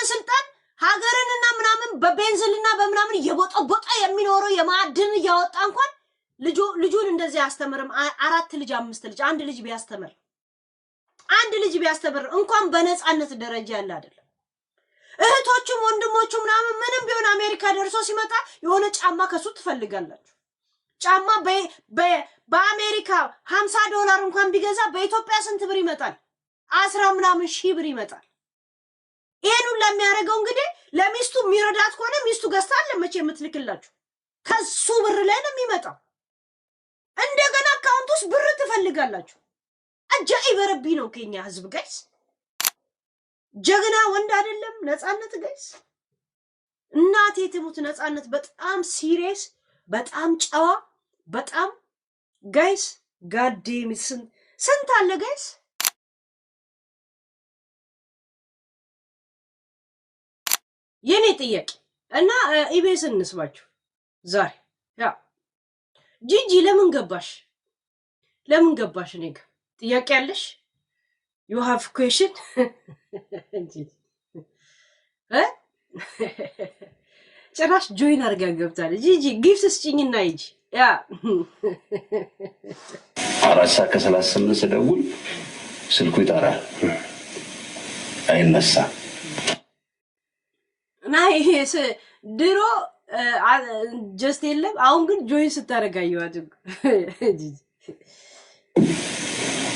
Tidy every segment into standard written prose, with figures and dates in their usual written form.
ባለስልጣን ሀገርንና ምናምን በቤንዝልና በምናምን እየቦጠቦጠ የሚኖረው የማዕድን እያወጣ እንኳን ልጁን እንደዚህ ያስተምርም 4 ልጅ 5 ልጅ አንድ ልጅ ቢያስተምር እንኳን በነፃነት ደረጃ ያለ አይደለም እህቶቹም ወንድሞቹም ምናምን ምንም ቢሆን አሜሪካ ደርሶ ሲመጣ የሆነ ጫማ ከሱ ትፈልጋላችሁ ጫማ በአሜሪካ $50 እንኳን ቢገዛ በኢትዮጵያ ስንት ብር ይመጣል 10 ምናምን ሺህ ብር ይመጣል ይሄንን ለሚያረጋው እንግዲህ ለሚስቱ ሚረዳት ከሆነ ሚስቱ ገዝታለ መቼ የምትልክላችሁ ከሱ ብር ላይ ነው የሚመጣው እንደገና አካውንቱስ ብር ትፈልጋላችሁ አጃኢብ ረቢ ነው ከኛ ህዝብ ጋይስ ጀግና ወንድ አይደለም ነፃነት ጋይስ እናቴ ትሙት ነፃነት በጣም ሲሪየስ በጣም ጨዋ በጣም ጋይስ ጋዴም ስንት አለ ጋይስ የኔ ጥያቄ እና ኢቢኤስ እንስባችሁ ዛሬ ያ ጂጂ ለምን ገባሽ ነኝ ጥያቄ አለሽ you have question ጭራሽ ጆይን አርጋ ገብታለች ጂጂ ጊፍት ስጪኝና ሂጂ ያ 4:38 ስደውል ስልኩ ይጠራል አይነሳ ናይ ድሮ ጀስት የለም አሁን ግን ጆይን ስታረጋየው አድግ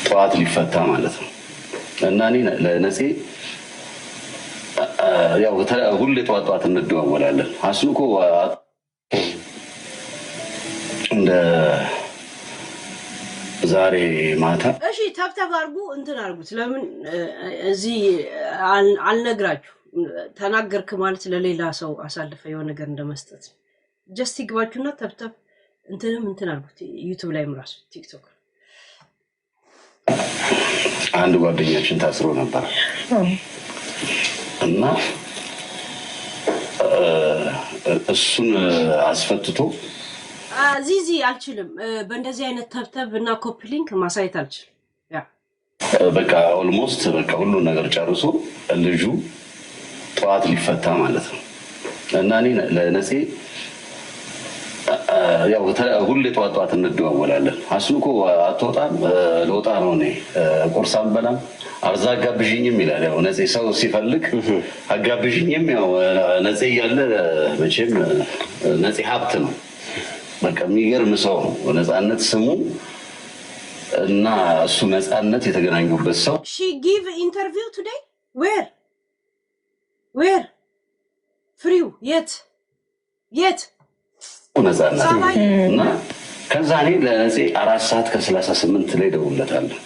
ጠዋት ሊፈታ ማለት ነው እና እኔ ለነፂ ያው ሁሌ ጠዋት እንደዋወላለን አስሉኮ እንደ ዛሬ ማታ እሺ ታብታብ አርጉ እንትን አርጉት ለምን እዚህ አልነግራችሁ ተናገርክ ማለት ለሌላ ሰው አሳልፈ የሆነ ነገር እንደመስጠት ጀስት ይግባችሁና ተብተብ እንትን አርጉት ዩቲዩብ ላይ ምራሱ ቲክቶክ አንድ ጓደኛችን ታስሮ ነበር እና እሱን አስፈትቶ ዚዚ አልችልም በእንደዚህ አይነት ተብተብ እና ኮፒ ሊንክ ማሳየት አልችልም ያ በቃ ኦልሞስት በቃ ሁሉ ነገር ጨርሶ ልጁ ጠዋት ሊፈታ ማለት ነው እና እኔ ለነፂ ያው ሁሌ ጠዋት እንደዋወላለን አስሉኮ አትወጣም ለውጣ ነው እኔ ቁርሳም በላም አርዛጋብሽኝም ይላል ያው ነፂ ሰው ሲፈልግ አጋብሽኝም ያው ነፂ ያለ መቼም ነፂ ሀብት ነው በቃ የሚገርም ሰው ነው ነፃነት ስሙ እና እሱ ነፃነት የተገናኙበት ሰው she give interview today where ፍሪው የት ነፃነት እና ከዛ እኔ ለነፂ 4:38 ላይ ደውለታለሁ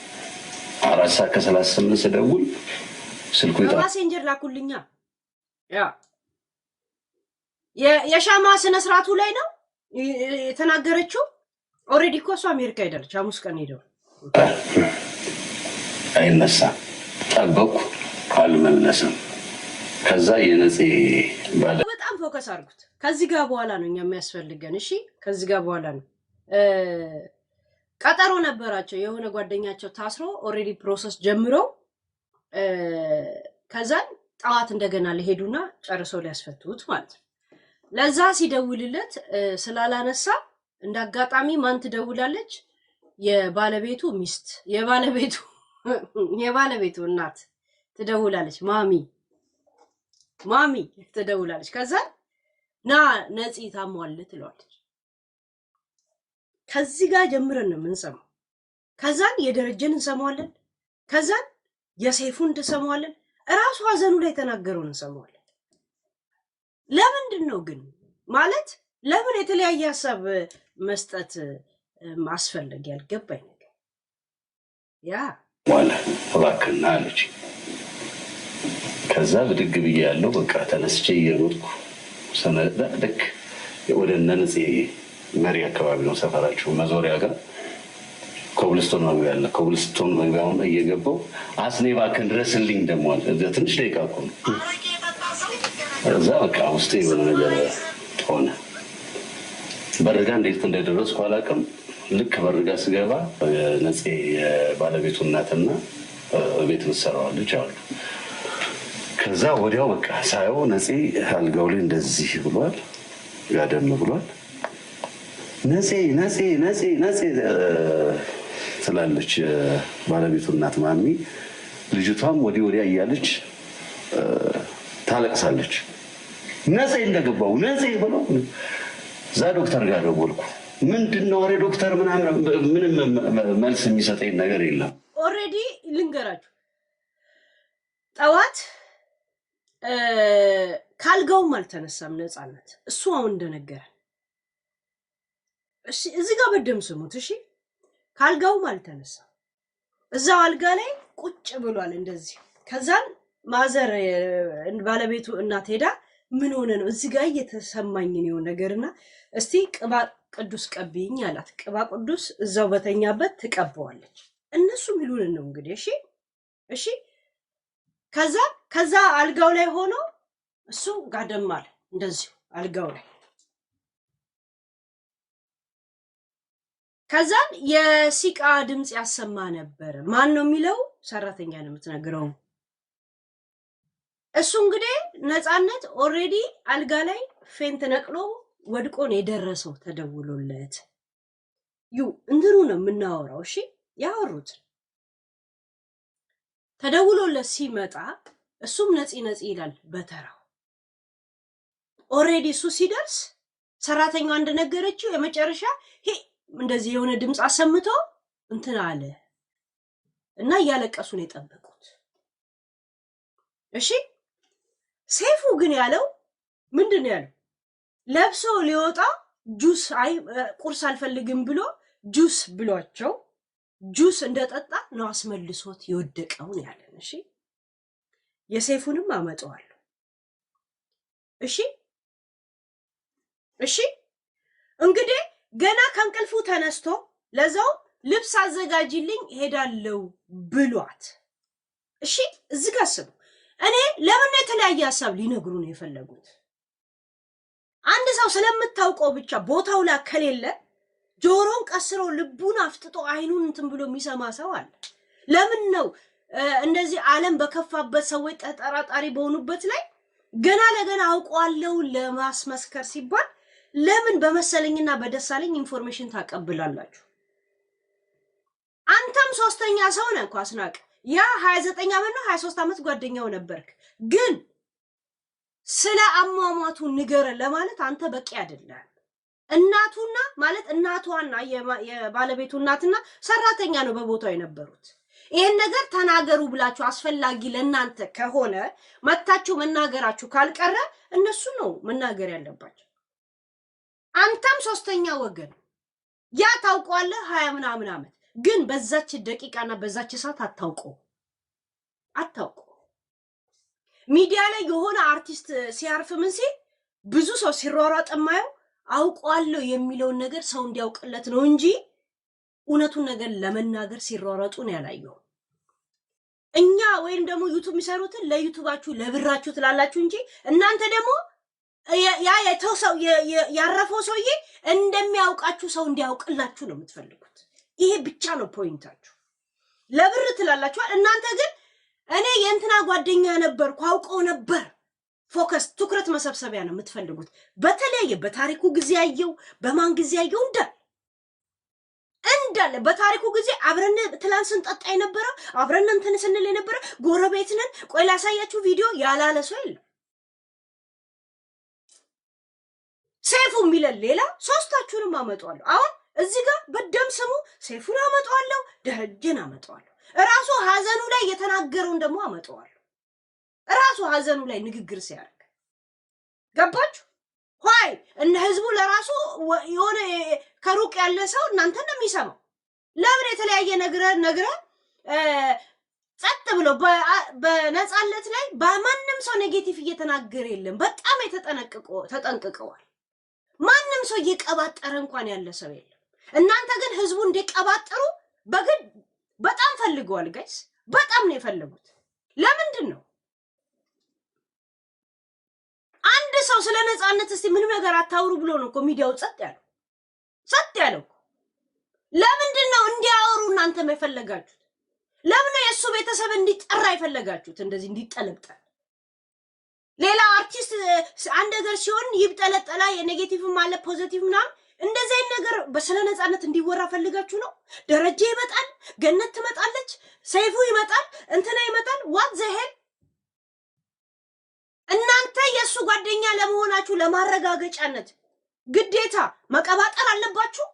4:38 ስደውል ስልኩ ይጣ ማሴንጀር ላኩልኛ ያ የሻማ ስነ ስርዓቱ ላይ ነው የተናገረችው ኦሬዲ እኮ እሷ አሜሪካ ሄዳለች ሐሙስ ቀን ሄደው አይነሳ ጠበቁ አልመለሰም ከዛ የነፂ ባለ በጣም ፎከስ አድርጉት ከዚህ ጋር በኋላ ነው እኛ የሚያስፈልገን እሺ ከዚህ ጋር በኋላ ነው ቀጠሮ ነበራቸው የሆነ ጓደኛቸው ታስሮ ኦሬዲ ፕሮሰስ ጀምረው ከዛን ጣዋት እንደገና ለሄዱና ጨርሰው ሊያስፈቱት ማለት ነው ለዛ ሲደውልለት ስላላነሳ እንዳጋጣሚ ማን ትደውላለች የባለቤቱ ሚስት የባለቤቱ እናት ትደውላለች ማሚ ትደውላለች ከዛ ና ነፂ ታሟል ትለዋለች ከዚህ ጋር ጀምረን ነው የምንሰማው ከዛን የደረጀን እንሰማዋለን ከዛን የሰይፉን እንሰማዋለን ራሱ ሀዘኑ ላይ ተናገረውን እንሰማዋለን ለምንድን ነው ግን ማለት ለምን የተለያየ ሐሳብ መስጠት ማስፈልግ ያልገባኝ ነገር ያ ዋላ ወላከና አለች ከዛ ብድግ ብያለሁ በቃ ተነስቼ እየሮጥኩ ሰነደክ ወደ ነፂ መሪ አካባቢ ነው ሰፈራቸው መዞሪያ ጋር ኮብልስቶን ነው ያለ ኮብልስቶን ነው እየገባው አስኔ ባከን ድረስልኝ ደሞ ትንሽ ደቂቃ እኮ ነው እዛ በቃ ውስጥ የሆነ ነገር ሆነ በርጋ እንዴት እንደደረስኩ አላውቅም ልክ በርጋ ስገባ ነፂ የባለቤቱ እናትና ቤት ምሰራዋለች አሉ ከዛ ወዲያው በቃ ሳየው ነፂ አልጋው ላይ እንደዚህ ብሏል፣ ጋደም ብሏል። ነፂ ነፂ ነፂ ነፂ ትላለች ባለቤቱ እናት ማሚ። ልጅቷም ወዲያ እያለች ታለቅሳለች። ነፂ እንደገባው ነፂ ብሎ እዛ ዶክተር ጋር ደወልኩ። ምንድነው አረ ዶክተር ምንም መልስ የሚሰጠኝ ነገር የለም። ኦልሬዲ ልንገራችሁ ጠዋት ካልጋውም አልተነሳም ነፃነት። እሱ አሁን እንደነገረን እሺ፣ እዚህ ጋር በደም ስሙት እሺ። ካልጋውም አልተነሳም፣ እዛው አልጋ ላይ ቁጭ ብሏል እንደዚህ። ከዛን ማዘር ባለቤቱ እናት ሄዳ ምን ሆነ ነው እዚህ ጋር እየተሰማኝ ነው ነገርና እስቲ ቅባ ቅዱስ ቀብይኝ አላት። ቅባ ቅዱስ እዛው በተኛበት ትቀበዋለች። እነሱ ሚሉን ነው እንግዲህ እሺ እሺ። ከዛ አልጋው ላይ ሆኖ እሱ ጋደም አለ እንደዚህ አልጋው ላይ። ከዛን የሲቃ ድምጽ ያሰማ ነበር። ማን ነው የሚለው? ሰራተኛ ነው የምትነግረው። እሱ እንግዲህ ነፃነት ኦልሬዲ አልጋ ላይ ፌንት ነቅሎ ወድቆ ነው የደረሰው። ተደውሎለት እንትኑ ነው የምናወራው እሺ፣ ያወሩት ተደውሎለት ሲመጣ እሱም ነፂ ይላል በተራው። ኦልሬዲ እሱ ሲደርስ ሰራተኛዋ እንደነገረችው የመጨረሻ እንደዚህ የሆነ ድምጽ አሰምቶ እንትን አለ እና እያለቀሱ ነው የጠበቁት። እሺ ሰይፉ ግን ያለው ምንድን ነው ያለው? ለብሶ ሊወጣ ጁስ ቁርስ አልፈልግም ብሎ ጁስ ብሏቸው ጁስ እንደጠጣ ነው አስመልሶት የወደቀው ነው ያለን። እሺ የሰይፉንም አመጣዋለሁ። እሺ እሺ እንግዲህ ገና ከንቅልፉ ተነስቶ ለዛው ልብስ አዘጋጅልኝ ሄዳለው ብሏት። እሺ እዚህ ጋር ስሙ። እኔ ለምን የተለያየ ሐሳብ ሊነግሩ ነው የፈለጉት? አንድ ሰው ስለምታውቀው ብቻ ቦታው ላይ ከሌለ ጆሮን ቀስሮ ልቡን አፍጥጦ አይኑን እንትን ብሎ የሚሰማ ሰው አለ። ለምን ነው እንደዚህ ዓለም በከፋበት ሰዎች ተጠራጣሪ በሆኑበት ላይ ገና ለገና አውቀዋለሁ ለማስመስከር ሲባል ለምን በመሰለኝና በደሳለኝ ኢንፎርሜሽን ታቀብላላችሁ? አንተም ሶስተኛ ሰው ነህ እንኳን አስናቅ። ያ 29 ዓመት ነው 23 ዓመት ጓደኛው ነበርክ። ግን ስለ አሟሟቱ ንገረን ለማለት አንተ በቂ አይደለም። እናቱና ማለት እናቷና የባለቤቱ እናትና ሰራተኛ ነው በቦታው የነበሩት። ይሄን ነገር ተናገሩ ብላችሁ አስፈላጊ ለእናንተ ከሆነ መታችሁ መናገራችሁ ካልቀረ እነሱ ነው መናገር ያለባቸው። አንተም ሶስተኛ ወገን ያ ታውቀዋለህ 20 ምናምን ዓመት ግን በዛች ደቂቃና በዛች ሰዓት አታውቀው። ሚዲያ ላይ የሆነ አርቲስት ሲያርፍ ምን ሲል ብዙ ሰው ሲሯሯጥ ማየው አውቀዋለሁ የሚለውን ነገር ሰው እንዲያውቅለት ነው እንጂ እውነቱን ነገር ለመናገር ሲሯሯጡ ነው ያላየው። እኛ ወይም ደግሞ ዩቲዩብ የሚሰሩትን ለዩቲዩባችሁ ለብራችሁ ትላላችሁ እንጂ እናንተ ደግሞ ያ የተሰው ያረፈው ሰውዬ እንደሚያውቃችሁ ሰው እንዲያውቅላችሁ ነው የምትፈልጉት። ይሄ ብቻ ነው ፖይንታችሁ። ለብር ትላላችሁ። እናንተ ግን እኔ የእንትና ጓደኛ ነበርኩ አውቀው ነበር ፎከስ ትኩረት መሰብሰቢያ ነው የምትፈልጉት። በተለያየ በታሪኩ ጊዜ ያየው በማን ጊዜ ያየው እንዳለ በታሪኩ ጊዜ አብረን ትላንት ስንጠጣ የነበረ አብረን እንትን ስንል የነበረ ጎረቤት ነን። ቆይ ላሳያችሁ ቪዲዮ ያላለ ሰው የለም። ሰይፉ የሚለን ሌላ ሶስታችሁንም አመጣዋለሁ። አሁን እዚህ ጋር በደም ስሙ ሰይፉን አመጣዋለሁ፣ ደረጀን አመጣዋለሁ። ራሱ ሀዘኑ ላይ የተናገረውን ደግሞ አመጣዋለሁ። ራሱ ሀዘኑ ላይ ንግግር ሲያደርግ ገባችሁ? ሆይ እነ ህዝቡ ለራሱ የሆነ ከሩቅ ያለ ሰው እናንተ ነው የሚሰማው። ለምን የተለያየ ነግረ ጸጥ ብሎ በነፃነት ላይ በማንም ሰው ኔጌቲቭ እየተናገረ የለም። በጣም ተጠንቅቀዋል። ማንም ሰው እየቀባጠረ እንኳን ያለ ሰው የለም። እናንተ ግን ህዝቡ እንዲቀባጠሩ በግድ በጣም ፈልገዋል። ጋይስ በጣም ነው የፈለጉት። ለምንድን ነው አንድ ሰው ስለ ነፃነት እስቲ ምንም ነገር አታውሩ ብሎ ነው ሚዲያው ጸጥ ያለው? ለምንድን ነው እንዲያወሩ እናንተ የፈለጋችሁት? ለምን ነው የሱ ቤተሰብ እንዲጠራ የፈለጋችሁት? እንደዚህ እንዲጠለብጣል ሌላ አርቲስት አንድ ነገር ሲሆን ይብጠለጠላ የኔጌቲቭም አለ ፖዚቲቭና እንደዚህ አይነት ነገር በስለ ነፃነት እንዲወራ ፈልጋችሁ ነው? ደረጃ ይመጣል፣ ገነት ትመጣለች፣ ሰይፉ ይመጣል፣ እንትና ይመጣል። ዋት ዘ ሄል እናንተ የሱ ጓደኛ ለመሆናችሁ ለማረጋገጫነት ግዴታ መቀባጠር አለባችሁ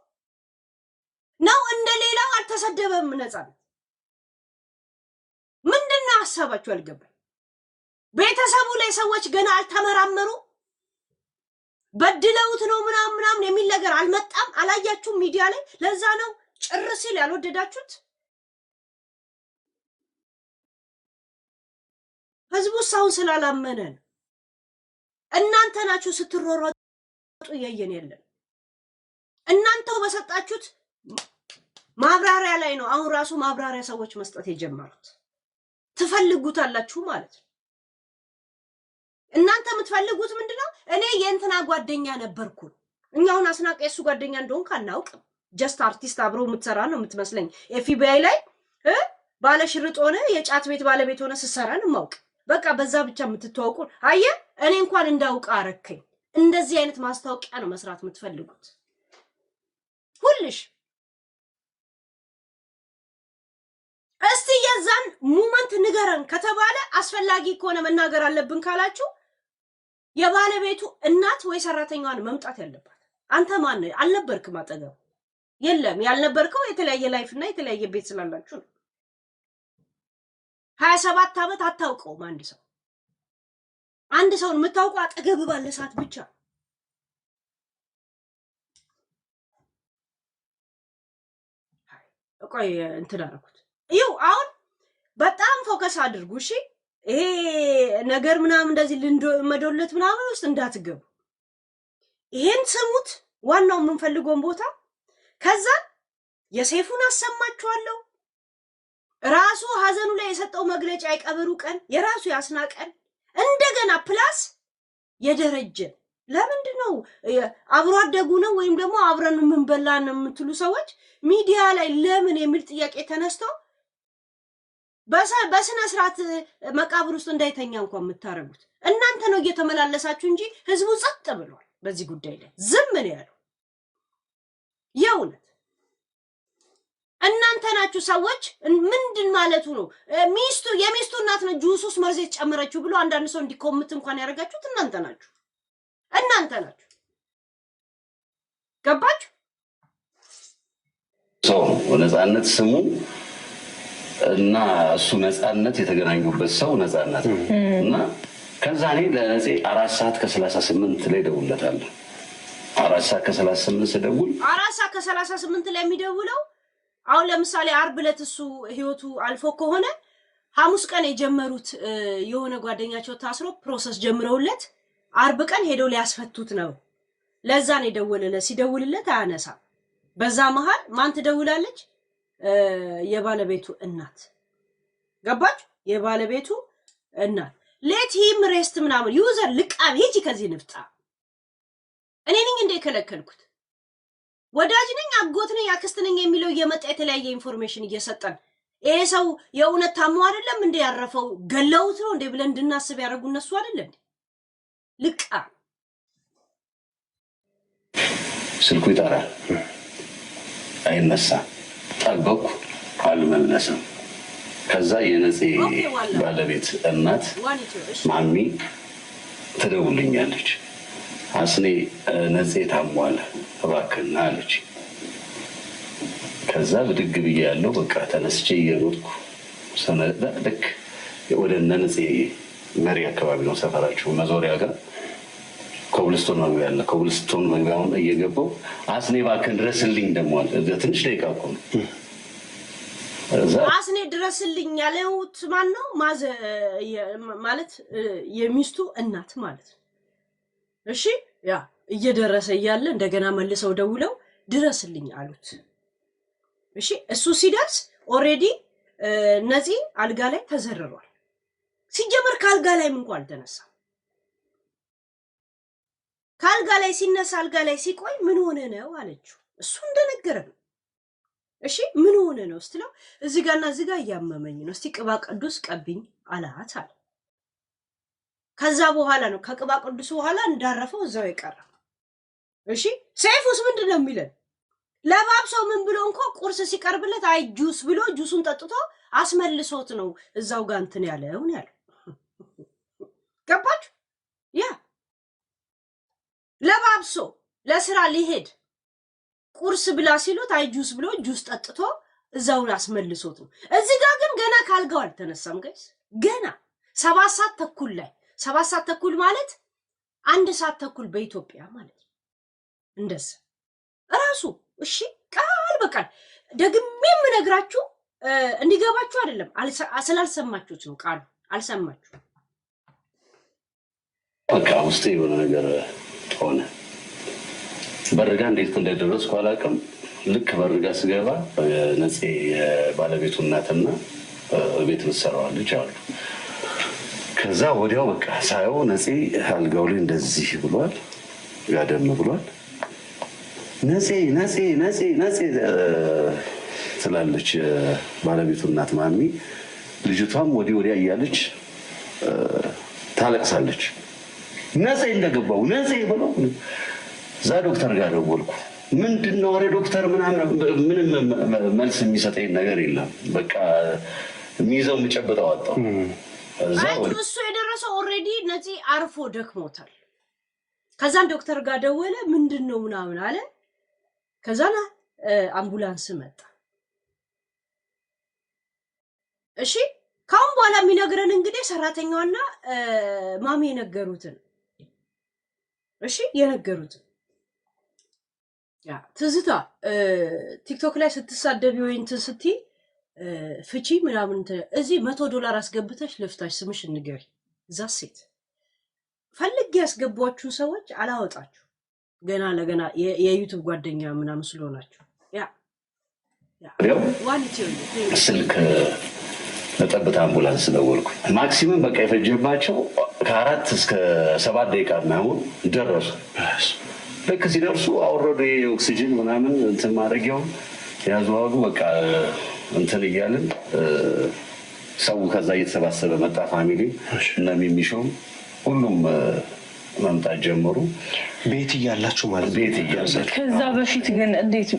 ነው? እንደሌላው አልተሰደበም ነፃነት። ምንድነው ሐሳባችሁ አልገባኝ። ቤተሰቡ ላይ ሰዎች ገና አልተመራመሩ በድለውት ነው ምናምን የሚል ነገር አልመጣም። አላያችሁም ሚዲያ ላይ? ለዛ ነው ጭር ሲል ያልወደዳችሁት። ህዝቡ ሳውን ስላላመነን እናንተ ናችሁ ስትሮሮጡ እያየን ያለን። እናንተው በሰጣችሁት ማብራሪያ ላይ ነው አሁን ራሱ ማብራሪያ ሰዎች መስጠት የጀመሩት። ትፈልጉታላችሁ ማለት ነው። እናንተ የምትፈልጉት ምንድነው? እኔ የእንትና ጓደኛ ነበርኩ። እኛውን አስናቀ የሱ ጓደኛ እንደሆን ካናውቅም ጀስት አርቲስት አብሮ የምትሰራ ነው የምትመስለኝ። ኤፍቢአይ ላይ ባለሽርጥ ሆነ የጫት ቤት ባለቤት ሆነ ስሰራን ማውቅ በቃ በዛ ብቻ የምትተዋውቁ። አየ እኔ እንኳን እንዳውቅ አረከኝ። እንደዚህ አይነት ማስታወቂያ ነው መስራት የምትፈልጉት ሁልሽ። እስቲ የዛን ሙመንት ንገረን ከተባለ አስፈላጊ ከሆነ መናገር አለብን ካላችሁ የባለቤቱ እናት ወይ ሰራተኛዋን መምጣት ያለባት። አንተ ማን ነህ? አልነበርክም አጠገቡ። የለም ያልነበርከው የተለያየ ላይፍ እና የተለያየ ቤት ስላላችሁ ነው። 27 ዓመት አታውቀውም። አንድ ሰውን የምታውቀው አጠገብ ባለ ሰዓት ብቻ። ቆይ እንትን አደረኩት። ይው አሁን በጣም ፎከስ አድርጉ እሺ። ይሄ ነገር ምናምን እንደዚህ መዶለት ምናምን ውስጥ እንዳትገቡ። ይሄን ስሙት፣ ዋናው የምንፈልገውን ቦታ። ከዛ የሰይፉን አሰማችኋለሁ። ራሱ ሀዘኑ ላይ የሰጠው መግለጫ የቀብሩ ቀን የራሱ ያስናቀን እንደገና ፕላስ የደረጀ ለምንድን ነው አብሮ አደጉ ነው ወይም ደግሞ አብረን የምንበላ ነው የምትሉ ሰዎች ሚዲያ ላይ ለምን የሚል ጥያቄ ተነስተው በስነ ስርዓት መቃብር ውስጥ እንዳይተኛ እንኳን የምታረጉት እናንተ ነው እየተመላለሳችሁ እንጂ ህዝቡ ጸጥ ብሏል። በዚህ ጉዳይ ላይ ዝም ነው ያለው። የእውነት እናንተ ናችሁ ሰዎች ምንድን ማለቱ ነው? የሚስቱ እናት ነው ጁሱስ መርዝ ጨመረችው ብሎ አንዳንድ ሰው እንዲኮምት እንኳን ያደርጋችሁት እናንተ ናችሁ። ገባችሁ? ሰው ነፃነት ስሙ እና እሱ ነፃነት የተገናኙበት ሰው ነፃነት እና ከዛ እኔ ለነፂ 4:38 ላይ ደውለታለሁ። 4:38 ስደውል 4:38 ላይ የሚደውለው አሁን ለምሳሌ ዓርብ ዕለት እሱ ህይወቱ አልፎ ከሆነ ሐሙስ ቀን የጀመሩት የሆነ ጓደኛቸው ታስሮ ፕሮሰስ ጀምረውለት ዓርብ ቀን ሄደው ሊያስፈቱት ነው። ለዛ ነው የደወለለት። ሲደውልለት አያነሳ። በዛ መሃል ማን ትደውላለች? የባለቤቱ እናት። ገባች? የባለቤቱ እናት ሌት ሂም ሬስት ምናምን ዩዘር ልቃም ሂጂ ከዚህ ንፍጣ። እኔ ነኝ እንደ ከለከልኩት። ወዳጅ ነኝ አጎት ነኝ አክስት ነኝ የሚለው እየመጣ የተለያየ ኢንፎርሜሽን እየሰጠን ይሄ ሰው የእውነት ታሞ አይደለም እንደ ያረፈው ገለውት ነው እንደ ብለን እንድናስብ ያደርጉ እነሱ አይደለም እንዴ? ልቃም ስልኩ ይጠራል፣ አይነሳ። ጠበቁ፣ አልመለሰም። ከዛ የነፂ ባለቤት እናት ማሚ ትደውልኛለች። አስኔ ነፂ ታሟል እባክህና አለች። ከዛ ብድግ ብዬ ያለው በቃ ተነስቼ እየሮጥኩ ሰነዳ ልክ ወደ ነፂ መሪ አካባቢ ነው ሰፈራችሁ መዞሪያ ጋር ኮብልስቶን ነው ያለ። ኮብልስቶን መንጋውን እየገባው አስኔ እባክህን ድረስልኝ ደግሞ አለ። ትንሽ ደቂቃ እኮ ነው። አስኔ ድረስልኝ ያለውት ማን ነው? ማለት የሚስቱ እናት ማለት ነው። እሺ ያ እየደረሰ እያለ እንደገና መልሰው ደውለው ድረስልኝ አሉት። እሺ እሱ ሲደርስ ኦሬዲ ነፂ አልጋ ላይ ተዘርሯል። ሲጀመር ካልጋ ላይ ምን እንኳን አልተነሳም። ካልጋ ላይ ሲነሳ አልጋ ላይ ሲቆይ ምን ሆነ ነው አለችው። እሱ እንደነገረ ነው። እሺ ምን ሆነ ነው ስትለው እዚህ ጋርና እዚህ ጋር እያመመኝ ነው፣ እስቲ ቅባ ቅዱስ ቀብኝ አላት አለ። ከዛ በኋላ ነው ከቅባ ቅዱስ በኋላ እንዳረፈው እዛው የቀረ። እሺ ሰይፉስ ምንድነው የሚለን? ለባብሰው ምን ብሎ እንኳን ቁርስ ሲቀርብለት አይ ጁስ ብሎ ጁሱን ጠጥቶ አስመልሶት ነው እዛው ጋር እንትን ያለው ነው ያለው። ገባችሁ? ያ ለባብሶ ለስራ ሊሄድ ቁርስ ብላ ሲሉት አይ ጁስ ብሎ ጁስ ጠጥቶ እዛው አስመልሶት ነው። እዚህ ጋር ግን ገና ካልጋው አልተነሳም ጋይስ። ገና 7 ሰዓት ተኩል ላይ 7 ሰዓት ተኩል ማለት 1 ሰዓት ተኩል በኢትዮጵያ ማለት ነው። እንደዛ ራሱ እሺ ቃል በቃል ደግሜ የምነግራችሁ እንዲገባችሁ አይደለም፣ ስላልሰማችሁት ነው። ቃሉ አልሰማችሁ። በቃ ውስጥ የሆነ ነገር ሆነ። በርጋ እንዴት እንደደረስኩ አላውቅም። ልክ በርጋ ስገባ ነፂ የባለቤቱ እናትና ቤት ምትሰራዋ ልጅ አሉ። ከዛ ወዲያው በቃ ሳየው ነፂ አልጋው ላይ እንደዚህ ብሏል፣ ጋደም ብሏል። ነፂ ነፂ ነፂ ነፂ ትላለች ባለቤቱ እናት ማሚ። ልጅቷም ወዲያ እያለች ታለቅሳለች። ነፂ እንደገባው ነፂ ብለው እዛ ዶክተር ጋር ደወልኩ። ምንድነው አረ ዶክተር ምንም መልስ የሚሰጠኝ ነገር የለም። በቃ የሚይዘው የምጨብጠው አጣሁ። እሱ የደረሰው ኦልሬዲ ነፂ አርፎ ደክሞታል። ከዛን ዶክተር ጋር ደወለ። ምንድነው ምናምን አለ። ከዛና አምቡላንስ መጣ። እሺ ካሁን በኋላ የሚነግረን እንግዲህ ሰራተኛዋና ማሚ የነገሩትን እሺ የነገሩትን ያ ትዝታ ቲክቶክ ላይ ስትሳደቢ ወይ እንትን ስትይ ፍቺ ምናምን እዚህ $100 አስገብተሽ ለፍታሽ ስምሽ ንገሪ። እዛ ሴት ፈልግ ያስገቧችሁ ሰዎች አላወጣችሁ ገና ለገና የዩቲዩብ ጓደኛ ምናምን ስለሆናችሁ ያ ስልክ ለጠብታ አምቡላንስ ደወልኩ። ማክሲመም በቃ የፈጀባቸው ከ4 እስከ 7 ደቂቃ ምናምን ደረሱ። ልክ ሲደርሱ አውረዱ የኦክሲጅን ምናምን እንትን ማድረጊያው ያዘዋሉ። በቃ እንትን እያልን ሰው ከዛ እየተሰባሰበ መጣ። ፋሚሊ እና ሚሚሾው ሁሉም መምጣት ጀመሩ። ቤት እያላችሁ ማለት ቤት እያላችሁ። ከዛ በፊት ግን እንዴት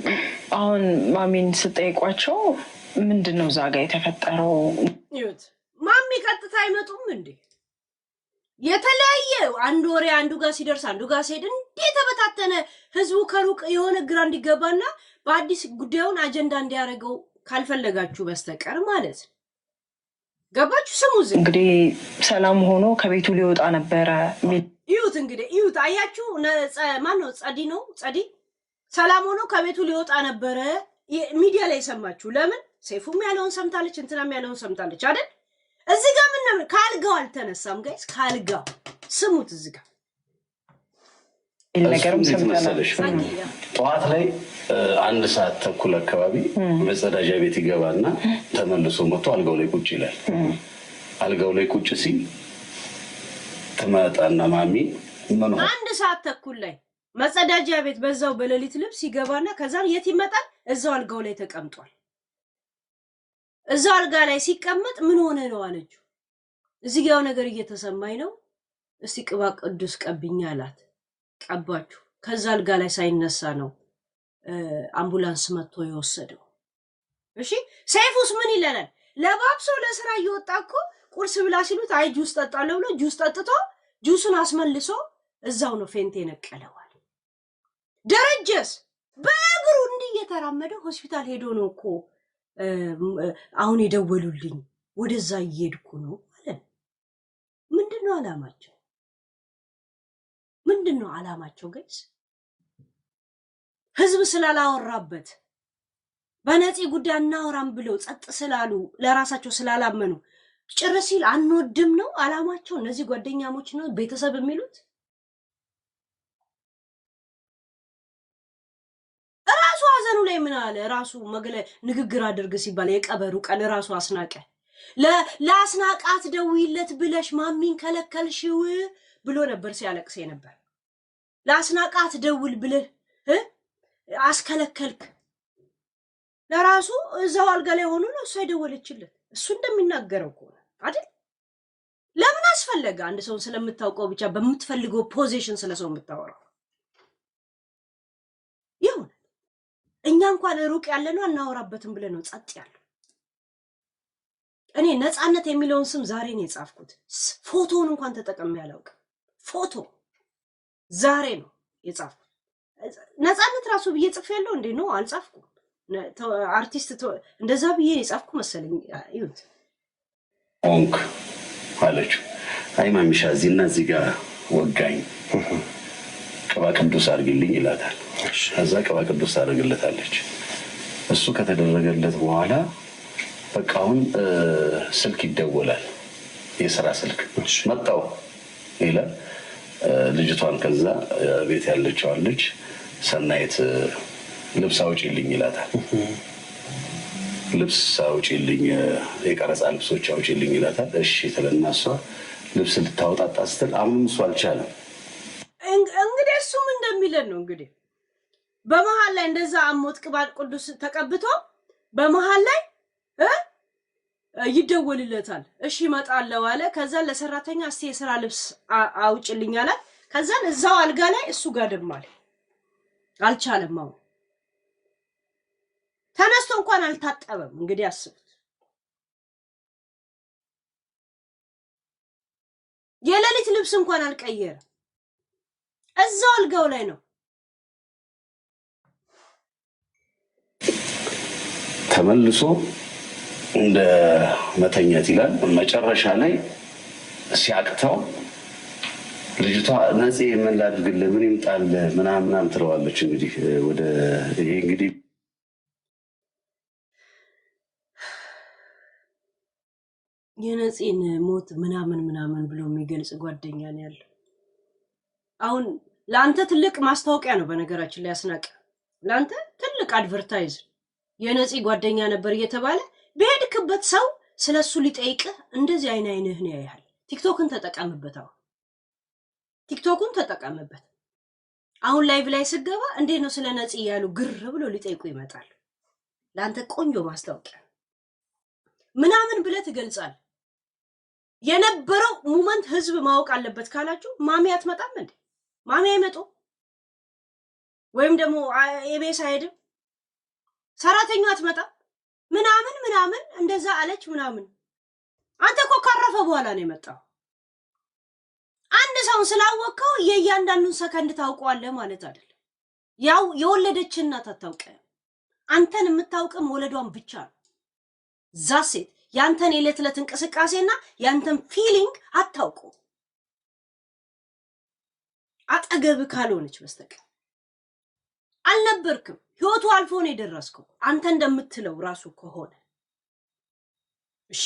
አሁን ማሚን ስጠይቋቸው ምንድነው እዛ ጋር የተፈጠረው? ይሁት ማሚ ቀጥታ አይመጡም እንዴ? የተለያየ አንድ ወሬ አንዱ ጋር ሲደርስ አንዱ ጋር ሲሄድ እንዴት ተበታተነ ህዝቡ ከሩቅ የሆነ ግራ እንዲገባና በአዲስ ጉዳዩን አጀንዳ እንዲያደርገው ካልፈለጋችሁ በስተቀር ማለት ገባችሁ? ስሙ እንግዲህ ሰላም ሆኖ ከቤቱ ሊወጣ ነበረ። ይሁት እንግዲህ ይሁት አያችሁ። ማን ነው? ጸዲ ነው። ጸዲ ሰላም ሆኖ ከቤቱ ሊወጣ ነበረ። ሚዲያ ላይ ሰማችሁ። ለምን ሰይፉም ያለውን ሰምታለች፣ እንትናም ያለውን ሰምታለች አይደል? እዚህ ጋር ምን ነው ካልጋው አልተነሳም ጋይስ። ካልጋው ስሙት። እዚህ ጋር ነገርም ሰምታለች። ጠዋት ላይ 1 ሰዓት ተኩል አካባቢ መጸዳጃ ቤት ይገባና ተመልሶ መጥቶ አልጋው ላይ ቁጭ ይላል። አልጋው ላይ ቁጭ ሲል ተመጣጣና ማሚ ምን ነው 1 ሰዓት ተኩል ላይ መጸዳጃ ቤት በዛው በሌሊት ልብስ ይገባና ከዛን የት ይመጣል? እዛው አልጋው ላይ ተቀምጧል። እዛው አልጋ ላይ ሲቀመጥ ምን ሆነ ነው አለችው። እዚህ ጋር ነገር እየተሰማኝ ነው፣ እስቲ ቅባ ቅዱስ ቀብኝ አላት። ቀባችሁ። ከዛ አልጋ ላይ ሳይነሳ ነው አምቡላንስ መጥቶ የወሰደው። እሺ ሰይፉስ ምን ይለናል? ለባብሶ ለስራ እየወጣ እኮ ቁርስ ብላ ሲሉት አይ ጁስ ጠጣለሁ ብሎ ጁስ ጠጥቶ ጁሱን አስመልሶ እዛው ነው ፌንት የነቀለዋል። ደረጀስ በእግሩ እንዲህ እየተራመደ ሆስፒታል ሄዶ ነው እኮ አሁን የደወሉልኝ ወደዛ እየሄድኩ ነው ማለት። ምንድነው አላማቸው? ምንድነው አላማቸው ጋይስ? ህዝብ ስላላወራበት በነፂ ጉዳይ እናወራም ብለው ጸጥ ስላሉ ለራሳቸው ስላላመኑ ጭር ሲል አንወድም ነው አላማቸው። እነዚህ ጓደኛሞች ነው ቤተሰብ የሚሉት። ራሱ ሀዘኑ ላይ ምን አለ? ራሱ ንግግር አድርግ ሲባል የቀበሩ ቀን ራሱ አስናቀ። ለአስናቃት ደውይለት ብለሽ ማሚን ከለከልሽው ብሎ ነበር ሲያለቅስ ነበር። ለአስናቃት ደውል ብለህ አስከለከልክ። ለራሱ እዛው አልጋ ላይ ሆኖ ነው እሷ የደወለችለት። እሱ እንደሚናገረው ከሆነ አይደል? ለምን አስፈለገ? አንድ ሰው ስለምታውቀው ብቻ በምትፈልገው ፖዚሽን ስለሰው የምታወራው ይሁን። እኛ እንኳን ሩቅ ያለነው አናወራበትም ብለን ነው ጸጥ ያለው። እኔ ነፃነት የሚለውን ስም ዛሬ ነው የጻፍኩት። ፎቶውን እንኳን ተጠቅሜ አላውቅም። ፎቶ ዛሬ ነው የጻፍኩት። ነፃነት ራሱ ብዬ ጽፍ ያለው እንዴ ነው አልጻፍኩም። አርቲስት እንደዛ ብዬ የጻፍኩ መሰለኝ። ይሁት ኦንክ አለችው። አይ ማሚሻ እዚህና እዚህ ጋር ወጋኝ ቅባ ቅዱስ አድርግልኝ ይላታል። ከዛ ቅባ ቅዱስ ታደርግለታለች። እሱ ከተደረገለት በኋላ በቃ አሁን ስልክ ይደወላል። የሥራ ስልክ መጣው ይላል። ልጅቷን ከዛ ቤት ያለችው ልጅ ሰናይት ልብስ አውጪልኝ ይላታል። ልብስ አውጪልኝ፣ የቀረጻ ልብሶች አውጪልኝ ይላታል። እሺ ትልና እሷ ልብስ ልታወጣጣ ስትል አሁንም እሱ አልቻለም። እንግዲህ እሱም እንደሚለን ነው እንግዲህ በመሃል ላይ እንደዛ አሞት ቅባት ቅዱስ ተቀብቶ በመሃል ላይ ይደወልለታል። እሺ እመጣለሁ አለ። ከዛ ለሰራተኛ እስቲ የሥራ ልብስ አውጪልኝ አለ። ከዛ እዛው አልጋ ላይ እሱ ጋር ደማለ። አልቻለም። አሁን ተነስቶ እንኳን አልታጠበም። እንግዲህ አስቡት። የሌሊት ልብስ እንኳን አልቀየረም። እዛው አልጋው ላይ ነው። ተመልሶ እንደ መተኛት ይላል። መጨረሻ ላይ ሲያቅተው ልጅቷ ነፂ ምን ላድርግልህ ምን ይምጣል ምናምን ትለዋለች። እንግዲህ ወደ ይሄ እንግዲህ የነፂን ሞት ምናምን ብሎ የሚገልጽ ጓደኛ ነው ያለው። አሁን ለአንተ ትልቅ ማስታወቂያ ነው በነገራችን ላይ ያስናቀ። ለአንተ ትልቅ አድቨርታይዝ የነፂ ጓደኛ ነበር እየተባለ በሄድክበት ሰው ስለሱ ሊጠይቅህ እንደዚህ አይንህን ያያል። ቲክቶክን ተጠቀምበት። አሁን ቲክቶክን ተጠቀምበት። አሁን ላይቭ ላይ ስገባ እንዴት ነው ስለ ነፂ ያሉ ግር ብሎ ሊጠይቁ ይመጣል። ለአንተ ቆንጆ ማስታወቂያ ምናምን ብለህ ትገልጻለህ። የነበረው ሙመንት ህዝብ ማወቅ አለበት ካላችሁ ማሚ አትመጣም እንዴ? ማሚ አይመጡ ወይም ደግሞ ኤቤስ አይሄድም፣ ሰራተኛው አትመጣም ምናምን እንደዛ አለች ምናምን። አንተ እኮ ካረፈ በኋላ ነው የመጣው። አንድ ሰው ስላወቀው የእያንዳንዱን ሰከንድ ታውቀዋለህ ማለት አይደለም። ያው የወለደች እናት አታውቅም። አንተን የምታውቅ መውለዷን ብቻ ነው። ዛሴት ያንተን የዕለት ዕለት እንቅስቃሴና ያንተን ፊሊንግ አታውቀው አጠገብ ካልሆነች በስተቀር አልነበርክም። ህይወቱ አልፎ ነው የደረስከው አንተ እንደምትለው ራሱ ከሆነ እሺ።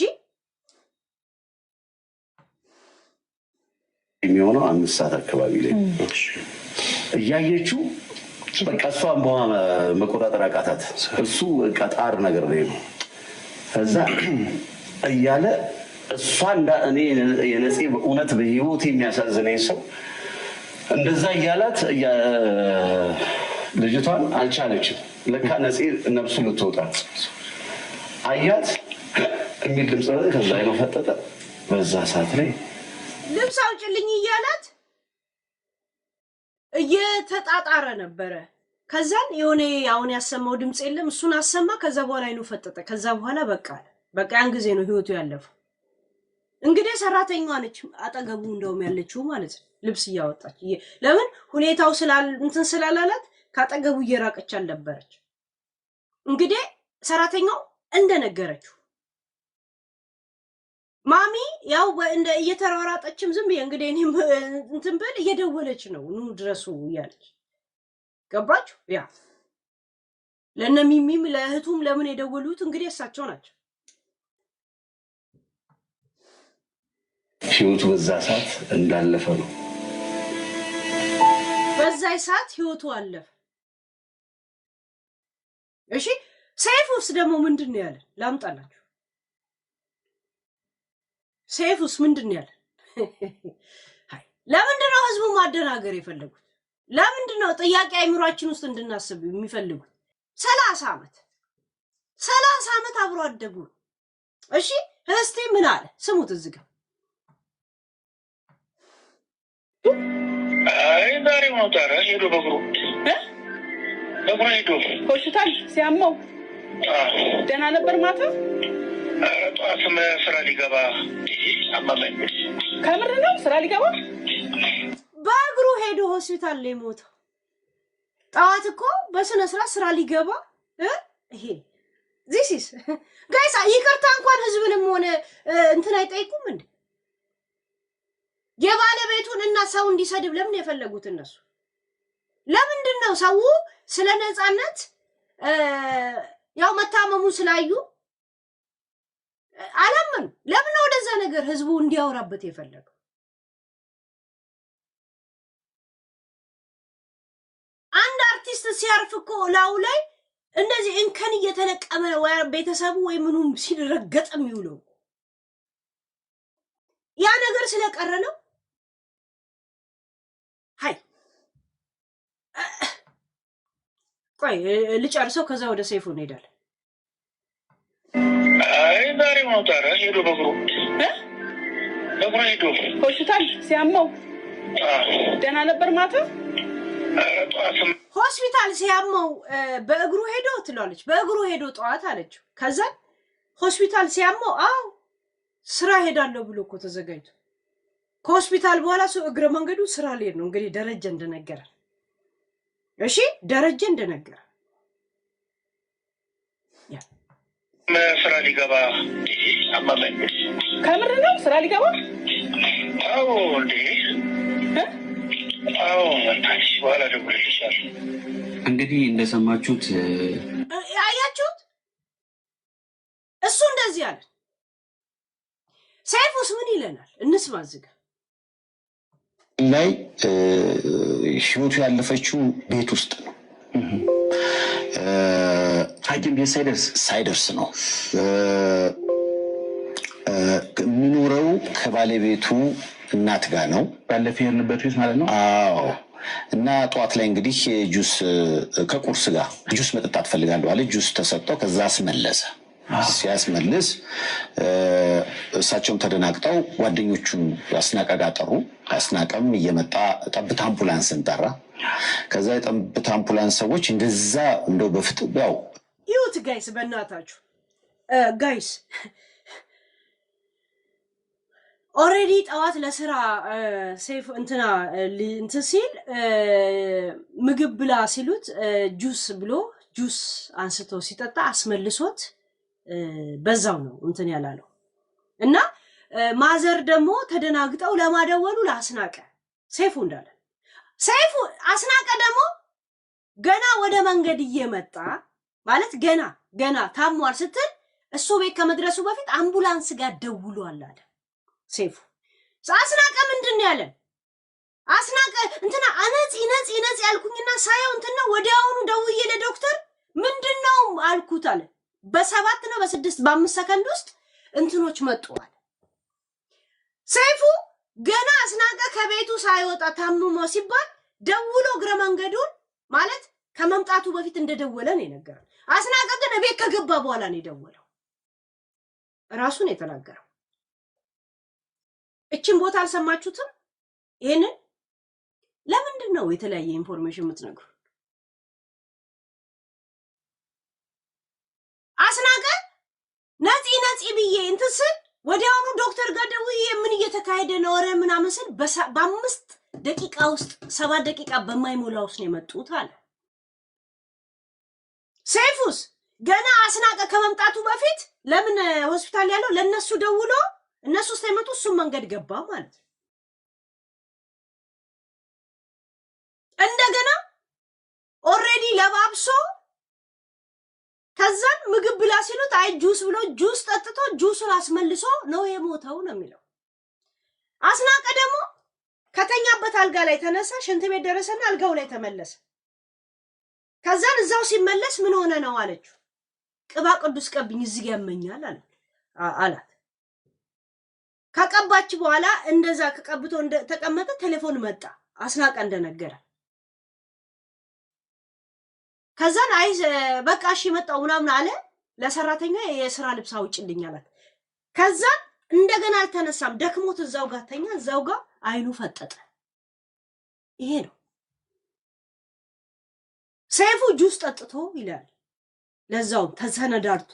የሚሆነው 5 ሰዓት አካባቢ ላይ እያየችው በቃ እሷን መቆጣጠር አቃታት። እሱ ቀጣር ነገር ላይ ነው። ከዛ እያለ እሷ እኔ የነፂ እውነት በህይወት የሚያሳዝነኝ ሰው እንደዛ እያላት ልጅቷን አልቻለችም። ለካ ነፂ ነፍሱ ልትወጣ አያት የሚል ድምፅ ከዛ አይነው ፈጠጠ። በዛ ሰዓት ላይ ልብስ አውጪልኝ እያላት እየተጣጣረ ነበረ። ከዛን የሆነ አሁን ያሰማው ድምፅ የለም እሱን አሰማ። ከዛ በኋላ አይኑ ፈጠጠ። ከዛ በኋላ በቃ ያን ጊዜ ነው ህይወቱ ያለፈው። እንግዲህ ሰራተኛዋ ነች አጠገቡ እንደውም ያለችው ማለት ነው። ልብስ እያወጣች ለምን ሁኔታው እንትን ስላላላት ካጠገቡ እየራቀች አልነበረች። እንግዲህ ሰራተኛው እንደነገረችው ማሚ ያው እንደ እየተራራጠችም ዝም ብዬ እንግዲህ እኔም እንትን ብል እየደወለች ነው ኑ ድረሱ እያለች ገባችሁ? ያ ለነሚሚም ለእህቱም ለምን የደወሉት እንግዲህ እሳቸው ናቸው። ህይወቱ በዛ ሰዓት እንዳለፈ ነው። በዛ ሰዓት ህይወቱ አለፈ። እሺ ሰይፉስ ደግሞ ምንድነው ያለ? ላምጣላችሁ። ሰይፉስ ምንድነው ያለ? ለምንድነው ህዝቡ ማደናገር የፈለጉት? ለምንድነው ጥያቄ አይምሯችን ውስጥ እንድናስብ የሚፈልጉት? 30 ዓመት አብሮ አደጉ። እሺ እስቲ ምን አለ? ስሙት እዚህ ጋር ዛሬ ማውጣራ ሄዶ በግሩ ሄዶ ሆስፒታል ሲያመው ደህና ነበር ማታ። ጠዋትም ስራ ሊገባ አማመኝ። ከምር ነው ስራ ሊገባ በእግሩ ሄዶ ሆስፒታል ላይ ሞተው። ጠዋት እኮ በስነ ስርዓት ስራ ሊገባ ይሄ ዚስ ጋይስ ይቅርታ እንኳን ህዝብንም ሆነ እንትን አይጠይቁም እንዴ? የባለቤቱን እና ሰው እንዲሰድብ ለምን የፈለጉት እነሱ? ለምንድን ነው ሰው ስለ ነፃነት ያው መታመሙ ስላዩ አላመኑ? ለምን ወደዛ ነገር ህዝቡ እንዲያወራበት የፈለገው? አንድ አርቲስት ሲያርፍ እኮ ላው ላይ እንደዚህ እንከን እየተለቀመ ወይ ቤተሰቡ ወይ ምኑም ሲረገጥ የሚውለው ያ ነገር ስለቀረ ነው። ሃይ ቆይ ልጨርሰው ከዛ ወደ ሰይፉ እንሄዳለን። አይ ዛሬ ማውጣራ ሄዶ በግሩ ሄዶ ሆስፒታል ሲያመው ደህና ነበር ማታ። ሆስፒታል ሲያመው በእግሩ ሄዶ ትላለች። በእግሩ ሄዶ ጠዋት አለችው። ከዛ ሆስፒታል ሲያመው ስራ ሄዳለሁ ብሎ እኮ ተዘጋጅቶ ከሆስፒታል በኋላ ሰው እግረ መንገዱ ስራ ሊሄድ ነው። እንግዲህ ደረጀ እንደነገረ እሺ፣ ደረጀ እንደነገረ ስራ ሊገባ አማመኝ። ከምር ነው ስራ ሊገባ? አዎ እንዴ ታዲሽ በኋላ ደውልልሻል። እንግዲህ እንደሰማችሁት አያችሁት፣ እሱ እንደዚህ አለ። ሰይፉስ ምን ይለናል? እንስማ። ዝጋ ላይ ህይወቱ ያለፈችው ቤት ውስጥ ነው። ሐኪም ቤት ሳይደርስ ነው የሚኖረው። ከባለቤቱ እናት ጋር ነው ባለፈ የሄድንበት ቤት ማለት ነው። አዎ። እና ጠዋት ላይ እንግዲህ ጁስ ከቁርስ ጋር ጁስ መጠጣት ፈልጋለሁ አለ። ጁስ ተሰጠው። ከዛ አስመለሰ። ሲያስመልስ እሳቸውም ተደናግጠው ጓደኞቹን አስናቀ ጋር ጠሩ። አስናቀም እየመጣ ጠብታ አምቡላንስን ጠራ። ከዛ የጠብታ አምቡላንስ ሰዎች እንደዛ እንደው በፍጥጥ ያው ይሁት ጋይስ፣ በእናታችሁ ጋይስ ኦሬዲ ጠዋት ለስራ ሰይፍ እንትን ሲል ምግብ ብላ ሲሉት ጁስ ብሎ ጁስ አንስቶ ሲጠጣ አስመልሶት በዛው ነው እንትን ያላለው። እና ማዘር ደግሞ ተደናግጠው ለማደወሉ ለአስናቀ ሰይፉ እንዳለ ሰይፉ አስናቀ ደግሞ ገና ወደ መንገድ እየመጣ ማለት ገና ታሟል ስትል እሱ ቤት ከመድረሱ በፊት አምቡላንስ ጋር ደውሏል አለ ሰይፉ። አስናቀ ምንድን ነው ያለን? አስናቀ እንትና ነፂ ያልኩኝና ሳየው እንትና ወዲያውኑ ደውዬ ለዶክተር ምንድነው አልኩት አለ። በ7 ነው በ6 በ5 ሰከንድ ውስጥ እንትኖች መጡዋል። ሰይፉ ገና አስናቀ ከቤቱ ሳይወጣ ታምሞ ሲባል ደውሎ እግረ መንገዱን ማለት ከመምጣቱ በፊት እንደደወለ ነው የነገረው። አስናቀ ግን ቤት ከገባ በኋላ ነው የደወለው። ራሱን የተናገረው። እቺን ቦታ አልሰማችሁትም? ይሄንን ለምንድን ነው የተለያየ ኢንፎርሜሽን የምትነግሩ? አስናቀ ነፂ ብዬ እንትን ስል ወዲያውኑ ዶክተር ጋር ደውዬ ምን እየተካሄደ ነው ኧረ ምናምን ስል በ5 ደቂቃ ውስጥ 7 ደቂቃ በማይሞላ ውስጥ ነው የመጡት አለ። ሰይፉስ ገና አስናቀ ከመምጣቱ በፊት ለምን ሆስፒታል ያለው ለነሱ ደውሎ እነሱ ሳይመጡ እሱም መንገድ ገባ ማለት ነው። እንደገና ኦሬዲ ለባብሶ ከዛን ምግብ ብላ ሲሉት አይ ጁስ ብሎ ጁስ ጠጥቶ ጁሱን አስመልሶ ነው የሞተው ነው የሚለው። አስናቀ ደግሞ ከተኛበት አልጋ ላይ ተነሳ፣ ሽንት ቤት ደረሰና አልጋው ላይ ተመለሰ። ከዛን እዛው ሲመለስ ምን ሆነ ነው አለችው። ቅባ ቅዱስ ቀብኝ እዚህ ያመኛል አላት። ከቀባች በኋላ እንደዛ ከቀብቶ ተቀመጠ። ቴሌፎን መጣ አስናቀ እንደነገረ። ከዛን አይ በቃ እሺ መጣው ምናምን አለ። ለሰራተኛ የስራ ልብስ አውጭልኝ አላት። ከዛን እንደገና አልተነሳም። ደክሞት እዛው ጋር ተኛ። እዛው ጋር አይኑ ፈጠጠ። ይሄ ነው ሰይፉ ጁስ ጠጥቶ ይላል ለዛው ተሰነዳርቶ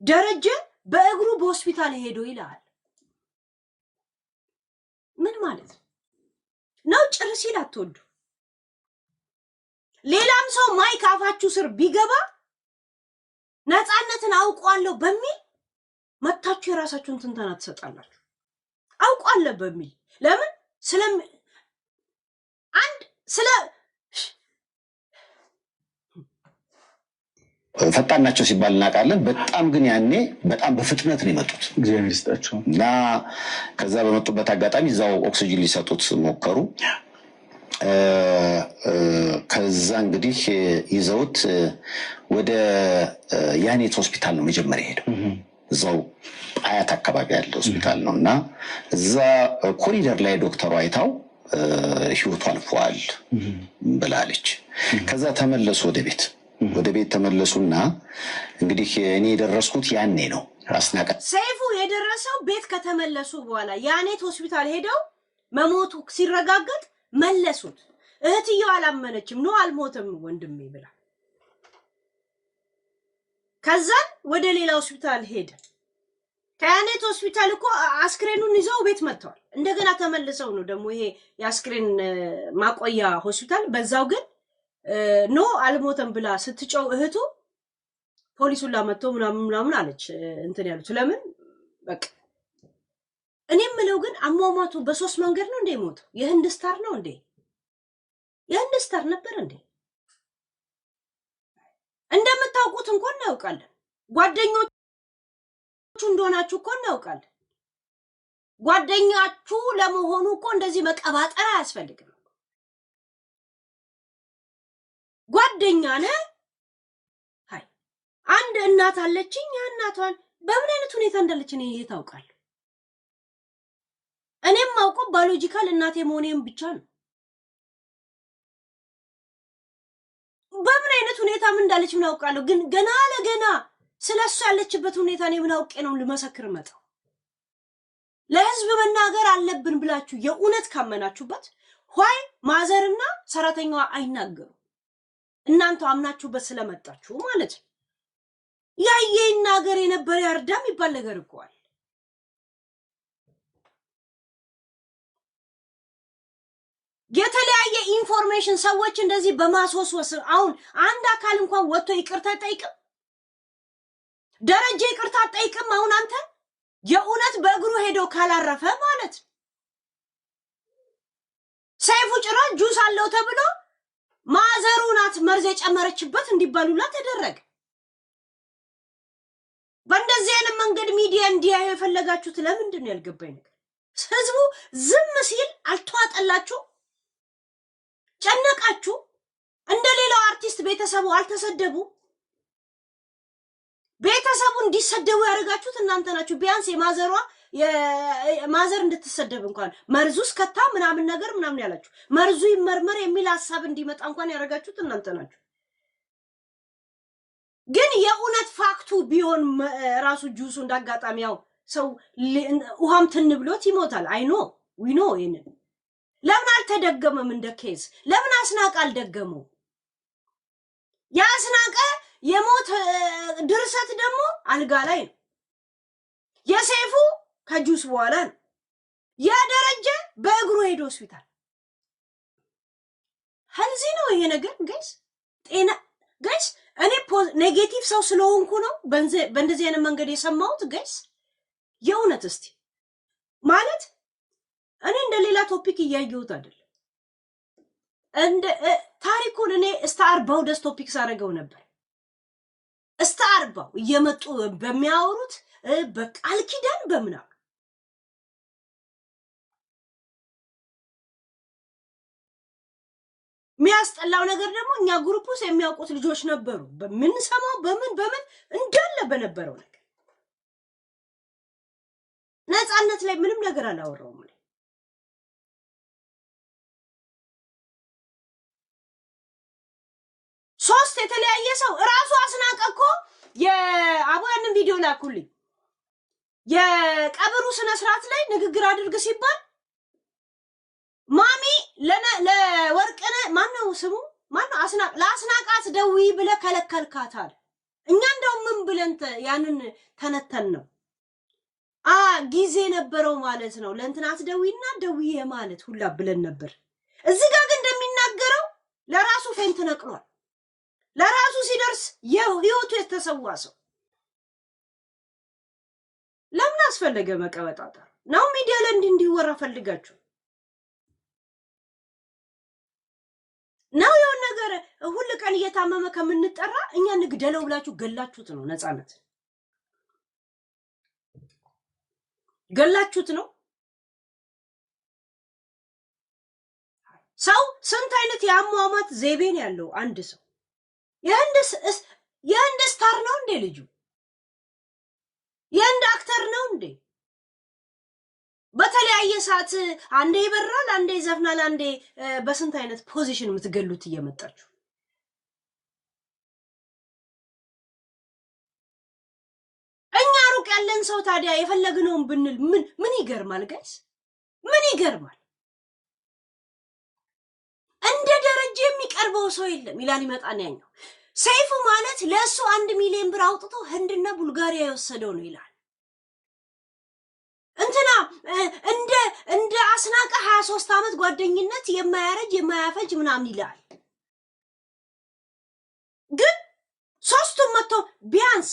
ደረጀ በእግሩ በሆስፒታል ሄዶ ይላል ምን ማለት ነው ጭርስ ይላትወዱ ሌላም ሰው ማይክ አፋችሁ ስር ቢገባ ነፃነትን አውቋለሁ በሚል መታችሁ የራሳችሁን ትንተና ተሰጣላችሁ አውቋለሁ በሚል ለምን ስለ ፈጣን ናቸው ሲባል እናውቃለን በጣም ግን ያኔ በጣም በፍጥነት ነው የመጡት እግዚአብሔር ይስጣቸው እና ከዛ በመጡበት አጋጣሚ እዛው ኦክሲጅን ሊሰጡት ሞከሩ ከዛ እንግዲህ ይዘውት ወደ ያኔት ሆስፒታል ነው መጀመሪያ ሄደው እዛው አያት አካባቢ ያለ ሆስፒታል ነውና እዛ ኮሪደር ላይ ዶክተሩ አይታው ህይወቱ አልፏል ብላለች ከዛ ተመለሱ ወደ ቤት ተመለሱና እንግዲህ እኔ የደረስኩት ያኔ ነው አስናቀ ሰይፉ የደረሰው ቤት ከተመለሱ በኋላ ያኔት ሆስፒታል ሄደው መሞቱ ሲረጋገጥ መለሱት እህትየው አላመነችም ነው አልሞተም ወንድሜ ብላ ከዛ ወደ ሌላ ሆስፒታል ሄደ ከያኔት ሆስፒታል እኮ አስክሬኑን ይዘው ቤት መጥተዋል እንደገና ተመልሰው ነው ደግሞ ይሄ የአስክሬን ማቆያ ሆስፒታል በዛው ግን ኖ አልሞተም ብላ ስትጨው እህቱ ፖሊሱን ላመጣው ምናምን አለች እንትን ያሉት ለምን በቃ እኔም ምለው ግን አሟሟቱ በሶስት መንገድ ነው እንዴ ሞተው የህንድ ስታር ነው እንዴ የህንድ ስታር ነበር እንዴ እንደምታውቁት እንኳን እናውቃለን ጓደኞቹ እንደሆናችሁ እኮ እናውቃለን ጓደኛችሁ ለመሆኑ እኮ እንደዚህ መቀባጠር አያስፈልግም ጓደኛ ነህ ሃይ አንድ እናት አለችኝ እናቷን በምን አይነት ሁኔታ እንዳለች እኔ ታውቃለህ እኔም ማውቀው ባዮሎጂካል እናቴ መሆኔም ብቻ ነው በምን አይነት ሁኔታ ምን እንዳለች ምን አውቃለሁ ግን ገና ለገና ስለሱ ያለችበት ሁኔታ እኔ ምን አውቄ ነው ልመሰክር መጣው ለህዝብ መናገር አለብን ብላችሁ የኡነት ካመናችሁበት ሆይ ማዘርና ሰራተኛዋ አይናገሩ እናንተ አምናችሁበት ስለመጣችሁ ማለት ያየ ይናገር የነበረ ያርዳም ይባል ነገር እኮ አለ የተለያየ ኢንፎርሜሽን ሰዎች እንደዚህ በማስወስወስ አሁን አንድ አካል እንኳን ወጥቶ ይቅርታ ጠይቅም ደረጀ ይቅርታ ጠይቅም አሁን አንተ የኡነት በእግሩ ሄዶ ካላረፈ ማለት ሰይፉ ጭራ ጁስ አለው ተብሎ ማዘሩ ናት መርዝ የጨመረችበት እንዲባሉላ ተደረገ በእንደዚህ አይነት መንገድ ሚዲያ እንዲያዩ የፈለጋችሁት ለምንድን ነው ያልገባኝ ነገር ህዝቡ ዝም ሲል አልተዋጠላችሁ ጨነቃችሁ እንደሌላው አርቲስት ቤተሰቡ አልተሰደቡ ቤተሰቡ እንዲሰደቡ ያደርጋችሁት እናንተ ናችሁ ቢያንስ የማዘር እንድትሰደብ እንኳን መርዙስ ከታ ምናምን ነገር ምናምን ያላችሁ መርዙ ይመርመር የሚል ሐሳብ እንዲመጣ እንኳን ያደርጋችሁት እናንተ ናችሁ ግን የኡነት ፋክቱ ቢሆን ራሱ ጁሱ እንዳጋጣሚ ያው ሰው ውሃም ትንብሎት ይሞታል አይኖ ዊ ኖ ይሄን ለምን አልተደገመም እንደ ኬዝ ለምን አስናቀ አልደገመው ያስናቀ የሞት ድርሰት ደግሞ አልጋ ላይ ነው የሰይፉ ከጁስ በኋላ ነው ያደረጀ በእግሩ ሄዶ ሆስፒታል ሀልዚ ነው ይሄ ነገር ጋይስ ጤና ጋይስ እኔ ኔጌቲቭ ሰው ስለሆንኩ ነው በእንደዚህ አይነት መንገድ የሰማሁት ጋይስ የኡነት እስቲ ማለት እኔ እንደሌላ ቶፒክ እያየሁት አይደል እንደ ታሪኩን እኔ ስታር ባውደስ ቶፒክስ አደረገው ነበር ስታር ባው እየመጡ በሚያወሩት በቃል ኪዳን በመናው ሚያስጠላው ነገር ደግሞ እኛ ግሩፕ ውስጥ የሚያውቁት ልጆች ነበሩ በምን ሰማው በምን እንዳለ በነበረው ነገር ነፃነት ላይ ምንም ነገር አላወራውም ሶስት የተለያየ ሰው ራሱ አስናቀቆ የአቦያንን ቪዲዮ ላኩልኝ የቀብሩ ስነ ስርዓት ላይ ንግግር አድርግ ሲባል ማሚ ለወርቅነ ማነው ስሙ ማነው ለአስናቀ እንዳትደውይ ብለ ከለከልካታል እኛ እንደው ምን ብለን ያንን ተነተን ነው ጊዜ ነበረው ማለት ነው ለእንትና አትደውይና ደውዬ ማለት ሁላ ብለን ነበር እዚህ ጋር ግን እንደሚናገረው ለራሱ ፌንት ነቅሏል ለራሱ ሲደርስ ህይወቱ የተሰዋሰው ለምን አስፈለገ መቀበጣጣር ነው ሚዲያ ላይ እንዲወራ ፈልጋችሁ ነው የሆነ ነገር ሁሉ ቀን እየታመመ ከምንጠራ እኛ ንግደለው ብላችሁ ገላችሁት ነው ነፃነት ገላችሁት ነው ሰው ስንት አይነት ያሟሟት ዘይቤን ያለው አንድ ሰው የህንድ ስታር ነው እንዴ ልጁ የህንድ አክተር ነው እንዴ በተለያየ ሰዓት አንዴ ይበራል አንዴ ይዘፍናል አንዴ በስንት አይነት ፖዚሽን የምትገሉት እየመጣችሁ እኛ ሩቅ ያለን ሰው ታዲያ የፈለግነውን ብንል ምን ይገርማል ጋይስ ምን ይገርማል እንደ ደረጃ የሚቀርበው ሰው የለም ይላል ይመጣና ያኛው ሰይፉ ማለት ለሱ 1 ሚሊዮን ብር አውጥቶ ህንድና ቡልጋሪያ የወሰደው ነው ይላል እንትና እንደ አስናቀ 23 አመት ጓደኝነት የማያረጅ የማያፈጅ ምናምን ይላል ግን ሶስቱም መጥቶ ቢያንስ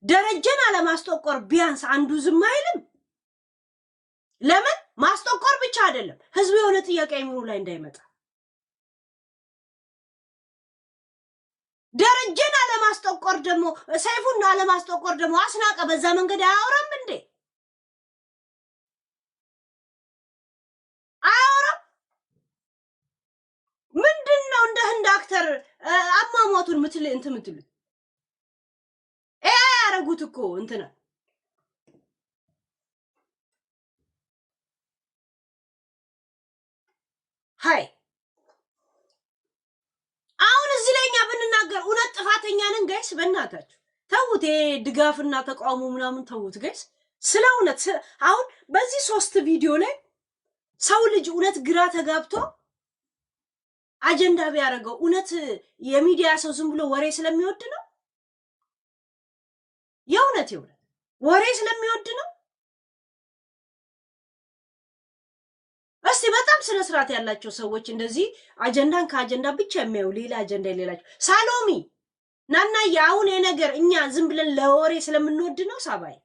ደረጃን አለማስጠቆር ቢያንስ አንዱ ዝም አይልም ለምን ማስጠቆር ብቻ አይደለም ህዝቡ የሆነ ጥያቄ አይምሩ ላይ እንዳይመጣ ደረጃን አለማስጠቆር ደግሞ ሰይፉን አለማስጠቆር ደግሞ አስናቀ በዛ መንገድ አያወራም እንዴ ምንድነው እንደ ህንድ አክተር አማሟቱን ምትል ያረጉት እኮ እንትና ሃይ አሁን እዚህ ላይኛ ብንናገር እውነት ጥፋተኛ ነን ጋይስ በእናታችሁ ተውት ድጋፍና ተቃውሞ ምናምን ተውት ጋይስ ስለ እውነት አሁን በዚህ 3 ቪዲዮ ላይ ሰው ልጅ እውነት ግራ ተጋብቶ አጀንዳ ቢያረጋው እውነት የሚዲያ ሰው ዝም ብሎ ወሬ ስለሚወድ ነው የእውነት ወሬ ስለሚወድ ነው እስቲ በጣም ስነ ስርዓት ያላቸው ሰዎች እንደዚህ አጀንዳን ከአጀንዳ ብቻ የሚያዩ ሌላ አጀንዳ የሌላቸው ሳሎሚ ናና ያውን የነገር እኛ ዝም ብለን ለወሬ ስለምንወድ ነው ሳባይ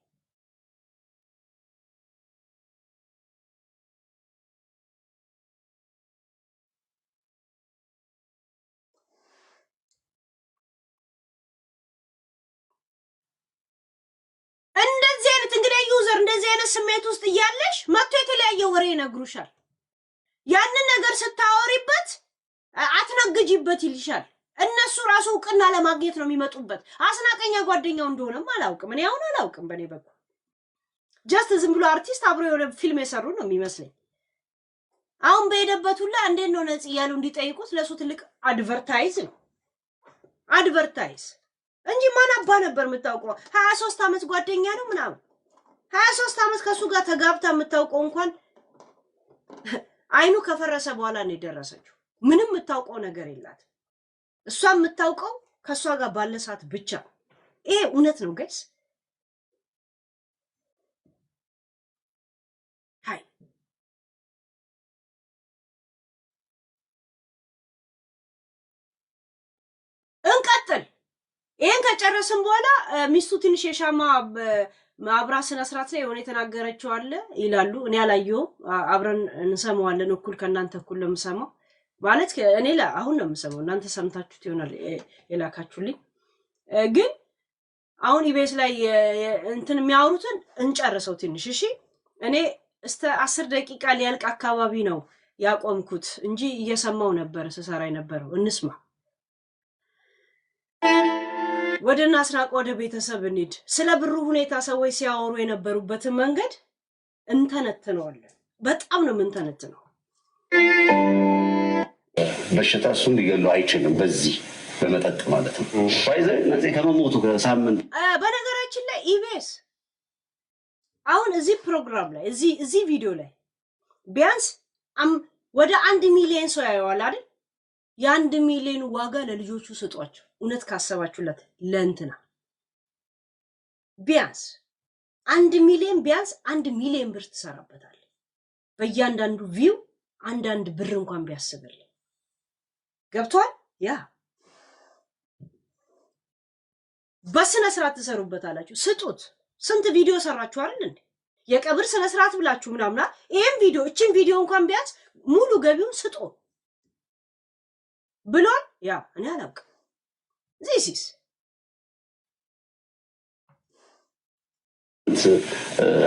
እንደዚህ አይነት እንግዲህ ዩዘር እንደዚህ አይነት ስሜት ውስጥ ያለሽ መጥቶ የተለያየ ወሬ ይነግሩሻል ያንን ነገር ስታወሪበት አትነግጂበት ይልሻል እነሱ ራሱ እውቅና ለማግኘት ነው የሚመጡበት አስናቀኛ ጓደኛው እንደሆነም አላውቅም እኔ አሁን አላውቅም በኔ በኩል ጀስት ዝም ብሎ አርቲስት አብሮ የሆነ ፊልም የሰሩ ነው የሚመስለኝ አሁን በሄደበት ሁላ እንዴት ነው ነጽ ያሉ እንዲጠይቁት ለሱ ትልቅ አድቨርታይዝ ነው አድቨርታይዝ እንጂ ማን አባ ነበር የምታውቀው 23 አመት ጓደኛ ነው ምናምን 23 አመት ከሱ ጋር ተጋብታ የምታውቀው እንኳን አይኑ ከፈረሰ በኋላ ነው የደረሰችው ምንም የምታውቀው ነገር የላት እሷ የምታውቀው ከሷ ጋር ባለሳት ብቻ ይሄ እውነት ነው ጋይስ ሃይ እንቀጥል ይሄን ከጨረስን በኋላ ሚስቱ ትንሽ የሻማ ማብራ ስነ ስርዓት ላይ የሆነ የተናገረችው አለ ይላሉ እኔ አላየው አብረን እንሰማዋለን እኩል ከናንተ እኩል ለምሰማው ማለት እኔ አሁን ነው የምሰማው እናንተ ሰምታችሁት ይሆናል የላካችሁልኝ ግን አሁን ኢቤስ ላይ እንትን የሚያወሩትን እንጨርሰው ትንሽ እሺ እኔ እስከ 10 ደቂቃ ሊያልቅ አካባቢ ነው ያቆምኩት እንጂ እየሰማው ነበር ሰሰራ የነበረው እንስማ ወደና አስናቀ ወደ ቤተሰብ እንሂድ ስለ ብሩ ሁኔታ ሰዎች ሲያወሩ የነበሩበት መንገድ እንተነተነዋለን በጣም ነው እንተነተነው በሽታ እሱን ሊገለው አይችልም በዚህ በመጠጥ ማለት ነው ባይዘ እነዚህ ከመሞቱ ከሳምንት በነገራችን ላይ ኢቢኤስ አሁን እዚህ ፕሮግራም ላይ እዚህ ቪዲዮ ላይ ቢያንስ ወደ 1 ሚሊዮን ሰው ያየዋል አይደል የ1 ሚሊዮን ዋጋ ለልጆቹ ስጧቸው። እውነት ካሰባችሁለት ለእንትና ቢያንስ 1 ሚሊዮን ቢያንስ 1 ሚሊዮን ብር ትሰራበታል። በእያንዳንዱ ቪው አንዳንድ ብር እንኳን ቢያስብል ገብቷል። ያ በስነ ስርዓት ትሰሩበታላችሁ። ስጡት። ስንት ቪዲዮ ሰራችሁ አይደል እንዴ? የቀብር ስነ ስርዓት ብላችሁ ምናምና ይሄን ቪዲዮ እቺን ቪዲዮ እንኳን ቢያንስ ሙሉ ገቢውን ስጡ ብሏል። ያ እኔ አላውቅም። ዚስ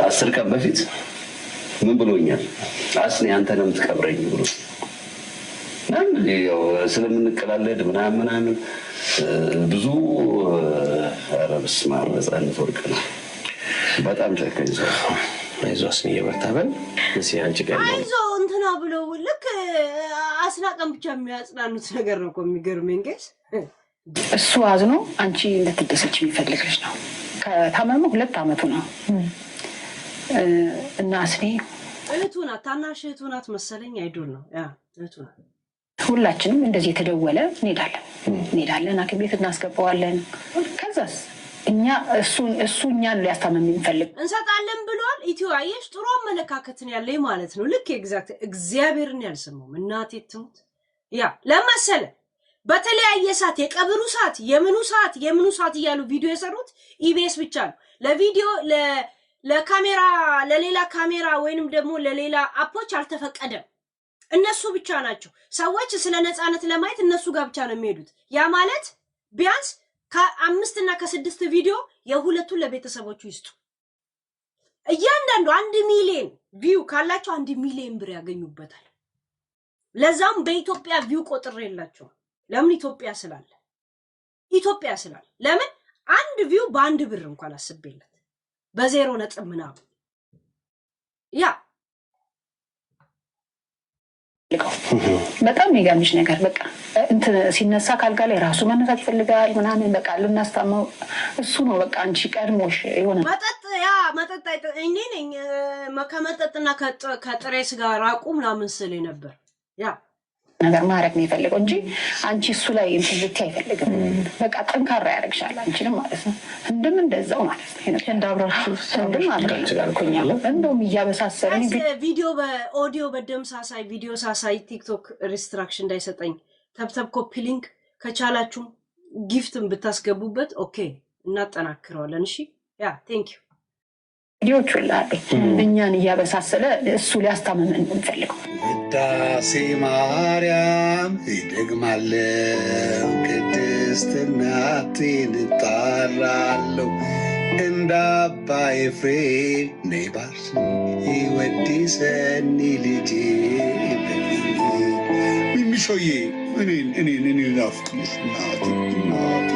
10 ቀን በፊት ምን ብሎኛል? አስኔ አንተ ነው የምትቀብረኝ ብሎ ያው ስለምንቀላለድ ምናምን ብዙ አረብስማ በዛነት ወርቅ ነው። በጣም ጨካኝ ሰው። አይዞህ አስኔ እየበርታበል እዚህ አንቺ ጋር አይዞህ እንትና ብለው ልክ አስናቀም ብቻ የሚያጽናኑት ነገር ነው እኮ የሚገርመኝ። ገስ እሱ አዝኖ አንቺ እንድትደሰች የሚፈልግሽ ነው። ከታመመ 2 ዓመቱ ነው እና አስኔ እህቱ ናት፣ ታናሽ እህቱ ናት መሰለኝ። አይዶል ነው ያ እህቱ ናት። ሁላችንም እንደዚህ የተደወለ እንሄዳለን፣ ሐኪም ቤት እናስገባዋለን። ከዛስ እኛ እሱ እኛን ሊያስታመም የሚፈልግ እንሰጣለን ብሏል። ኢትዮ አየሽ ጥሩ አመለካከትን ያለኝ ማለት ነው። ልክ ኤግዛክት እግዚአብሔርን ያልሰማውም እናቴ ትሙት ያ ለመሰለ በተለያየ ሰዓት የቀብሩ ሰዓት የምኑ ሰዓት እያሉ ቪዲዮ የሰሩት ኢቢኤስ ብቻ ነው። ለቪዲዮ ለካሜራ ለሌላ ካሜራ ወይንም ደግሞ ለሌላ አፖች አልተፈቀደም። እነሱ ብቻ ናቸው ሰዎች ስለ ነፃነት ለማየት እነሱ ጋር ብቻ ነው የሚሄዱት። ያ ማለት ቢያንስ ከ5 እና ከ6 ቪዲዮ የሁለቱን ለቤተሰቦቹ ይስጡ። እያንዳንዱ 1 ሚሊዮን ቪው ካላቸው 1 ሚሊዮን ብር ያገኙበታል። ለዛም በኢትዮጵያ ቪው ቆጥር የላቸው። ለምን? ኢትዮጵያ ስላለ ለምን 1 ቪው በ1 ብር እንኳን አስቤለት በ0 ነጥብ ምናምን ያ በጣም የሚገርምሽ ነገር በቃ እንትን ሲነሳ ካልጋ ላይ ራሱ መነሳት ይፈልጋል ምናምን በቃ ልናስታመው እሱ ነው። በቃ አንቺ ቀድሞሽ የሆነ መጠጥ እኔ ነኝ ከመጠጥና ከጥሬ ስጋ ራቁ ምናምን ስል ነበር ያ ነገር ማድረግ ነው የፈለገው እንጂ አንቺ እሱ ላይ እንትን ልትይ አይፈልግም። በቃ ጠንካራ ያደርግሻል አንቺንም ማለት ነው። እንደዛው ማለት ነው። እንዳብራችሁ እንደውም እያበሳሰረኝ ቪዲዮ በኦዲዮ በደምሳሳይ ቪዲዮ ሳሳይ ቲክቶክ ሪስትራክሽን እንዳይሰጠኝ ተብተብ ኮፒ ሊንክ ከቻላችሁ ጊፍትን ብታስገቡበት ኦኬ እናጠናክረዋለን። እሺ ያ ቴንክ ዩ ቪዲዮቹ ላይ እኛን እያበሳሰለ እሱ ሊያስታመመን እንፈልገው ዳሴ ማርያም ይደግማለው ቅድስት እናቴን እጣራለሁ እንደ አባ ኤፍሬም ነይባስ ይወድሰኒ ልጄ ሚሚሾዬ እኔ ናፍቅሽ እናቴ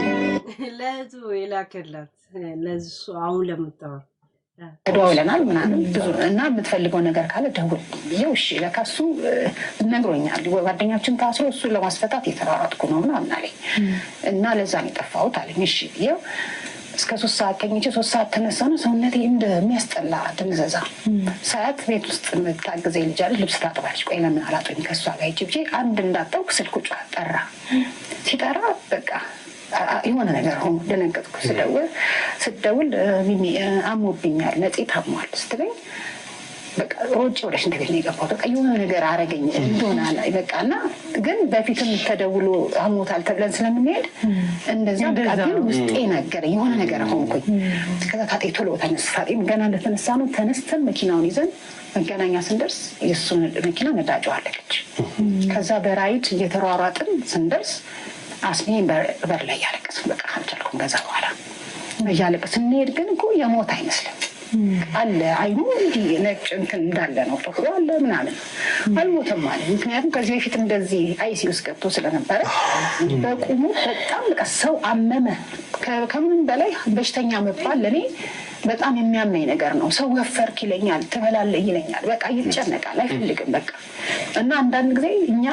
ለቱ ይላከላት ለሱ አሁን ለምታወር ደውለናል ምናምን ብዙ እና የምትፈልገው ነገር ካለ ደውል ብዬው እሺ ለካሱ ነግሮኛል። ጓደኛችን ታስሮ እሱን ለማስፈታት የተራራጥኩ ነው ምናምን አለኝ እና ለዛ ነው የጠፋሁት አለኝ። እሺ ብዬው እስከ 3 ሰዓት ተኝቼ 3 ሰዓት ተነሳሁ። ሰውነቴ እንደሚያስጠላ ድንዘዛ ሰዓት ቤት ውስጥ የምታግዘኝ ልጅ አለች ልብስ ታጥባለች። ቆይ ለምን አላጥብም ከሷ ጋር ሂጅ ብዬ አንድ እንዳጠብኩ ስልኩ ጠራ። ሲጠራ በቃ የሆነ ነገር ሆኖ ደነገጥኩ። ስደውል ሚሚ አሞብኛል ነፂ ታሟል ስትለኝ በቃ ሮጬ ወደ ሽንት ቤት ነው የገባሁት። በቃ የሆነ ነገር አረገኝ እንደሆነ ላይ በቃና ግን በፊትም ተደውሎ አሞታል ተብለን ስለምንሄድ እንደዛ በቃ ግን ውስጤ ነገረኝ የሆነ ነገር ሆንኩኝ። ከዛ ታጤ ቶሎ ተነሳኝ። ገና እንደተነሳ ነው ተነስተን መኪናውን ይዘን መገናኛ ስንደርስ የእሱን መኪና ነዳጇ አለቀች። ከዛ በራይድ እየተሯሯጥን ስንደርስ አስኔ በር ላይ ያለቀስ በቃ አልቻልኩም። ከዛ በኋላ እያለቀስ ስንሄድ ግን እኮ የሞት አይመስልም አለ አይኑ እንዲህ ነጭ እንትን እንዳለ ነው ጥቁር አለ ምናምን አልሞተም ማለት ምክንያቱም ከዚህ በፊት እንደዚህ አይሲ ውስጥ ገብቶ ስለነበረ በቁሙ በጣም በቃ ሰው አመመ። ከምንም በላይ በሽተኛ መባል ለኔ በጣም የሚያመኝ ነገር ነው። ሰው ወፈርክ ይለኛል፣ ትበላለህ ይለኛል። በቃ ይጨነቃል፣ አይፈልግም። በቃ እና አንዳንድ ጊዜ እኛ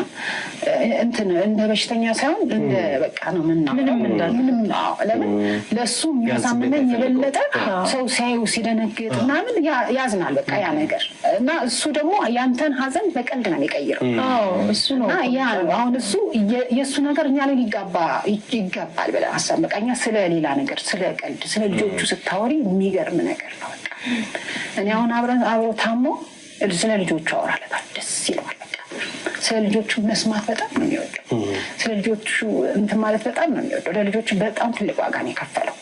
እንትን እንደ በሽተኛ ሳይሆን እንደ በቃ ነው ምንም ለምን ለሱ የሚያሳምነኝ የበለጠ ሰው ሲያዩ ሲደነግጥ ምናምን ያዝናል በቃ ያ ነገር እና እሱ ደግሞ ያንተን ሀዘን በቀልድ ነው የሚቀይረው እሱ ነው ያ አሁን እሱ የሱ ነገር እኛ ላይ ይገባል ብለህ አሰብ በቃ እኛ ስለ ሌላ ነገር ስለ ቀልድ ስለ ልጆቹ ስታወሪ የሚገርም ነገር ነው በቃ እኔ አሁን አብሮ ታሞ ስለ ልጆቹ አወራለታል ደስ ይለዋል ስለ ልጆቹ መስማት በጣም ነው የሚወደው ስለ ልጆቹ እንትን ማለት በጣም ነው የሚወደው ለልጆቹ በጣም ትልቅ ዋጋ ነው የከፈለው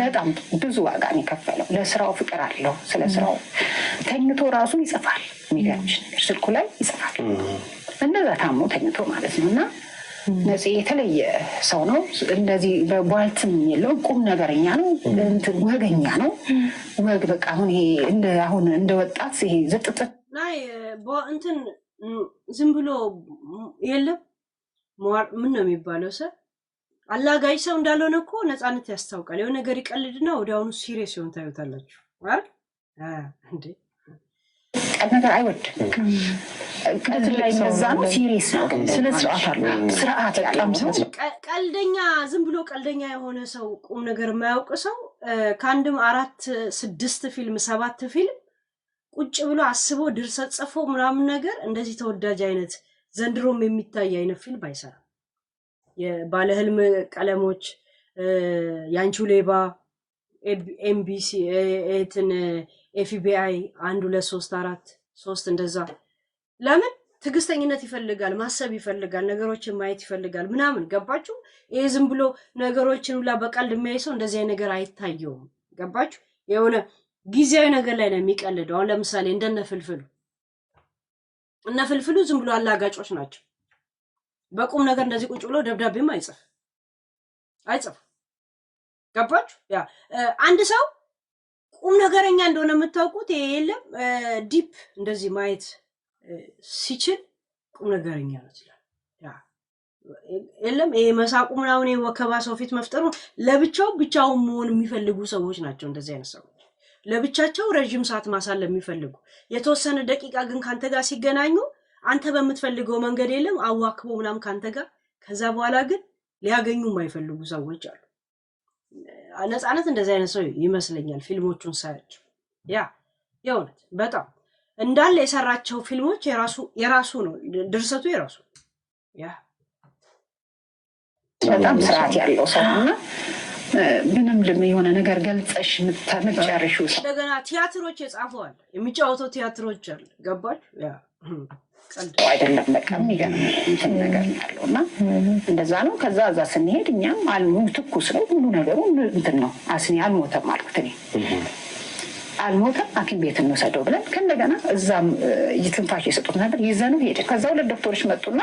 በጣም ብዙ ዋጋ ነው የከፈለው ለስራው ፍቅር አለው ስለ ስራው ተኝቶ ራሱ ይጽፋል የሚገርምሽ ነገር ስልኩ ላይ ይጽፋል እንደዛ ታሞ ተኝቶ ማለት ነው እና ነፂ የተለየ ሰው ነው እንደዚህ በቧልትም የለውም ቁም ነገረኛ ነው እንትን ወገኛ ነው ወግ በቃ አሁን እንደ ወጣት ይሄ ዘጥጥ ናይ እንትን ዝም ብሎ የለም ምን ነው የሚባለው ሰው አላጋይ ሰው እንዳልሆነ እኮ ነፃነት ያስታውቃል የሆነ ነገር ይቀልድና ወዲያውኑ ሲሪየስ ይሆን ታዩታላችሁ አይደል እንዴ ነገር አይወድም ቀልድ ላይ እንደዛ ነው ሲሪየስ ነው ስለ ስርዓት ያለው ሰው ቀልደኛ ዝም ብሎ ቀልደኛ የሆነ ሰው ቁም ነገር የማያውቅ ሰው ከአንድም 4 6 ፊልም 7 ፊልም ቁጭ ብሎ አስቦ ድርሰት ጽፎ ምናምን ነገር እንደዚህ ተወዳጅ አይነት ዘንድሮም የሚታይ አይነት ፊልም አይሰራም የባለህልም ቀለሞች ያንቺው ሌባ ኤምቢሲ እንትን ኤፍቢአይ 1 2 3 4 3 እንደዛ ለምን ትግስተኝነት ይፈልጋል ማሰብ ይፈልጋል ነገሮችን ማየት ይፈልጋል ምናምን ገባችሁ ይሄ ዝም ብሎ ነገሮችን ሁላ በቀልድ የሚያይሰው እንደዚህ አይነት ነገር አይታየውም ገባችሁ የሆነ ጊዜያዊ ነገር ላይ ነው የሚቀልደው አሁን ለምሳሌ እንደነ ፍልፍሉ ዝም ብሎ አላጋጮች ናቸው በቁም ነገር እንደዚህ ቁጭ ብሎ ደብዳቤም አይጽፍ ገባችሁ ያ አንድ ሰው ቁም ነገረኛ እንደሆነ የምታውቁት የለም ዲፕ እንደዚህ ማየት ሲችል ቁም ነገረኛ ነው ይችላል ያ የለም ይሄ መሳቁ ምናምን ወከባ ሰው ፊት መፍጠሩ ለብቻው መሆን የሚፈልጉ ሰዎች ናቸው እንደዚህ አይነት ሰዎች ለብቻቸው ረጅም ሰዓት ማሳለፍ የሚፈልጉ የተወሰነ ደቂቃ ግን ካንተ ጋር ሲገናኙ አንተ በመትፈልገው መንገድ የለም አዋክቦ ምናምን ካንተ ጋር ከዛ በኋላ ግን ሊያገኙ የማይፈልጉ ሰዎች አሉ ነፃነት እንደዚህ አይነት ሰው ይመስለኛል ፊልሞቹን ሳያቸው ያ የእውነት በጣም እንዳለ የሰራቸው ፊልሞች የራሱ ነው ድርሰቱ የራሱ ያ በጣም ስርዓት ያለው ሰውና ምንም የሆነ ነገር ገልጸሽ ምትጨርሺው እንደገና ቲያትሮች የጻፈዋል የሚጫወተው ቲያትሮች አለ ገባች ያ አይደለም በቃ የሚገርም እንትን ነገር ያለውና እንደዛ ነው ከዛ እዛ ስንሄድ እኛም ትኩስ ነው ሁሉ ነገሩ እንትን ነው አስኒ አልሞተም አልኩት እኔ አልሞተም ሐኪም ቤት እንወሰደው ብለን ከእንደገና እዛም ይትንፋሽ የሰጡት ነበር ይዘነው ሄደ ከዛ ሁለት ዶክተሮች መጡና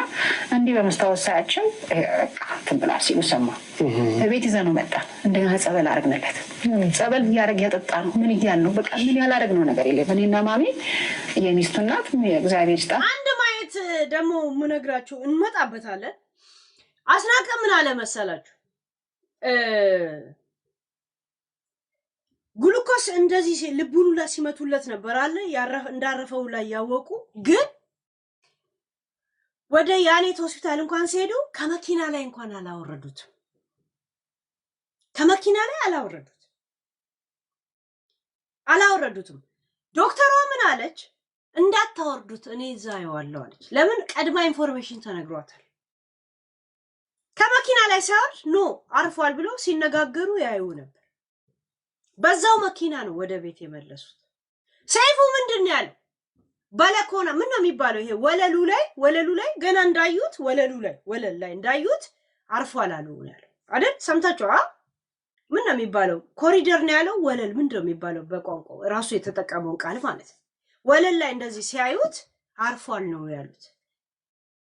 እንዲህ በመስታወት ሳያቸው ትንብላል ሲሉ ሰማ ቤት ይዘነው መጣ እንደገና ጸበል አረግነለት ጸበል ያረግ ያጠጣ ነው ምን ይያል ነው በቃ ምን ያላረግነው ነገር የለም እኔና ማሚ የሚስቱ እናት እግዚአብሔር ይስጣ አንድ ማየት ደግሞ ምነግራችሁ እንመጣበታለን አስናቀ ምን አለ መሰላችሁ ግሉኮስ እንደዚህ ልቡን ላይ ሲመቱለት ነበር አለ እንዳረፈው ላይ ያወቁ ግን ወደ ያኔት ሆስፒታል እንኳን ሲሄዱ ከመኪና ላይ እንኳን አላወረዱትም ዶክተሯ ምን አለች እንዳታወርዱት እኔ እዛ ያዋለው አለች ለምን ቀድማ ኢንፎርሜሽን ተነግሯታል ከመኪና ላይ ሳይወርድ ኖ አርፏል ብሎ ሲነጋገሩ ያዩ ነበር በዛው መኪና ነው ወደ ቤት የመለሱት ሰይፉ ምንድነው ያለው ባለኮና ምን ነው የሚባለው ይሄ ወለሉ ላይ ገና እንዳዩት ወለል ላይ እንዳዩት አርፏል አሉ ያለው አይደል ሰምታችሁ ምን ነው የሚባለው ኮሪደር ነው ያለው ወለል ምንድነው የሚባለው በቋንቋው ራሱ የተጠቀመው ቃል ማለት ወለል ላይ እንደዚህ ሲያዩት አርፏል ነው ያሉት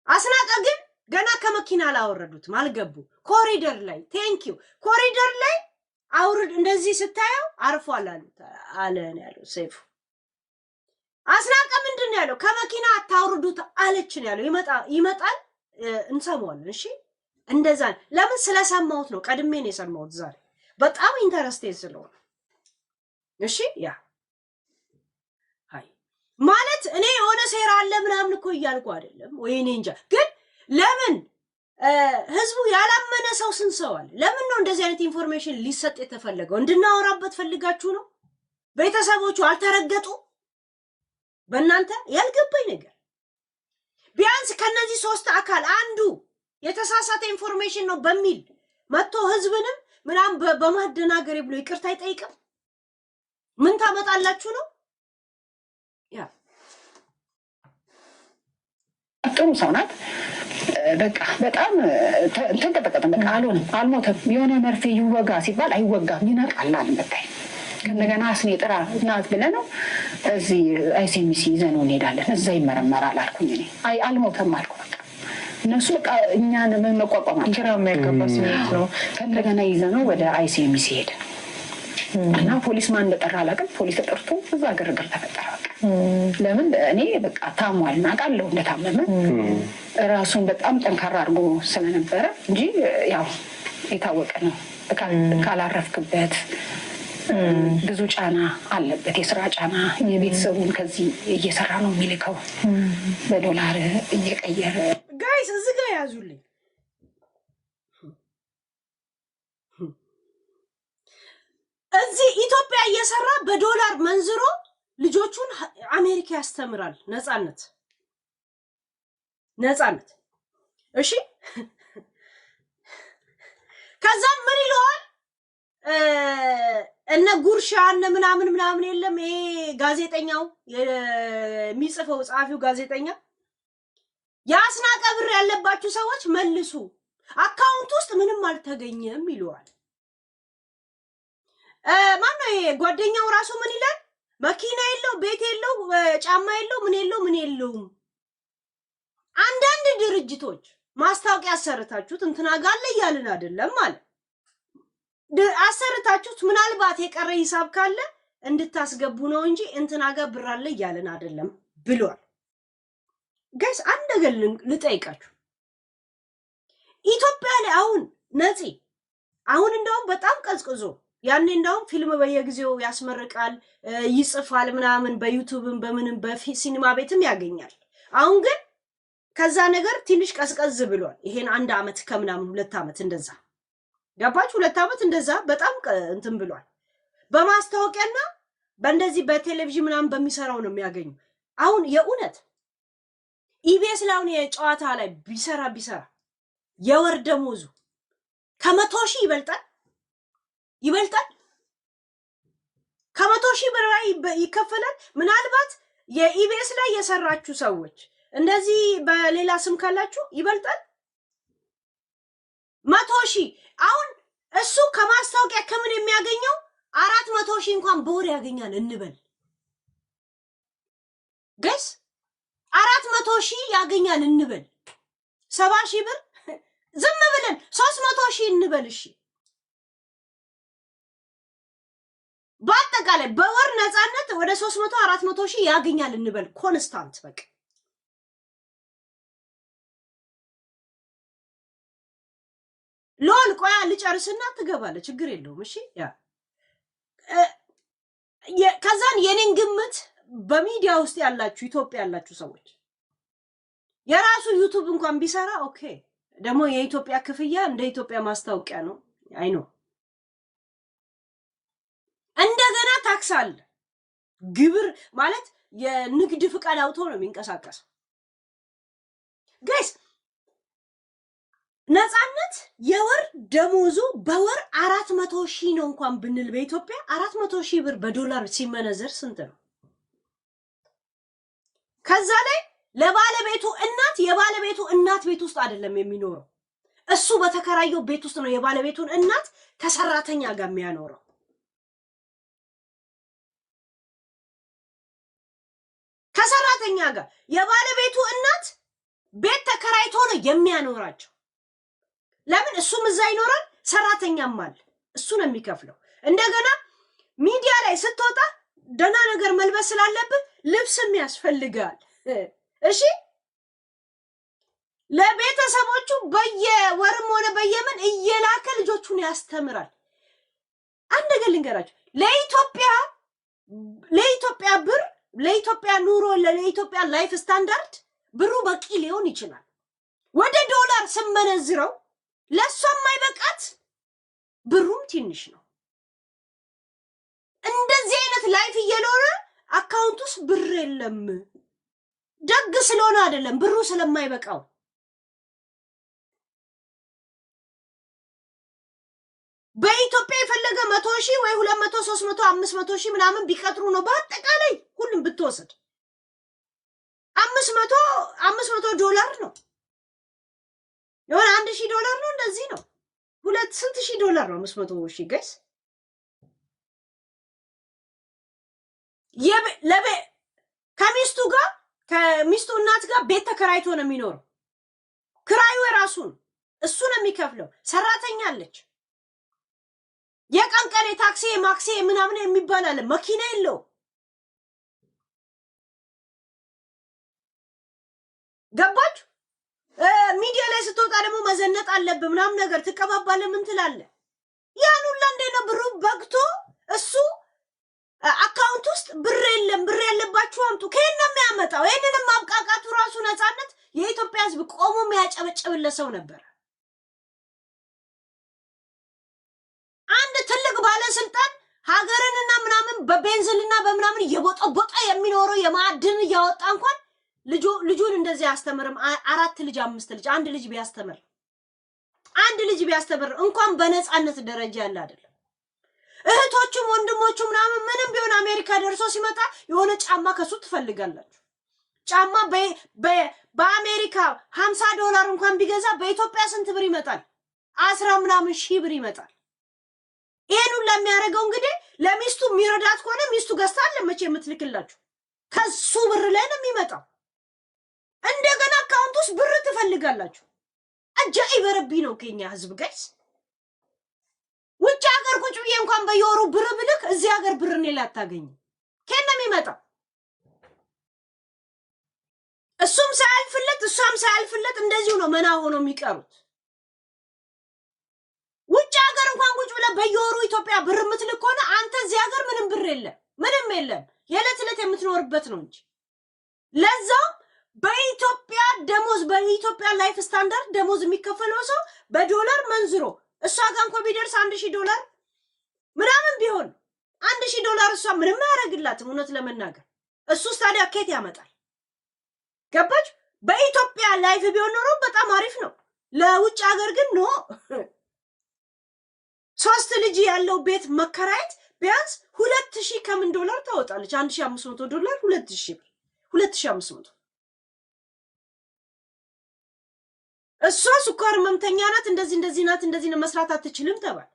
አስናቀ ግን ገና ከመኪና አላወረዱትም አልገቡ ኮሪደር ላይ ቴንኪዩ ኮሪደር ላይ አውርድ እንደዚህ ስታየው አርፏል አለ ነው ያለው ሰይፉ አስናቀ ምንድነው ያለው ከመኪና አታውርዱት አለች ነው ያለው ይመጣል እንሰማዋለን እሺ እንደዛ ለምን ስለሰማሁት ነው ቀድሜ ነው የሰማሁት ዛሬ በጣም ኢንተረስቲንግ ስለሆነ እሺ ያ ማለት እኔ የሆነ ሴራ አለ ምናምን እኮ እያልኩ አይደለም ወይኔ እንጃ ግን ለምን ህዝቡ ያላመነ ሰው ስንሰዋል ለምን ነው እንደዚህ አይነት ኢንፎርሜሽን ሊሰጥ የተፈለገው እንድናወራበት ፈልጋችሁ ነው ቤተሰቦቹ አልተረገጡ በእናንተ ያልገባኝ ነገር ቢያንስ ከነዚህ ሶስት አካል አንዱ የተሳሳተ ኢንፎርሜሽን ነው በሚል መጥቶ ህዝብንም ምናም በማደናገር ብሎ ይቅርታ አይጠይቅም ምን ታመጣላችሁ ነው ያ ጥሩ ሰው ናት በቃ በጣም ተንቀጠቀጠ በቃ አልሞተም የሆነ መርፌ ይወጋ ሲባል አይወጋም ይነቃል በቃ እንደገና አስኔ ጥራ እናት ብለነው እዚህ አይሲኤምሲ ይዘነው እንሄዳለን እዛ ይመረመራል አልኩኝ እኔ አልሞተም አልኩ በቃ እነሱ በቃ እኛን መቋቋም ግራም ያቀባስ ነው እንደገና ይዘነው ወደ አይሲኤምሲ ሄደ እና ፖሊስ ማን እንደጠራ አላውቅም ፖሊስ ተጠርቶ እዛ ግርግር ተፈጠረ ለምን እኔ በቃ ታሟል እናውቃለሁ እንደታመመ ራሱን በጣም ጠንካራ አድርጎ ስለነበረ እንጂ ያው የታወቀ ነው ካላረፍክበት ብዙ ጫና አለበት የስራ ጫና የቤተሰቡን ከዚህ እየሰራ ነው የሚልከው በዶላር እየቀየረ ጋይስ እዚህ ጋር ያዙልኝ እዚህ ኢትዮጵያ እየሰራ በዶላር መንዝሮ ልጆቹን አሜሪካ ያስተምራል ነፃነት እሺ ከዛም ምን ይለዋል እነ ጉርሻ እነ ምናምን የለም ይሄ ጋዜጠኛው የሚጽፈው ጻፊው ጋዜጠኛ ያስናቀ ብር ያለባችሁ ሰዎች መልሱ አካውንት ውስጥ ምንም አልተገኘም ይለዋል ማነው ይሄ ጓደኛው ራሱ ምን ይላል መኪና የለው ቤት የለው ጫማ የለው ምን የለውም አንዳንድ ድርጅቶች ማስታወቂያ አሰርታችሁት እንትና ጋር ያልን አይደለም ማለት አሰርታችሁት ምናልባት የቀረ ሂሳብ ካለ እንድታስገቡ ነው እንጂ እንትና ጋር ብር አለ ያልን አይደለም ብሏል ጋይስ አንድ ነገር ልጠይቃችሁ ኢትዮጵያ ላይ አሁን ነፂ አሁን እንደውም በጣም ቀዝቅዞ ያኔ እንደውም ፊልም በየጊዜው ያስመርቃል ይጽፋል ምናምን በዩቲዩብም በምንም በሲኒማ ቤትም ያገኛል አሁን ግን ከዛ ነገር ትንሽ ቀዝቀዝ ብሏል ይሄን አንድ አመት ከምናምን 2 አመት እንደዛ ገባችሁ 2 አመት እንደዛ በጣም እንትን ብሏል በማስታወቂያና በእንደዚህ በቴሌቪዥን ምናምን በሚሰራው ነው የሚያገኙ አሁን የኡነት ኢቢኤስ ላውን የጨዋታ ላይ ቢሰራ የወር ደሞዙ ከ100,000 ይበልጣል ከ100,000 በላይ ይከፈላል ምናልባት የኢቢኤስ ላይ የሰራችሁ ሰዎች እንደዚህ በሌላ ስም ካላችሁ ይበልጣል 100,000 አሁን እሱ ከማስታወቂያ ከምን የሚያገኘው 400,000 እንኳን በወር ያገኛል እንበል ገስ 400,000 ያገኛል እንበል 70,000 ብር ዝም ብለን 300,000 እንበል እሺ በአጠቃላይ በወር ነፃነት ወደ 300 400,000 ያገኛል እንበል ኮንስታንት በቃ ሎል ቆያ ልጨርስና ትገባለህ ችግር የለውም እሺ ከዛን የኔን ግምት በሚዲያ ውስጥ ያላችሁ ኢትዮጵያ ያላችሁ ሰዎች የራሱ ዩቲዩብ እንኳን ቢሰራ ኦኬ ደግሞ የኢትዮጵያ ክፍያ እንደ ኢትዮጵያ ማስታወቂያ ነው አይ ነው እንደገና ታክስ አለ ግብር ማለት የንግድ ፍቃድ አውጥቶ ነው የሚንቀሳቀስ ጋይስ ነፃነት የወር ደሞዙ በወር 400,000 ነው እንኳን ብንል በኢትዮጵያ 400,000 ብር በዶላር ሲመነዘር ስንት ነው ከዛ ላይ ለባለቤቱ እናት የባለቤቱ እናት ቤት ውስጥ አይደለም የሚኖረው እሱ በተከራየው ቤት ውስጥ ነው የባለቤቱን እናት ከሰራተኛ ጋር የሚያኖረው ከሰራተኛ ጋር የባለቤቱ እናት ቤት ተከራይቶ ነው የሚያኖራቸው ለምን እሱም እዛ ይኖራል ሰራተኛም አለ እሱ ነው የሚከፍለው እንደገና ሚዲያ ላይ ስትወጣ ደና ነገር መልበስ ስላለበት ልብስም ያስፈልጋል እሺ ለቤተሰቦቹ በየወርም ሆነ በየምን እየላከ ልጆቹን ያስተምራል አንድ ነገር ልንገራችሁ ለኢትዮጵያ ብር ለኢትዮጵያ ኑሮ ለኢትዮጵያ ላይፍ ስታንዳርድ ብሩ በቂ ሊሆን ይችላል። ወደ ዶላር ስመነዝረው ለሷ የማይበቃት ብሩም ትንሽ ነው። እንደዚህ አይነት ላይፍ እየኖረ አካውንት ውስጥ ብር የለም። ደግ ስለሆነ አይደለም፣ ብሩ ስለማይበቃው። በኢትዮጵያ የፈለገ 100,000 ወይ 200 300 500,000 ምናምን ቢቀጥሩ ነው በአጠቃላይ ሁሉም ብትወስድ 500 ዶላር ነው። የሆነ $1,000 ነው። እንደዚህ ነው። ስንት ሺህ ዶላር ነው 500,000 ጋይስ? ከሚስቱ እናት ጋር ቤት ተከራይቶ ነው የሚኖረው። ክራዩ የራሱን እሱ ነው የሚከፍለው። ሰራተኛ አለች። የቀን ቀን የታክሲ ማክሲ ምናምን የሚባል አለ። መኪና የለው። ገባች? ሚዲያ ላይ ስትወጣ ደግሞ መዘነጥ አለብህ ምናምን ነገር ትቀባባለህ። ምን ትላለህ? ያን ሁላ እንዴት ነው ብሩ በግቶ እሱ አካውንት ውስጥ ብር የለም። ብር ያለባችሁ አምጡ። ከየት ነው የሚያመጣው? ይሄንን ማብቃቃቱ ራሱ ነፃነት የኢትዮጵያ ሕዝብ ቆሞ የሚያጨበጭብለት ሰው ነበር። አንድ ትልቅ ባለስልጣን ሀገርንና ምናምን በቤንዝልና በምናምን እየቦጠቦጠ የሚኖረው የማዕድን እያወጣ እንኳን ልጁን እንደዚህ አያስተምርም። 4 ልጅ 5 ልጅ አንድ ልጅ ቢያስተምር እንኳን በነፃነት ደረጃ ያለ አይደለም። እህቶቹም ወንድሞቹ ምናምን ምንም ቢሆን አሜሪካ ደርሶ ሲመጣ የሆነ ጫማ ከሱ ትፈልጋላችሁ። ጫማ በአሜሪካ $50 እንኳን ቢገዛ በኢትዮጵያ ስንት ብር ይመጣል? 10 ምናምን ሺህ ብር ይመጣል። ይሄን ለሚያደርገው እንግዲህ ለሚስቱ የሚረዳት ከሆነ ሚስቱ ገዝታ ለመቼ የምትልክላችሁ ከሱ ብር ላይ ነው የሚመጣው። እንደገና አካውንት ውስጥ ብር ትፈልጋላችሁ። አጃኢብ ረቢ ነው ከኛ ህዝብ ጋይስ። ውጭ ሀገር ቁጭ ብዬ እንኳን በየወሩ ብር ብልክ እዚህ ሀገር ብር እኔ ላይ አታገኝም። ከየት ነው የሚመጣው? እሱም ሳያልፍለት እሷም ሳያልፍለት እንደዚሁ ነው መና ሆኖ የሚቀሩት። ውጭ ሀገር እንኳን ቁጭ ብለህ በየወሩ ኢትዮጵያ ብር የምትልክ ከሆነ አንተ እዚህ ሀገር ምንም ብር ምንም የለም። የዕለት ዕለት የምትኖርበት ነው እንጂ ለዛው በኢትዮጵያ ደሞዝ በኢትዮጵያ ላይፍ ስታንዳርድ ደሞዝ የሚከፈለው ሰው በዶላር መንዝሮ እሷ ጋር እንኳን ቢደርስ $1,000 ምናምን ቢሆን $1,000 እሷ ምንም አያደርግላትም። እውነት ለመናገር እሱስ ታዲያ ከየት ያመጣል? ገባች? በኢትዮጵያ ላይፍ ቢሆን ኖሮ በጣም አሪፍ ነው። ለውጭ ሀገር ግን ኖ 3 ልጅ ያለው ቤት መከራየት ቢያንስ 2,000 ከምን ዶላር ታወጣለች? $1,500 $2,500 እሷ ስኳር መምተኛ ናት፣ እንደዚህ ናት፣ እንደዚህ ነው መስራት አትችልም ተባለ።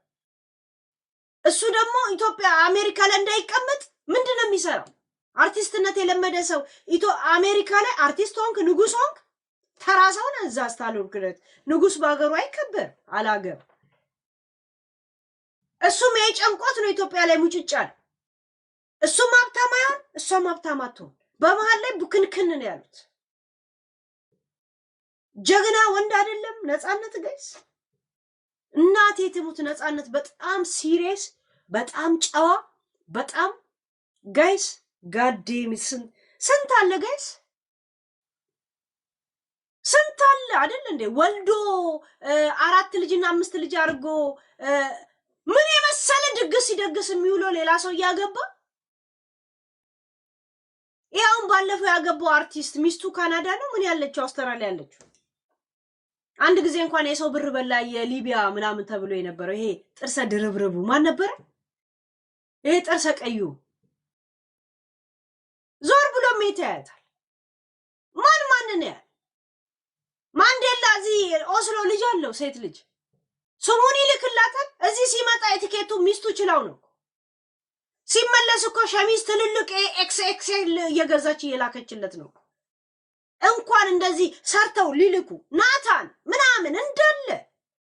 እሱ ደግሞ ኢትዮጵያ አሜሪካ ላይ እንዳይቀመጥ ምንድነው የሚሰራው? አርቲስትነት የለመደ ሰው አሜሪካ ላይ አርቲስት ሆንክ ንጉስ ሆንክ ተራ ሰው ነህ። እዛ ስታልወርክለት ንጉስ በሀገሩ አይከበር አላገር። እሱም የጨንቆት ነው ኢትዮጵያ ላይ ሙጭጫል። እሱም ሀብታም አይሆን እሷም ሀብታም አትሆን። በመሃል ላይ ቡክንክን ነው ያሉት። ጀግና ወንድ አይደለም ነፃነት ጋይስ። እናቴ ትሙት ነፃነት በጣም ሲሪየስ፣ በጣም ጨዋ፣ በጣም ጋይስ ጋዴም ስንት አለ ጋይስ፣ ስንት አለ አይደል እንዴ? ወልዶ 4 ልጅና 5 ልጅ አድርጎ ምን የመሰለ ድግስ ሲደግስ የሚውለው ሌላ ሰው እያገባ። ያውን ባለፈው ያገባው አርቲስት ሚስቱ ካናዳ ነው ምን ያለችው አውስትራሊያ ያለችው። አንድ ጊዜ እንኳን የሰው ብር በላ የሊቢያ ምናምን ተብሎ የነበረው ይሄ ጥርሰ ድርብርቡ ማን ነበር? ይሄ ጥርሰ ቀዩ ዞር ብሎ የሚታያታል። ማንን ያል ማንዴላ እዚህ ኦስሎ ልጅ አለው ሴት ልጅ ስሙን ይልክላታል። እዚህ ሲመጣ ኤቲኬቱ ሚስቱ ችላው ነው። ሲመለስ እኮ ሸሚዝ ትልልቅ ኤክስኤክስኤል እየገዛች እየላከችለት ነው። እንኳን እንደዚህ ሰርተው ሊልኩ ናታን ምናምን እንዳለ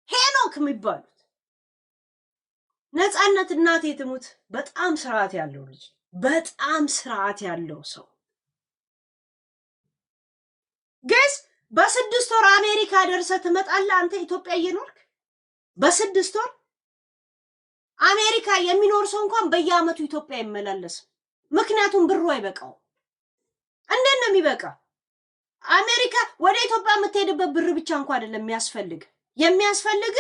ሄኖክ የሚባሉት ነፃነት እናቴ ትሙት በጣም ስርዓት ያለው ልጅ፣ በጣም ስርዓት ያለው ሰው ገስ በ6 ወር አሜሪካ ደርሰህ ትመጣለህ። አንተ ኢትዮጵያ እየኖርክ በ6 ወር አሜሪካ የሚኖር ሰው እንኳን በየአመቱ ኢትዮጵያ ይመላለስ። ምክንያቱም ብሩ አይበቃው። እንዴት ነው የሚበቃ? አሜሪካ ወደ ኢትዮጵያ የምትሄድበት ብር ብቻ እንኳን አይደለም የሚያስፈልግ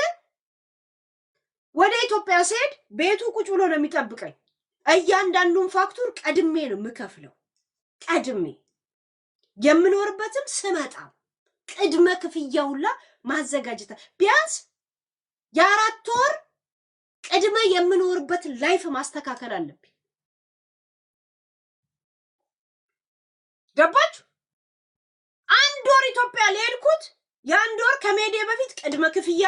ወደ ኢትዮጵያ ሲሄድ ቤቱ ቁጭ ብሎ ነው የሚጠብቀኝ። እያንዳንዱን ፋክቱር ቀድሜ ነው የምከፍለው። ቀድሜ የምኖርበትም ስመጣ ቅድመ ክፍያውላ ማዘጋጀት ቢያንስ የ4 ወር ቅድመ የምኖርበት ላይፍ ማስተካከል አለብኝ። ገባችሁ? 1 ወር ኢትዮጵያ ለሄድኩት የ1 ወር ከሜዲ በፊት ቅድመ ክፍያ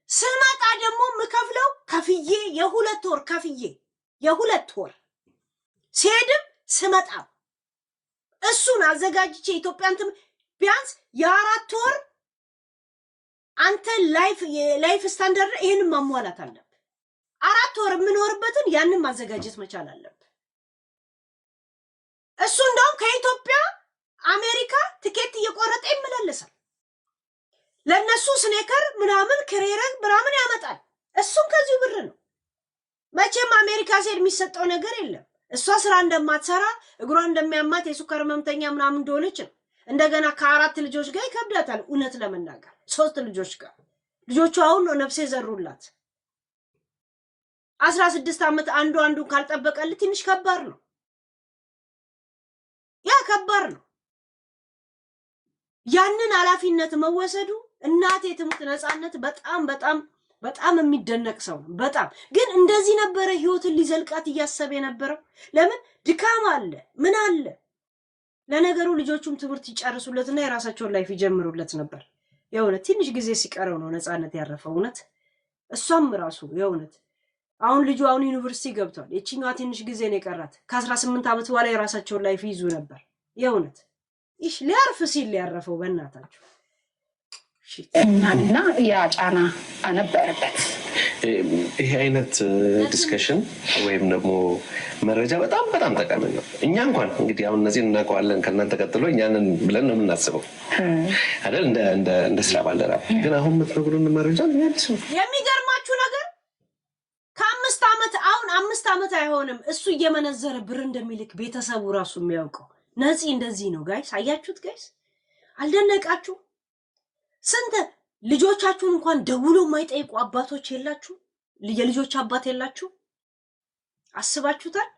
ስመጣ ደግሞ ምከፍለው ከፍዬ የ2 ወር ከፍዬ የ2 ወር ሲሄድም ስመጣ እሱን አዘጋጅቼ ኢትዮጵያን ቢያንስ የ4 ወር አንተ ላይፍ ስታንዳርድ ይሄን ማሟላት አለብህ። 4 ወር የምኖርበትን ያንን ማዘጋጀት መቻል አለብህ። እሱ እንደውም ከኢትዮጵያ አሜሪካ ትኬት እየቆረጠ ይመላለሳል። ለነሱ ስኔከር ምናምን ክሬረን ምናምን ያመጣል። እሱም ከዚሁ ብር ነው። መቼም አሜሪካ ሲሄድ የሚሰጠው ነገር የለም። እሷ ስራ እንደማትሰራ እግሯ እንደሚያማት የሱከር ህመምተኛ ምናምን እንደሆነች ነው። እንደገና ከ4 ልጆች ጋር ይከብዳታል። እውነት ለመናገር 3 ልጆች ጋር ልጆቹ አሁን ነው ነፍሴ ዘሩላት። 16 ዓመት አንዱ ካልጠበቀል ትንሽ ከባድ ነው። ያ ከባድ ነው። ያንን ኃላፊነት መወሰዱ እናቴ ትሙት ነፃነት በጣም የሚደነቅ ሰው ነው። በጣም ግን እንደዚህ ነበረ ህይወትን ሊዘልቃት እያሰበ የነበረው። ለምን ድካም አለ ምን አለ። ለነገሩ ልጆቹም ትምህርት ይጨርሱለትና የራሳቸውን ላይፍ ይጀምሩለት ነበር። የእውነት ትንሽ ጊዜ ሲቀረው ነው ነፃነት ያረፈው። እውነት እሷም ራሱ የእውነት አሁን ልጁ አሁን ዩኒቨርሲቲ ገብቷል። እቺኛዋ ትንሽ ጊዜ ነው የቀራት። ከ18 ዓመት በኋላ የራሳቸውን ላይፍ ይዙ ነበር። የእውነት ይሽ ሊያርፍ ሲል ሊያረፈው በእናታችሁ እና ያ ጫና ነበረበት። ይሄ አይነት ዲስከሽን ወይም ደግሞ መረጃ በጣም ጠቃሚ ነው። እኛ እንኳን እንግዲህ አሁን እነዚህ እናውቀዋለን ከእናንተ ቀጥሎ እኛንን ብለን ነው የምናስበው አይደል? እንደ ስራ ባልደረባ ግን አሁን የምትነግሩን መረጃ የሚገርማችሁ ነገር ከ5 ዓመት አሁን 5 ዓመት አይሆንም እሱ እየመነዘረ ብር እንደሚልክ ቤተሰቡ ራሱ የሚያውቀው ነፂ እንደዚህ ነው። ጋይስ አያችሁት? ጋይስ አልደነቃችሁ? ስንት ልጆቻችሁን እንኳን ደውሎ የማይጠይቁ አባቶች የላችሁ? የልጆች አባት የላችሁ? አስባችሁታል?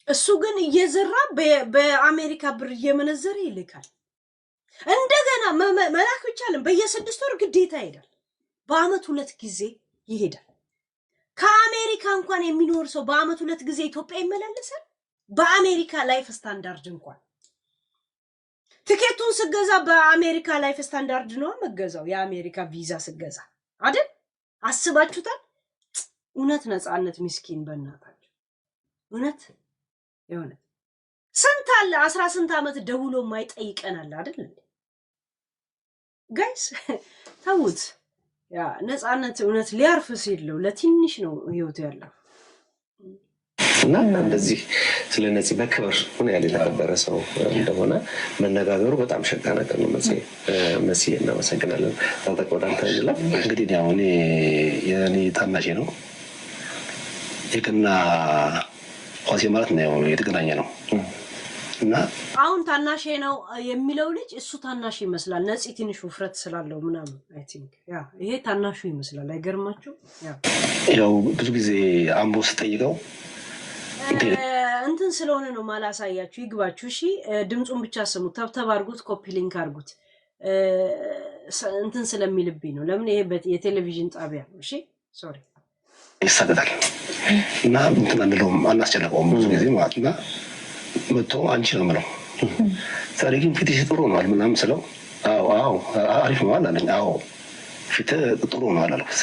እሱ ግን እየዘራ በአሜሪካ ብር እየመነዘረ ይልካል። እንደገና መላክ ብቻ አይደለም፣ በየ6 ወር ግዴታ ይሄዳል። በአመት 2 ጊዜ ይሄዳል። ከአሜሪካ እንኳን የሚኖር ሰው በአመት 2 ጊዜ ኢትዮጵያ ይመላለሳል። በአሜሪካ ላይፍ ስታንዳርድ እንኳን ትኬቱን ስገዛ በአሜሪካ ላይፍ ስታንዳርድ ነው መገዛው። የአሜሪካ ቪዛ ስገዛ አይደል? አስባችሁታል? እውነት ነፃነት ምስኪን በእናታችሁ እውነት የእውነት ስንት አለ 18 ዓመት ደውሎ የማይጠይቀናል አይደል? ጋይስ ተውት። ያ ነፃነት እውነት ሊያርፍ ሲል ነው ለትንሽ ነው ህይወቱ ያለው። እና እንደዚህ ስለነዚህ በክብር ምን ያህል የተከበረ ሰው እንደሆነ መነጋገሩ በጣም ሸጋ ነገር ነው። መሲ እናመሰግናለን። ታጠቆዳንተ ይላል እንግዲህ ያው የኔ ታናሽ ነው የቅና ኳሴ ማለት ነው የተገናኘ ነው እና አሁን ታናሽ ነው የሚለው ልጅ እሱ ታናሽ ይመስላል። ነፂ ትንሽ ውፍረት ስላለው ምናምን አይ ቲንክ ያ ይሄ ታናሹ ይመስላል። አይገርማችሁ? ያው ብዙ ጊዜ አምቦ ስጠይቀው እንትን ስለሆነ ነው ማላሳያችሁ። ይግባችሁ። እሺ ድምጹን ብቻ ስሙ። ተብተብ አድርጉት፣ ኮፒ ሊንክ አድርጉት። እንትን ስለሚልብኝ ነው። ለምን ይሄ የቴሌቪዥን ጣቢያ ነው። እሺ ሶሪ ይሳደዳል እና እንትን አንለውም አናስጨነቀውም ብዙ ጊዜ ማለት እና መጥቶ አንቺ ነው የምለው ዛሬ ግን ፊትሽ ጥሩ ሆኗል ምናምን ስለው አዎ አሪፍ ነው አለኝ። አዎ ፊት ጥሩ ሆኗል አልኩት።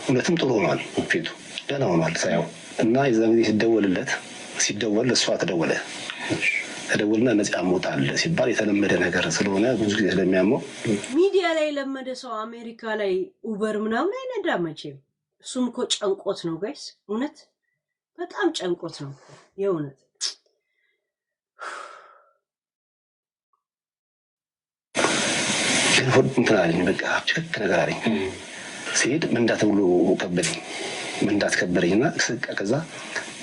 እውነትም ጥሩ ሆኗል ፊቱ ደህና ሆኗል ሳይው እና የዛን ጊዜ ሲደወል እሷ ተደወልና ነፃ አሞታል ሲባል የተለመደ ነገር ስለሆነ ብዙ ጊዜ ስለሚያመው ሚዲያ ላይ ለመደ ሰው አሜሪካ ላይ ኡበር ምናምን አይነዳ መቼም። እሱም እኮ ጨንቆት ነው ጋይስ፣ እውነት በጣም ጨንቆት ነው የእውነት። እንትን አለኝ በቃ ቸክ ነገር አለኝ። ሲሄድ መንዳት ብሎ ከበደኝ መንዳት ከበደኝና ከዛ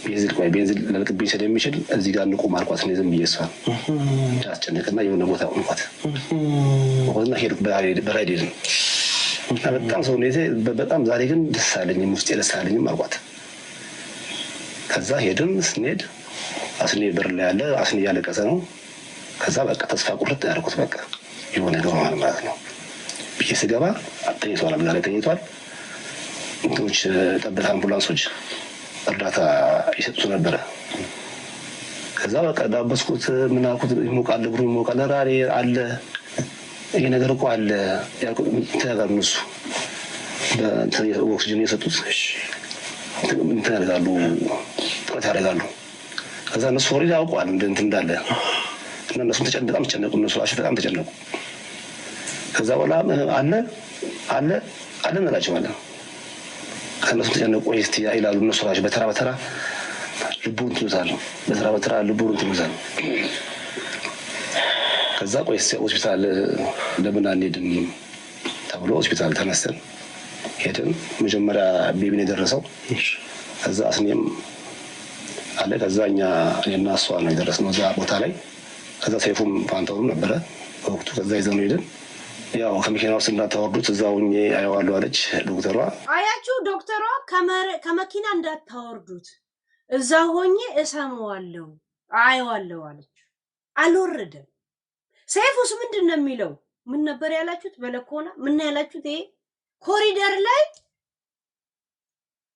ቤንዚል ለልቅብኝ ስለሚችል እዚህ ጋር እንቁም አልኳት። እኔ ዝም ብዬ እሷን አስጨነቅና የሆነ ቦታ ቆምኳት ወጥና ሄድኩ። በራይድ ሄድን እና በጣም ሰውነቴ በጣም ዛሬ ግን ደስ አለኝም ውስጤ ደስ አለኝም አልኳት። ከዛ ሄድን። ስንሄድ አስኔ በር ላይ ያለ አስኔ እያለቀሰ ነው። ከዛ በቃ ተስፋ ቁርጥ ያደርኩት በቃ የሆነ ነገር ማለት ነው ብዬ ስገባ ተኝቷል፣ አልጋ ላይ ተኝቷል። እንትኖች ጠብታ አምቡላንሶች እርዳታ ይሰጡ ነበረ። ከዛ በቃ ዳበስኩት፣ ምን አልኩት፣ ይሞቃል እግሩ ይሞቃል። ራሬ አለ ይሄ ነገር እኮ አለ ያልኩት ተጋር ነው እሱ በኦክሲጅን የሰጡት እንትን ያደርጋሉ፣ ጥረት ያደርጋሉ። ከዛ እነሱ ኦልሬዲ ያውቀዋል እንትን እንዳለ እና እነሱም በጣም ተጨነቁ። እነሱ ራሱ በጣም ተጨነቁ። ከዛ በኋላ አለ እንላቸዋለን። ከእነሱ ተጨነቁ እስቲ ይላሉ። እነሱ ራሱ በተራ ልቡን ትይዛሉ፣ በተራ ልቡን ትይዛሉ። ከዛ ቆይ ሆስፒታል ለምን አንሄድም ተብሎ ሆስፒታል ተነስተን ሄድን። መጀመሪያ ቤቢን የደረሰው ከዛ አስኔም አለ። ከዛ እኔና እሷ ነው የደረስነው እዛ ቦታ ላይ። ከዛ ሰይፉም ፋንታውም ነበረ በወቅቱ። ከዛ ይዘን ሄድን። ያው ከመኪና ውስጥ እንዳታወርዱት እዛው አየዋለሁ አለች ዶክተሯ። አያችሁ ዶክተሯ ከመኪና እንዳታወርዱት እዛ ሆኜ እሰማዋለሁ አየዋለሁ አለች። አልወረደም። ሰይፉስ ምንድን ነው የሚለው? ምን ነበር ያላችሁት? በለኮና ምን ያላችሁት? ይሄ ኮሪደር ላይ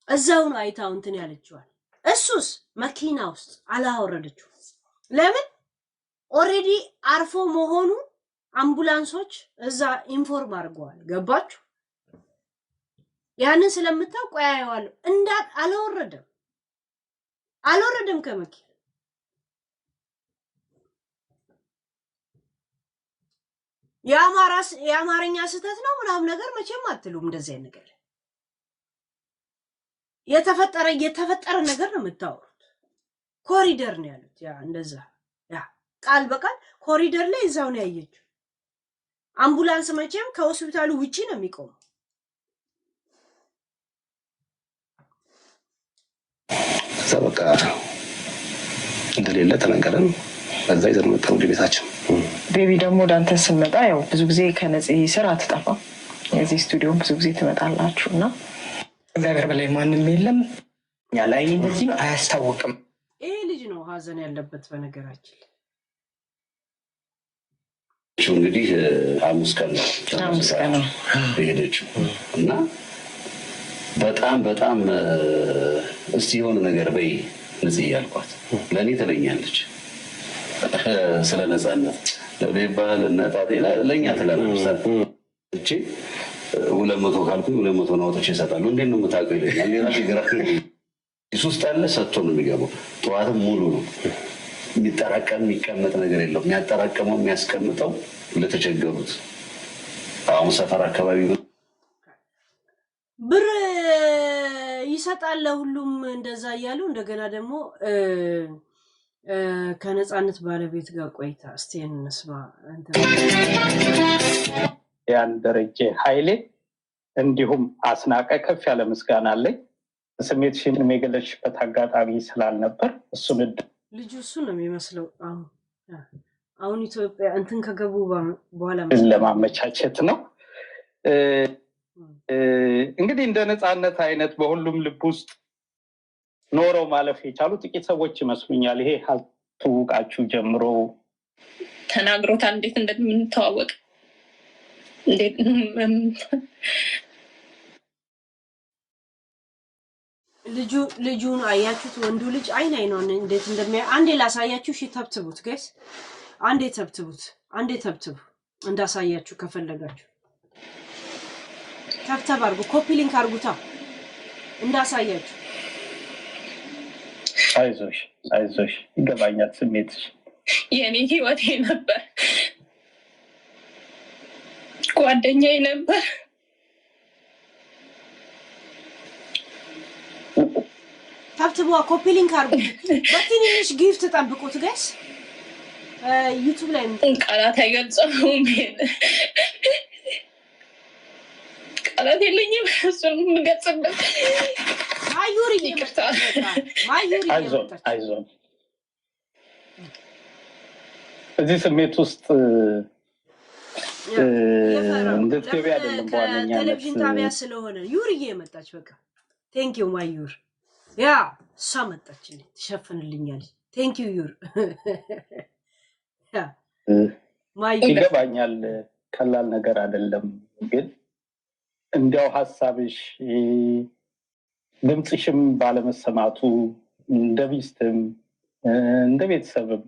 እዛው ነው አይታው እንትን ያለችዋል። እሱስ መኪና ውስጥ አላወረደችው። ለምን? ኦሬዲ አርፎ መሆኑ አምቡላንሶች እዛ ኢንፎርም አድርገዋል። ገባችሁ? ያንን ስለምታውቁ ያየዋለሁ አልወረደም ከመኪና። የአማርኛ ስህተት ነው ምናምን ነገር መቼም አትሉም። እንደዚህ አይነት ነገር የተፈጠረ ነገር ነው የምታወሩት። ኮሪደር ነው ያሉት። ያ እንደዛ ቃል በቃል ኮሪደር ላይ እዛው ነው ያየችው። አምቡላንስ መቼም ከሆስፒታሉ ውጪ ነው የሚቆመው። ከዛ በቃ እንደሌለ ተነገረን። ከዛ ይዘን መጣን ወደ ቤታችን። ቤቢ ደግሞ ወደ አንተ ስንመጣ ያው ብዙ ጊዜ ከነፂ ስራ አትጠፋም። የዚህ ስቱዲዮ ብዙ ጊዜ ትመጣላችሁ እና እግዚአብሔር በላይ ማንም የለም። ያለ አይኔ እንደዚህ ነው አያስታውቅም። ይሄ ልጅ ነው ሀዘን ያለበት በነገራችን። እንግዲህ ሐሙስ ቀን ነው የሄደችው እና በጣም እስቲ የሆነ ነገር በይ ነፂ ያልኳት። ለእኔ ትለኛለች ስለ ነፃነት ለቤባል እናጣጤ ለእኛ ትለናለች። 200 ካልኩኝ 200 ነው ወጥቼ እሰጣለሁ። እንዴት ነው የምታውቀው ይለኛል። ሌላ ሲገራ ውስጥ አለ ሰጥቶ ነው የሚገባው። ጠዋትም ሙሉ ነው የሚጠራቀም የሚቀመጥ ነገር የለውም። የሚያጠራቀመው የሚያስቀምጠው ለተቸገሩት አሁን ሰፈር አካባቢ ብር ይሰጣል ሁሉም እንደዛ እያሉ እንደገና ደግሞ ከነፃነት ባለቤት ጋር ቆይታ እስቲ እንስማ። ያን ደረጀ ኃይሌ እንዲሁም አስናቀ ከፍ ያለ ምስጋና አለኝ። ስሜትሽን የገለጽሽበት አጋጣሚ ስላልነበር እሱን ልጁ እሱ ነው የሚመስለው። አሁን ኢትዮጵያ እንትን ከገቡ በኋላ ለማመቻቸት ነው። እንግዲህ እንደ ነፃነት አይነት በሁሉም ልብ ውስጥ ኖረው ማለፍ የቻሉ ጥቂት ሰዎች ይመስሉኛል። ይሄ ካልተዋወቃችሁ ጀምሮ ተናግሮታል እንዴት እንደምንተዋወቅ እንዴት ልጁን አያችሁት? ወንዱ ልጅ አይን አይኗን እንዴት እንደሚያ አንዴ ላሳያችሁ። እሺ ተብትቡት ጋይስ፣ አንዴ ተብትቡ እንዳሳያችሁ ከፈለጋችሁ ተብተብ አድርጉ፣ ኮፒ ሊንክ አድርጉታ እንዳሳያችሁ። አይዞሽ ይገባኛል ስሜትሽ። የኔ ህይወቴ ነበር፣ ጓደኛዬ ነበር። ታብትቧ ኮፒ ሊንክ አድርጉ። በትንሽ ጊፍት ጠብቁት ጋይስ። ዩቲዩብ ላይ ቃላት አይገልጸውም። ቃላት የለኝም እሱን የምገልጽበት። ማዩሪ ይቅርታ ማዩሪ አይዞን እዚህ ስሜት ውስጥ እንድትገቢ አይደለም በዋነኛነት ቴሌቪዥን ጣቢያ ስለሆነ ዩሪዬ መጣች በቃ ቴንክ ዩ ማዩር ያ ሳመጣች ትሸፍንልኛል ቴንክ ዩ ዩር ያ ማዩር ይገባኛል ቀላል ነገር አይደለም ግን እንዲያው ሐሳብሽ ድምጽሽም ባለመሰማቱ እንደ ሚስትም እንደ ቤተሰብም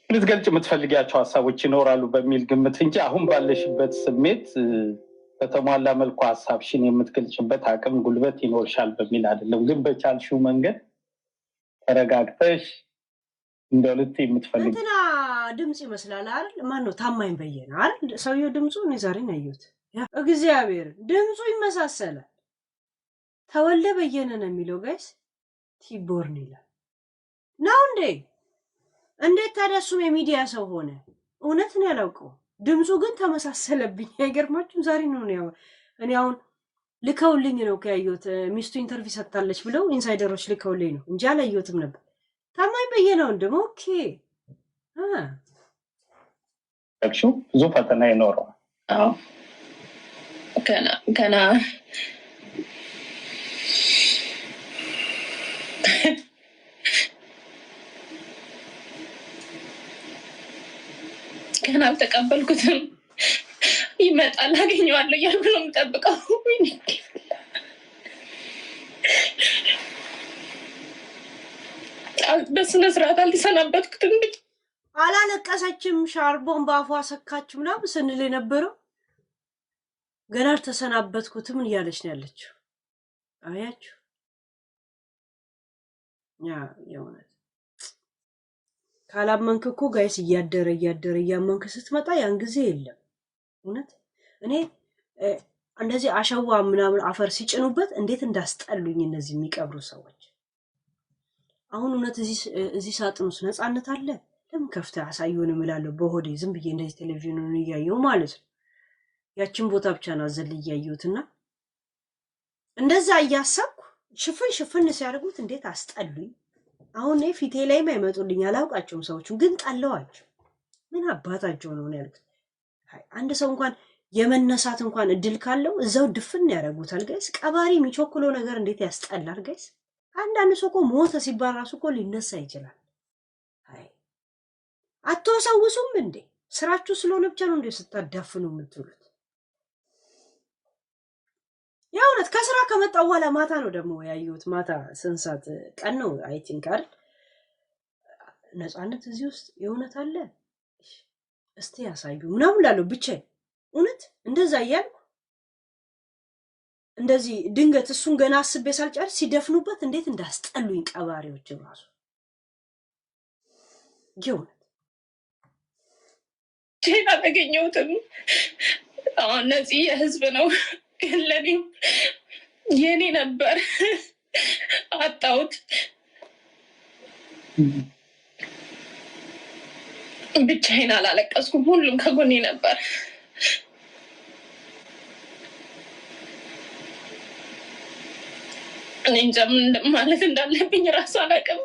ልትገልጭ የምትፈልጊያቸው ሐሳቦች ይኖራሉ በሚል ግምት እንጂ አሁን ባለሽበት ስሜት በተሟላ መልኩ ሐሳብሽን የምትገልጭበት አቅም ጉልበት ይኖርሻል በሚል አይደለም ግን በቻልሽው መንገድ ተረጋግተሽ እንደው ልትይ የምትፈልጊ እንትና ድምጽ ይመስላል አይደል ማን ነው ታማኝ በየነ አይደል ሰውየው ድምጹ እኔ ዛሬ ነው ያየሁት እግዚአብሔር ድምጹ ይመሳሰላል ተወልደ በየነ ነው የሚለው ጋይስ ቲቦርን ይላል ነው እንዴት ታዲያ እሱም የሚዲያ ሰው ሆነ እውነት ነው ያላውቀው ድምጹ ግን ተመሳሰለብኝ አይገርማችሁም ዛሬ ነው እኔ አሁን ልከውልኝ ነው ከያየሁት ሚስቱ ኢንተርቪው ሰጥታለች ብለው ኢንሳይደሮች ልከውልኝ ነው እንጂ አላየሁትም ነበር ታማኝ በየነ ወንድም ኦኬ እሺ ብዙ ፈተና ይኖረዋል አዎ ገና ገና አልተቀበልኩትም ይመጣል አገኘዋለሁ እያልኩ ነው የምጠብቀው በስነ ስርዓት አልተሰናበትኩትም አላለቀሰችም ሻርቦን ባፏ ሰካች ምናምን ስንል የነበረው ገና አልተሰናበትኩትም እያለች ነው ያለችው አያችሁ ያ የሆነ ካላመንክ እኮ ጋይስ እያደረ እያመንክ ስትመጣ ያን ጊዜ የለም እውነት እኔ እንደዚህ አሸዋ ምናምን አፈር ሲጭኑበት እንዴት እንዳስጠሉኝ እነዚህ የሚቀብሩ ሰዎች አሁን እውነት እዚህ ሳጥን ውስጥ ነፃነት አለ ለምን ከፍተ አሳዩን እላለሁ በሆዴ ዝም ብዬ እንደዚህ ቴሌቪዥኑን እያየሁ ማለት ነው ያችን ቦታ ብቻ ነው አዘል እያየሁትና እንደዛ እያሰብኩ ሽፍን ሲያደርጉት እንዴት አስጠሉኝ አሁን ፊቴ ላይ ማይመጡልኝ አላውቃቸውም ሰዎቹ ግን ጣለዋቸው ምን አባታቸው ነው ያልኩት አንድ ሰው እንኳን የመነሳት እንኳን እድል ካለው እዛው ድፍን ያደርጉታል ጋይስ ቀባሪ የሚቾክለው ነገር እንዴት ያስጠላል ጋይስ አንዳንድ ሰው እኮ ሞተ ሲባል ራሱ እኮ ሊነሳ ይችላል አትወሰውሱም እንዴ ስራችሁ ስለሆነ ብቻ ነው እንዴ ስታዳፍኑ የምትሉት ያውነት ከስራ ከመጣው በኋላ ማታ ነው ደግሞ ያዩት ማታ ስንሳት ቀን ነው አይ ቲንክ አይደል ነፃነት እዚህ ውስጥ የሆነት አለ እስቲ ያሳዩ ምናምን ላለው ብቻ እውነት እንደዛ ያልኩ እንደዚህ ድንገት እሱን ገና አስቤ ሳልጨርስ ሲደፍኑበት እንዴት እንዳስጠሉኝ ቀባሪዎች ራሱ የሆነት ጄና ተገኘሁትም አሁን ነዚህ የህዝብ ነው ግን ለኔም የኔ ነበር አጣሁት ብቻዬን አላለቀስኩም ሁሉም ከጎኔ ነበር እኔ እንጃ ምን ማለት እንዳለብኝ ራሱ አላውቅም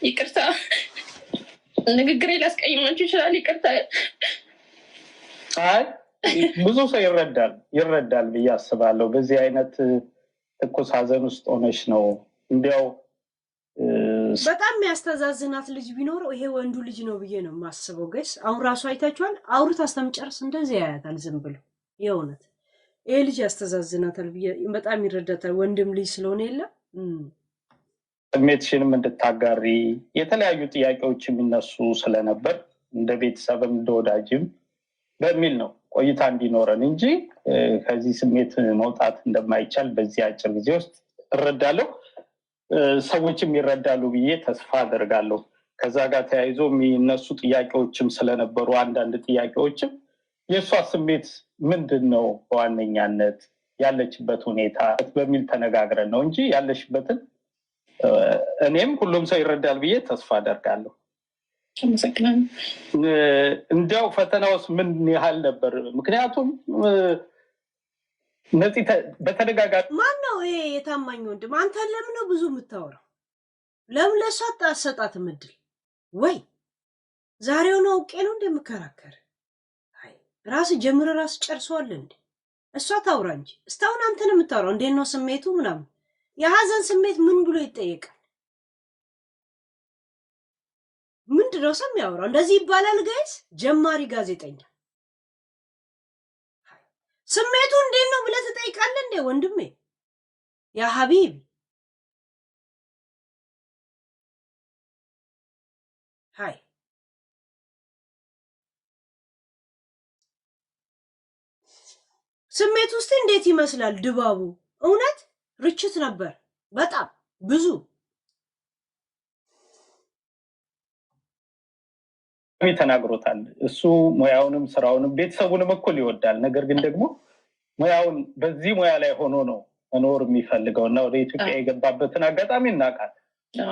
ይቅርታ ንግግሬ ላስቀይማችሁ ይችላል ይቅርታ አይ ብዙ ሰው ይረዳል ብዬ አስባለሁ በዚህ አይነት ትኩስ ሀዘን ውስጥ ሆነሽ ነው እንዲያው በጣም የሚያስተዛዝናት ልጅ ቢኖረው ይሄ ወንዱ ልጅ ነው ብዬ ነው የማስበው ጋይስ አሁን ራሱ አይታችኋል አውርታ አስተምጨርስ እንደዚህ ያያታል ዝም ብሎ የሆነት ይሄ ልጅ ያስተዛዝናታል ብዬ በጣም ይረዳታል ወንድም ልጅ ስለሆነ የለ ስሜትሽንም እንድታጋሪ የተለያዩ ጥያቄዎች የሚነሱ ስለነበር እንደ ቤተሰብም እንደ ወዳጅም በሚል ነው ቆይታ እንዲኖረን እንጂ ከዚህ ስሜት መውጣት እንደማይቻል በዚህ አጭር ጊዜ ውስጥ እረዳለሁ ሰዎችም ይረዳሉ ብዬ ተስፋ አደርጋለሁ ከዛ ጋር ተያይዞ የሚነሱ ጥያቄዎችም ስለነበሩ አንዳንድ ጥያቄዎችም የእሷ ስሜት ምንድነው በዋነኛነት ያለችበት ሁኔታ በሚል ተነጋግረን ነው እንጂ ያለሽበትን እኔም ሁሉም ሰው ይረዳል ብዬ ተስፋ አደርጋለሁ እንዲያው ፈተናውስ ምን ያህል ነበር ምክንያቱም እነዚህ በተደጋጋሚ ማን ነው ይሄ የታማኝ ወንድም? አንተ ለምን ነው ብዙ የምታወራው? ለምን ለሷ አሰጣት ምድል ወይ ዛሬው ነው አውቄ ነው እንደምከራከር? አይ ራስ ጀምረ ራስ ጨርሷል እንዴ? እሷ ታውራ እንጂ እስታውን አንተ ነው የምታወራው። እንዴት ነው ስሜቱ ምናምን? የሀዘን ስሜት ምን ብሎ ይጠየቃል? ምንድነው ሰው የሚያወራው? እንደዚህ ይባላል ጋይስ? ጀማሪ ጋዜጠኛ ስሜቱ እንዴት ነው ብለህ ትጠይቃለህ እንዴ ወንድሜ? ያ ሀቢብ ሃይ ስሜት ውስጥ እንዴት ይመስላል ድባቡ? እውነት ርችት ነበር በጣም ብዙ ተናግሮታል። እሱ ሙያውንም ስራውንም ቤተሰቡንም እኩል ይወዳል። ነገር ግን ደግሞ ሙያውን በዚህ ሙያ ላይ ሆኖ ነው መኖር የሚፈልገው እና ወደ ኢትዮጵያ የገባበትን አጋጣሚ እናውቃለን።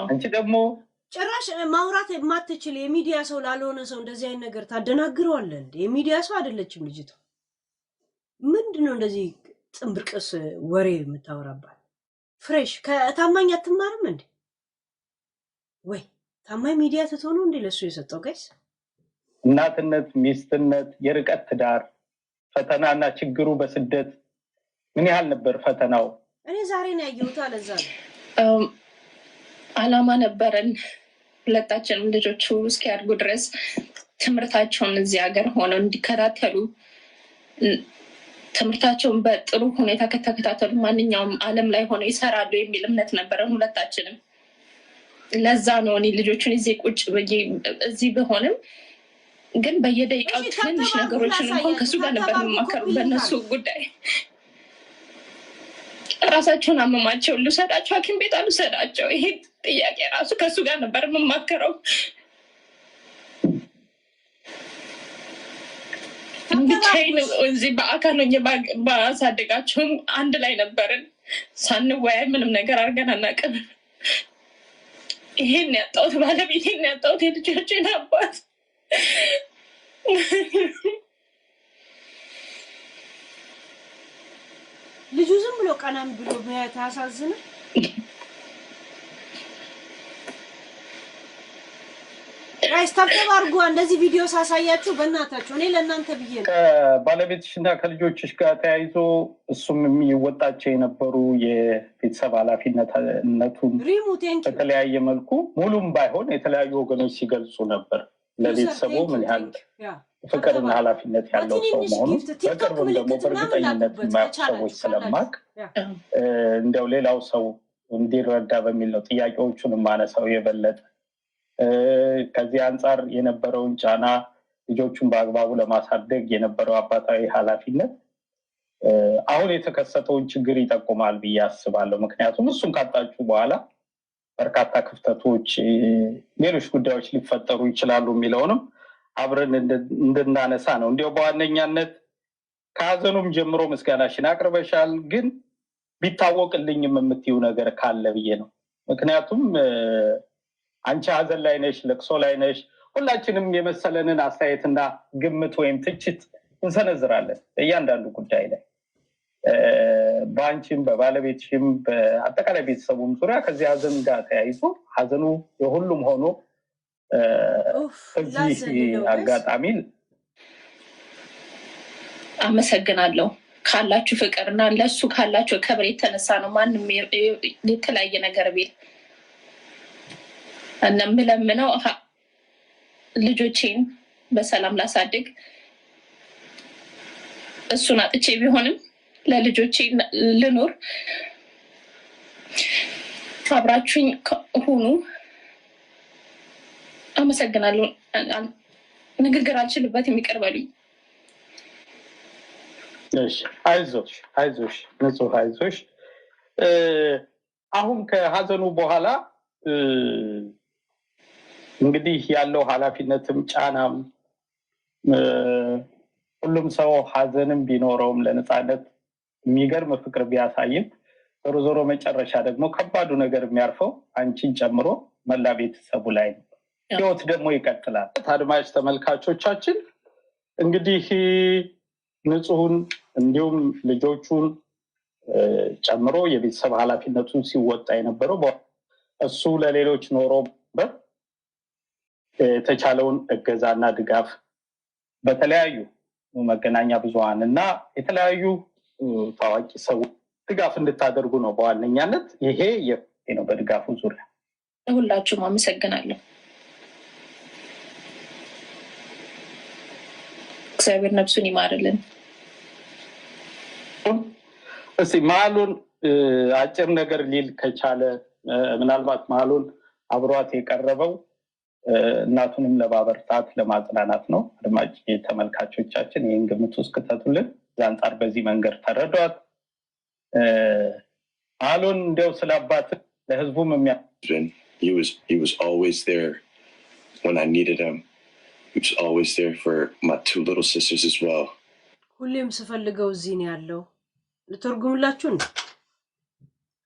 አንቺ ደግሞ ጭራሽ ማውራት የማትችል የሚዲያ ሰው ላልሆነ ሰው እንደዚህ አይነት ነገር ታደናግረዋለህ እንዴ? የሚዲያ ሰው አይደለችም ልጅቷ። ምንድነው እንደዚህ ጥንብርቅስ ወሬ የምታወራባት? ፍሬሽ ከታማኝ አትማርም እንዴ? ወይ ታማኝ ሚዲያ ትቶኑ እንዴ ለሱ የሰጠው ጋይስ? እናትነት፣ ሚስትነት፣ የርቀት ትዳር ፈተናና ችግሩ በስደት ምን ያህል ነበር ፈተናው? እኔ ዛሬ ነው ያየሁት። አለዛ አላማ ነበረን ሁለታችንም ልጆቹ እስኪያድጉ ድረስ ትምህርታቸውን እዚህ ሀገር ሆነው እንዲከታተሉ፣ ትምህርታቸውን በጥሩ ሁኔታ ከተከታተሉ ማንኛውም ዓለም ላይ ሆነው ይሰራሉ የሚል እምነት ነበረን ሁለታችንም። ለዛ ነው እኔ ልጆቹን እዚህ ቁጭ ብዬ እዚህ ብሆንም ግን በየደቂቃው ትንሽ ነገሮችን እንኳን ከሱ ጋር ነበር የምማከረው በእነሱ ጉዳይ። ራሳቸውን አመማቸው፣ ልውሰዳቸው ሐኪም ቤት አልውሰዳቸው፣ ይሄ ጥያቄ ራሱ ከሱ ጋር ነበር የምማከረው። ብቻዬን እዚህ በአካል ሆኜ ባሳደጋቸውም አንድ ላይ ነበርን። ሳንወያይ ምንም ነገር አድርገን አናውቅም። ይሄን ያጣሁት ባለቤቴን ያጣሁት የልጆቼን አባት ልጁ ዝም ብሎ ቀናም ብሎ ማየት አሳዝነ። ጋይስ ታብታብ አድርጉ። እንደዚህ ቪዲዮ ሳሳያችሁ በእናታችሁ እኔ ለእናንተ ብዬ ነው። ከባለቤትሽና ከልጆችሽ ጋር ተያይዞ እሱም የሚወጣቸው የነበሩ የቤተሰብ ኃላፊነቱን በተለያየ መልኩ ሙሉም ባይሆን የተለያዩ ወገኖች ሲገልጹ ነበር። ለቤተሰቡ ምን ያህል ፍቅርና ኃላፊነት ያለው ሰው መሆኑ በቅርብም ደግሞ በእርግጠኝነት የማያውቁ ሰዎች ስለማቅ እንዲያው ሌላው ሰው እንዲረዳ በሚል ነው ጥያቄዎቹን የማነሳው የበለጠ። ከዚህ አንጻር የነበረውን ጫና ልጆቹን በአግባቡ ለማሳደግ የነበረው አባታዊ ኃላፊነት አሁን የተከሰተውን ችግር ይጠቁማል ብዬ አስባለሁ። ምክንያቱም እሱን ካጣችሁ በኋላ በርካታ ክፍተቶች፣ ሌሎች ጉዳዮች ሊፈጠሩ ይችላሉ የሚለውንም አብረን እንድናነሳ ነው። እንዲያው በዋነኛነት ከሀዘኑም ጀምሮ ምስጋናሽን አቅርበሻል፣ ግን ቢታወቅልኝም የምትይው ነገር ካለ ብዬ ነው። ምክንያቱም አንቺ ሀዘን ላይ ነሽ፣ ለቅሶ ላይ ነሽ። ሁላችንም የመሰለንን አስተያየትና ግምት ወይም ትችት እንሰነዝራለን እያንዳንዱ ጉዳይ ላይ በአንቺም በባለቤትሽም በአጠቃላይ ቤተሰቡም ዙሪያ ከዚህ ሀዘን ጋር ተያይዞ ሀዘኑ የሁሉም ሆኖ እዚህ አጋጣሚ አመሰግናለሁ። ካላችሁ ፍቅርና ለሱ ካላችሁ ክብር የተነሳ ነው ማንም የተለያየ ነገር ቢል እነምለምነው ልጆቼን በሰላም ላሳድግ እሱን አጥቼ ቢሆንም ለልጆቼ ልኖር። አብራችሁኝ ሁኑ። አመሰግናለሁ። ንግግር አልችልበትም፣ ይቅር በሉኝ። እሺ፣ አይዞሽ አይዞሽ፣ ንጹህ አይዞሽ። አሁን ከሀዘኑ በኋላ እንግዲህ ያለው ኃላፊነትም ጫናም ሁሉም ሰው ሀዘንም ቢኖረውም ለነፃነት የሚገርም ፍቅር ቢያሳይም ዞሮ ዞሮ መጨረሻ ደግሞ ከባዱ ነገር የሚያርፈው አንቺን ጨምሮ መላ ቤተሰቡ ላይ ነው። ህይወት ደግሞ ይቀጥላል። አድማጭ ተመልካቾቻችን እንግዲህ ንጹሁን እንዲሁም ልጆቹን ጨምሮ የቤተሰብ ኃላፊነቱን ሲወጣ የነበረው እሱ ለሌሎች ኖሮ የተቻለውን እገዛና ድጋፍ በተለያዩ መገናኛ ብዙሃን እና የተለያዩ ታዋቂ ሰዎች ድጋፍ እንድታደርጉ ነው በዋነኛነት። ይሄ ነው በድጋፉ ዙሪያ። ሁላችሁም አመሰግናለሁ። እግዚአብሔር ነፍሱን ይማርልን። እስቲ መሀሉን አጭር ነገር ሊል ከቻለ ምናልባት መሀሉን አብሯት የቀረበው እናቱንም ለማበርታት ለማጽናናት ነው። አድማጭ ተመልካቾቻችን ይህን ግምት ውስጥ ከተቱልን። ዛንጣር በዚህ መንገድ ተረዷት። መሀሉን እንዲያው ስለ አባት ለህዝቡም he was always there when I needed him. He was always there for my 2 little sisters as well. ሁሌም ስፈልገው እዚህ ነው ያለው። ልተርጉምላችሁ ነው።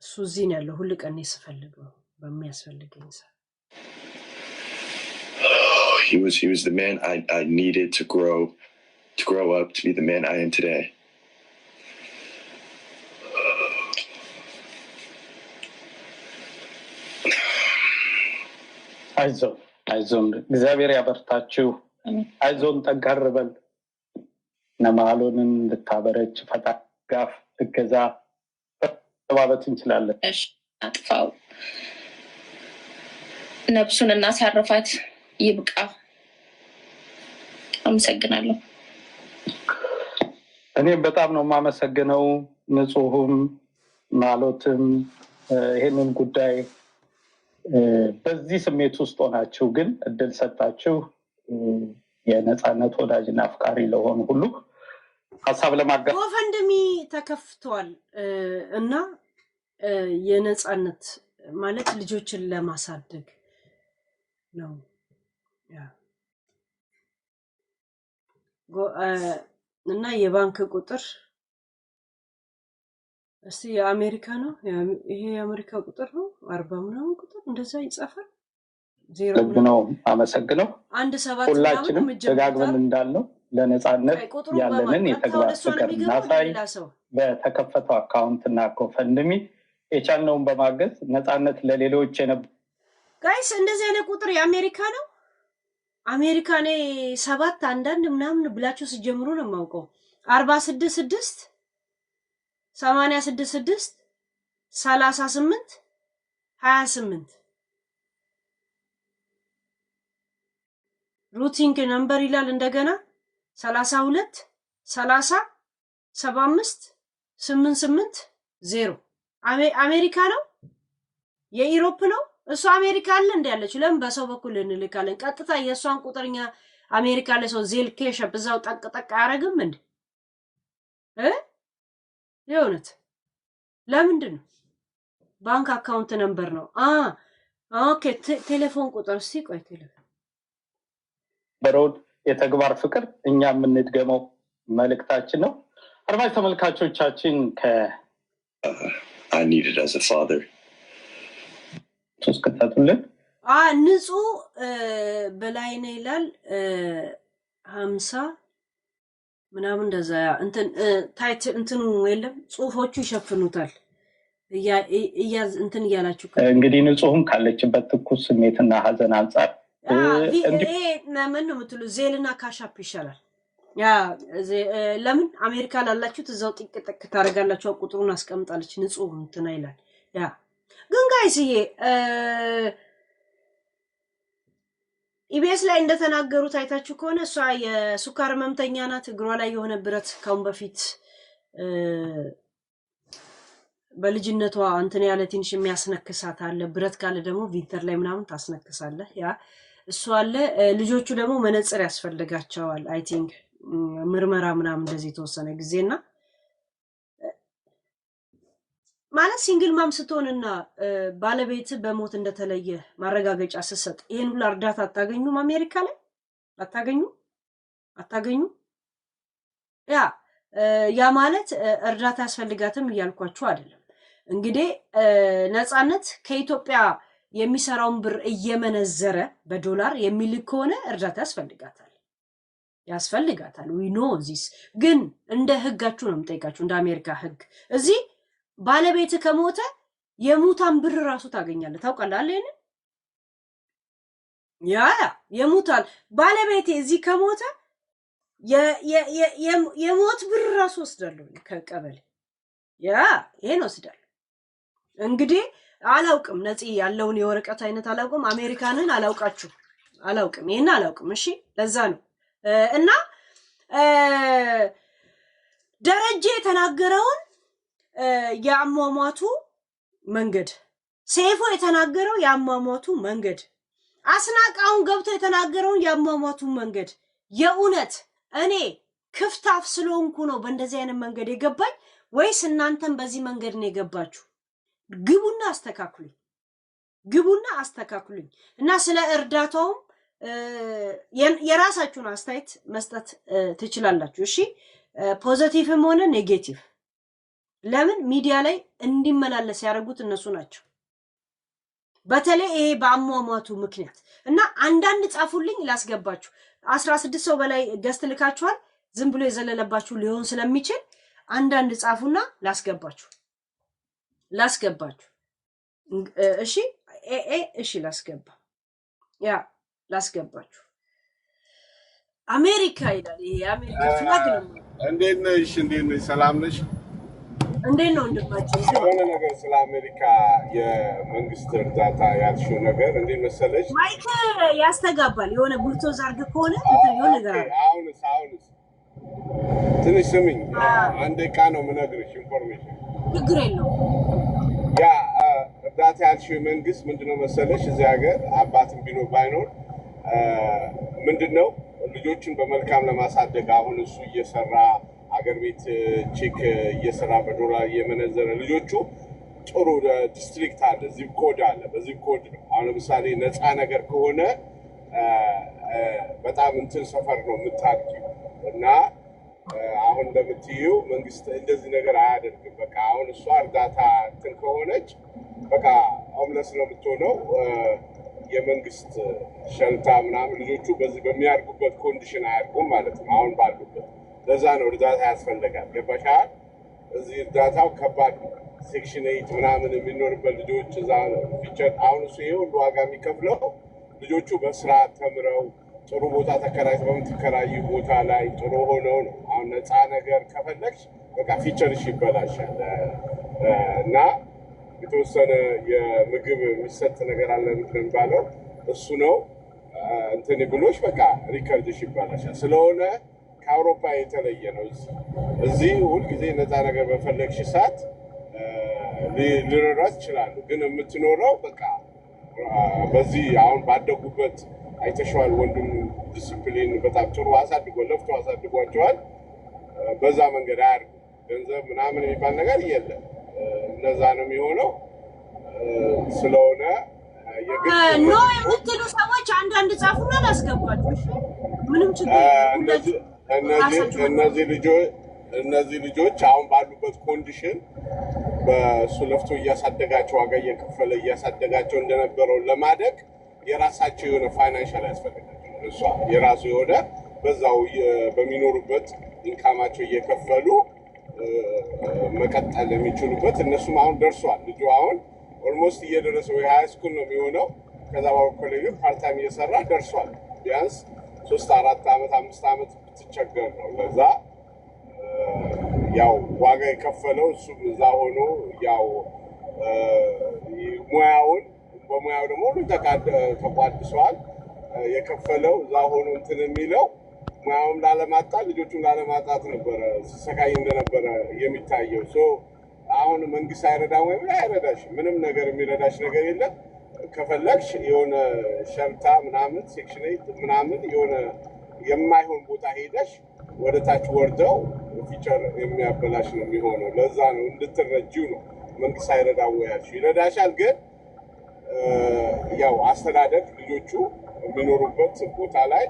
እሱ እዚህ ነው ያለው። ሁሉ ቀን ስፈልገው በሚያስፈልገኝ ሰዓት he was the man I needed to grow up to be the man I am today. አይዞን እግዚአብሔር ያበርታችሁ። አይዞን ጠንከርበል። ነማሉንን እንድታበረች ፈጣጋፍ እገዛ ተባበት እንችላለን። እሺ አጥፋው ነፍሱን እናሳርፋት። ይብቃ። አመሰግናለሁ። እኔም በጣም ነው የማመሰግነው። ንጹህም ማሎትም ይሄንን ጉዳይ በዚህ ስሜት ውስጥ ሆናችሁ ግን እድል ሰጣችሁ የነጻነት ወዳጅና አፍቃሪ ለሆኑ ሁሉ ሐሳብ ለማጋራት ጎፈንድሚ ተከፍቷል እና የነጻነት ማለት ልጆችን ለማሳደግ ነው። እና የባንክ ቁጥር እስቲ የአሜሪካ ነው። ይሄ የአሜሪካ ቁጥር ነው። 40 ምናምን ቁጥር እንደዛ ይጻፋል። 0 ነው። አመሰግነው። 17 ሁላችንም ደጋግመን እንዳልነው ለነጻነት ያለንን የተግባር ፍቅር እናሳይ። በተከፈተው አካውንትና ጎፈንድሚ የቻልነውን በማገዝ ነጻነት ለሌሎች ጋይስ እንደዚህ አይነት ቁጥር የአሜሪካ ነው። አሜሪካኔ 7 አንዳንድ ምናምን ብላችሁ ሲጀምሩ ነው የማውቀው። 466 866 38 28 ሩቲንግ ነምበር ይላል። እንደገና 32 30 75 88 0 አሜሪካ ነው። የዩሮፕ ነው። እሱ አሜሪካ አለ እንደ ያለችው ለምን በሰው በኩል እንልካለን? ቀጥታ የሷን ቁጥርኛ አሜሪካ ለሰው ዜል ኬሽ በዛው ጠቅ አያረግም እንዴ? የእውነት ለምንድን ነው? ባንክ አካውንት ነምበር ነው። ኦኬ ቴሌፎን ቁጥር እስቲ ቆይ ቴሌፎን በሮድ የተግባር ፍቅር እኛ የምንድገመው መልእክታችን ነው። አድማጭ ተመልካቾቻችን I needed as a father. ተስከታቱልን ንጹህ በላይነ ይላል 50 ምናምን እንደዛ ታይት እንትኑ የለም ጽሁፎቹ ይሸፍኑታል። እንትን እያላችሁ እንግዲህ ንጹህም ካለችበት ትኩስ ስሜትና ሀዘን አንጻር ይሄ ምን ነው የምትሉ ዜልና ካሻፕ ይሻላል። ያ ለምን አሜሪካ ላላችሁት እዛው ጥቅጥቅ ታረጋላችሁ። ቁጥሩን አስቀምጣለች ንጹህ እንትና ይላል። ያ ግን ጋይስዬ ኢቢኤስ ላይ እንደተናገሩት አይታችሁ ከሆነ እሷ የሱካር ህመምተኛ ናት። እግሯ ላይ የሆነ ብረት ካሁን በፊት በልጅነቷ እንትን ያለ ትንሽ የሚያስነክሳት አለ። ብረት ካለ ደግሞ ቪንተር ላይ ምናምን ታስነክሳለህ። ያ እሱ አለ። ልጆቹ ደግሞ መነጽር ያስፈልጋቸዋል። አይ ቲንክ ምርመራ ምናምን እንደዚህ ተወሰነ ጊዜና ማለት ሲንግል ማም ስትሆንና ባለቤት በሞት እንደተለየ ማረጋገጫ ስትሰጥ ይሄን ሁሉ እርዳታ አታገኙም? አሜሪካ ላይ አታገኙ? ያ ማለት እርዳታ ያስፈልጋትም እያልኳችሁ አይደለም። እንግዲህ ነጻነት ከኢትዮጵያ የሚሰራውን ብር እየመነዘረ በዶላር የሚልክ ከሆነ እርዳታ ያስፈልጋታል። ዊ ኖ ዚስ። ግን እንደ ህጋችሁ ነው የምጠይቃችሁ፣ እንደ አሜሪካ ህግ እዚህ ባለቤት ከሞተ የሙታን ብር ራሱ ታገኛለህ ታውቃለህ አይደል ያ የሙታን ባለቤት እዚህ ከሞተ የሞት ብር ራሱ ወስዳለሁ ከቀበሌ ያ ይሄን ወስዳለሁ እንግዲህ አላውቅም ነፂ ያለውን የወረቀት አይነት አላውቅም አሜሪካንን አላውቅም ይሄን አላውቅም እሺ ለዛ ነው እና ደረጀ የተናገረውን ያሟሟቱ መንገድ ሰይፉ የተናገረው ያሟሟቱ መንገድ አስናቃውን ገብቶ የተናገረውን ያሟሟቱ መንገድ የኡነት እኔ ክፍታፍ ስለሆንኩ ነው በእንደዚህ አይነት መንገድ የገባኝ ወይስ እናንተም በዚህ መንገድ ነው የገባችሁ ግቡና አስተካክሉኝ እና ስለ እርዳታውም የራሳችሁን አስተያየት መስጠት ትችላላችሁ እሺ ፖዚቲቭም ሆነ ኔጌቲቭ ለምን ሚዲያ ላይ እንዲመላለስ ያደርጉት እነሱ ናቸው በተለይ ይሄ በአሟሟቱ ምክንያት እና አንዳንድ ጻፉልኝ ላስገባችሁ 16 ሰው በላይ ገስት ልካችኋል ዝም ብሎ የዘለለባችሁ ሊሆን ስለሚችል አንዳንድ ጻፉና ላስገባችሁ እሺ እሺ ላስገባችሁ አሜሪካ ይላል ይሄ አሜሪካ ፍላግ ነው እንዴት ነሽ ሰላም ነሽ እንዴት ነው እንደማችሁ የሆነ ነገር ስለ አሜሪካ የመንግስት እርዳታ ያልሽው ነገር እንዴት መሰለሽ ማይክ ያስተጋባል የሆነ ቡልቶዝ አርግ ከሆነ የሆነ ነገር አሁንስ ትንሽ ስሚኝ አንድ ቃ ነው ምነግርሽ ኢንፎርሜሽን ችግር የለውም ያ እርዳታ ያልሽው መንግስት ምንድነው መሰለሽ እዚህ ሀገር አባትም ቢኖር ባይኖር ምንድነው ልጆችን በመልካም ለማሳደግ አሁን እሱ እየሰራ አገር ቤት ቼክ እየሰራ በዶላር እየመነዘረ ልጆቹ ጥሩ ዲስትሪክት አለ ዚፕ ኮድ አለ በዚፕ ኮድ ነው አሁን ለምሳሌ ነፃ ነገር ከሆነ በጣም እንትን ሰፈር ነው የምታድጊው እና አሁን እንደምትዩ መንግስት እንደዚህ ነገር አያደርግም በቃ አሁን እሷ እርዳታ እንትን ከሆነች በቃ ሆምለስ ነው የምትሆነው የመንግስት ሸልታ ምናምን ልጆቹ በዚህ በሚያድጉበት ኮንዲሽን አያድጉም ማለት ነው አሁን ባሉበት ለዛ ነው እርዳታ ያስፈልጋል ገባሻል እዚህ እርዳታው ከባድ ሴክሽን 8 ምናምን የሚኖርበት ልጆች እዛ ፊቸር አሁን እሱ ይሄ ሁሉ ዋጋ የሚከፍለው ልጆቹ በስራ ተምረው ጥሩ ቦታ ተከራይተው በምትከራዩ ቦታ ላይ ጥሩ ሆነው ነው አሁን ነፃ ነገር ከፈለግሽ በቃ ፊቸርሽ ይበላሻል እና የተወሰነ የምግብ የሚሰጥ ነገር አለ የሚባለው እሱ ነው እንትን ብሎሽ በቃ ሪከርድሽ ይበላሻል ስለሆነ ከአውሮፓ የተለየ ነው እዚህ ሁልጊዜ ነፃ ነገር በፈለግሽ ሰዓት ሊረዳት ይችላሉ ግን የምትኖረው በቃ በዚህ አሁን ባደጉበት አይተሽዋል ወንድም ዲሲፕሊን በጣም ጥሩ ለፍቶ አሳድጓቸዋል በዛ መንገድ አያድጉ ገንዘብ ምናምን የሚባል ነገር የለም እነዛ ነው የሚሆነው ስለሆነ ኖ የምትሉ ሰዎች አንዳንድ ጻፉና ላስገባችሁ ምንም ችግር እነዚህ ልጆች አሁን ባሉበት ኮንዲሽን በሱ ለፍቶ እያሳደጋቸው ዋጋ እየከፈለ እያሳደጋቸው እንደነበረው ለማደግ የራሳቸው የሆነ ፋይናንሻል ያስፈልጋቸው እሷ የራሱ የሆነ በዛው በሚኖሩበት ኢንካማቸው እየከፈሉ መቀጠል የሚችሉበት እነሱም አሁን ደርሷል ልጁ አሁን ኦልሞስት እየደረሰ ወይ ሃይ ስኩል ነው የሚሆነው ከዛ በኮሌጅ ፓርታይም እየሰራ ደርሷል ቢያንስ 3-4 ዓመት 5 ዓመት ብትቸገር ነው ለዛ ያው ዋጋ የከፈለው እሱም እዛ ሆኖ ያው በሙያው ደግሞ ሁሉ ተቋድሷል የከፈለው እዛ ሆኖ እንትን የሚለው ሙያውም ላለማጣት ልጆቹም ላለማጣት ነበረ ሲሰቃይ እንደነበረ የሚታየው አሁን መንግስት አይረዳም ወይ አይረዳሽ ምንም ነገር የሚረዳሽ ነገር የለም ከፈለግሽ የሆነ ሸልታ ምናምን ሴክሽን 8 ምናምን የሆነ የማይሆን ቦታ ሄደሽ ወደ ታች ወርደው ፊቸር የሚያበላሽ ነው የሚሆነው ለዛ ነው እንድትረጂው ነው መንግስት አይረዳም ወይ ያልሽ ይረዳሻል ግን ያው አስተዳደግ ልጆቹ የሚኖሩበት ቦታ ላይ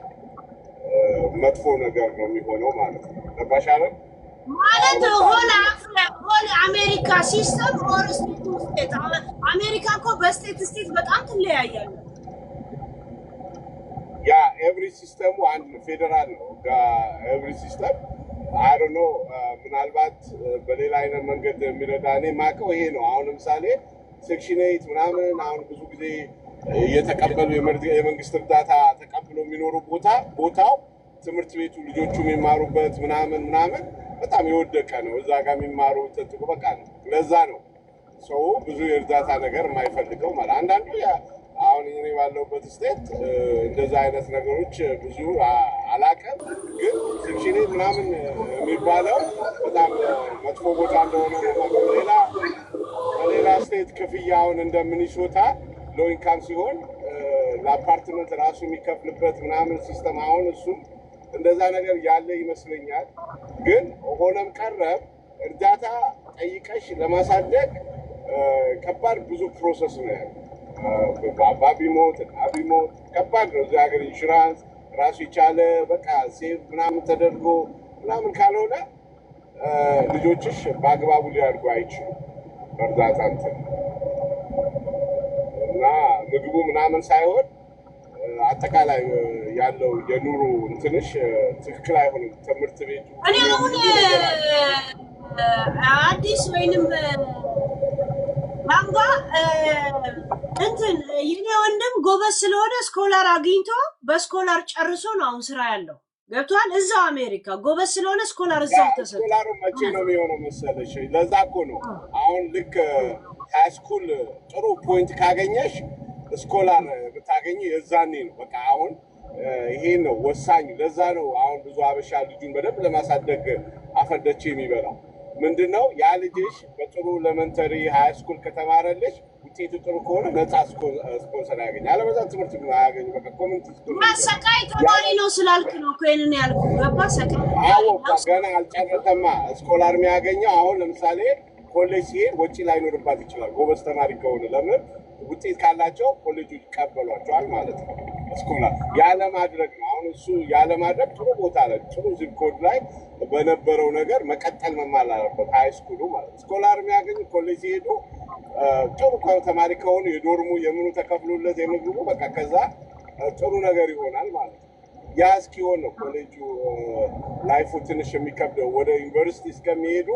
መጥፎ ነገር ነው የሚሆነው ማለት ነው ለባሻረ ማለት ሆነ አሜሪካ ሲስተም ኦር ስቴት አሜሪካ እኮ በስቴት በጣም ትለያያለ ያ ኤቭሪ ሲስተሙ አንድ ፌደራል ነው ኤቭሪ ሲስተም አይ ዶንት ኖ ምናልባት በሌላ አይነት መንገድ የሚረዳ እኔ ማቀው ይሄ ነው። አሁን ለምሳሌ ሴክሽን 8 ምናምን አሁን ብዙ ጊዜ እየተቀበሉ የመንግስት እርዳታ ተቀብሎ የሚኖሩ ቦታው ትምህርት ቤቱ ልጆቹ የሚማሩበት ምናምን በጣም የወደቀ ነው። እዛ ጋር የሚማሩ ጥጥቁ በቃ ነው። ለዛ ነው ሰው ብዙ የእርዳታ ነገር የማይፈልገው ማለት አንዳንዱ አሁን እኔ ባለሁበት ስቴት እንደዛ አይነት ነገሮች ብዙ አላውቅም፣ ግን ሴክሽን ምናምን የሚባለው በጣም መጥፎ ቦታ እንደሆነ ነው። ሌላ ስቴት ክፍያውን እንደ ሚኒሶታ ሎ ኢንካም ሲሆን ለአፓርትመንት ራሱ የሚከፍልበት ምናምን ሲስተም አሁን እሱም እንደዛ ነገር ያለ ይመስለኛል። ግን ሆነም ቀረም እርዳታ ጠይቀሽ ለማሳደግ ከባድ ብዙ ፕሮሰስ ነው ያለው። አባቢሞት ከባድ ነው። እዚህ ሀገር ኢንሹራንስ ራሱ የቻለ በቃ ሴቭ ምናምን ተደርጎ ምናምን ካልሆነ ልጆችሽ በአግባቡ ሊያድጉ አይችሉም። እርዳታ እንትን እና ምግቡ ምናምን ሳይሆን አጠቃላይ ያለው የኑሮ እንትንሽ ትክክል አይሆንም። ትምህርት ቤቱ እኔ አሁን አዲስ ወይንም ማንጋ እንትን የኔ ወንድም ጎበዝ ስለሆነ ስኮላር አግኝቶ በስኮላር ጨርሶ ነው አሁን ስራ ያለው። ገብቷል። እዛው አሜሪካ ጎበዝ ስለሆነ ስኮላር እዛው ተሰጥቶ ስኮላሩ መቼ ነው የሚሆነው መሰለሽ? ለዛ እኮ ነው አሁን ልክ ሃይ ስኩል ጥሩ ፖይንት ካገኘሽ ስኮላር ብታገኝ የዛኔ ነው በቃ አሁን ይሄ ነው ወሳኝ። ለዛ ነው አሁን ብዙ አበሻ ልጁን በደንብ ለማሳደግ አፈደች የሚበላው ምንድነው ያ ልጅሽ በጥሩ ኤሌመንተሪ ሃይ ስኩል ከተማረልሽ ውጤቱ ጥሩ ከሆነ ነፃ ስፖንሰር ያገኛል። አለበዛ ትምህርት ግን አያገኝ በቃ ኮሚኒቲ ስኩል ማሰቃይ ተማሪ ነው ስላልክ ነው እኮ ይሄንን ያልኩት። ገባ ሰቃይ አዎ ገና አልጨረሰማ ስኮላር የሚያገኘው አሁን ለምሳሌ ኮሌጅ ሲሄድ ወጪ ላይኖርባት ይችላል። ጎበዝ ተማሪ ከሆነ ለምን ውጤት ካላቸው ኮሌጆች ይቀበሏቸዋል ማለት ነው። ስኮላር ያለማድረግ ነው። አሁን እሱ ያለማድረግ ጥሩ ቦታ ላይ ጥሩ ዚፕ ኮድ ላይ በነበረው ነገር መቀጠል መማር አለበት ሃይ ስኩሉ ማለት ነው። ስኮላር የሚያገኙ ኮሌጅ ሲሄዱ ጥሩ ተማሪ ከሆኑ የዶርሙ የምኑ ተከፍሎለት የምግቡ በቃ ከዛ ጥሩ ነገር ይሆናል ማለት ነው። ያ እስኪሆን ነው ኮሌጁ ላይፉ ትንሽ የሚከብደው። ወደ ዩኒቨርሲቲ እስከሚሄዱ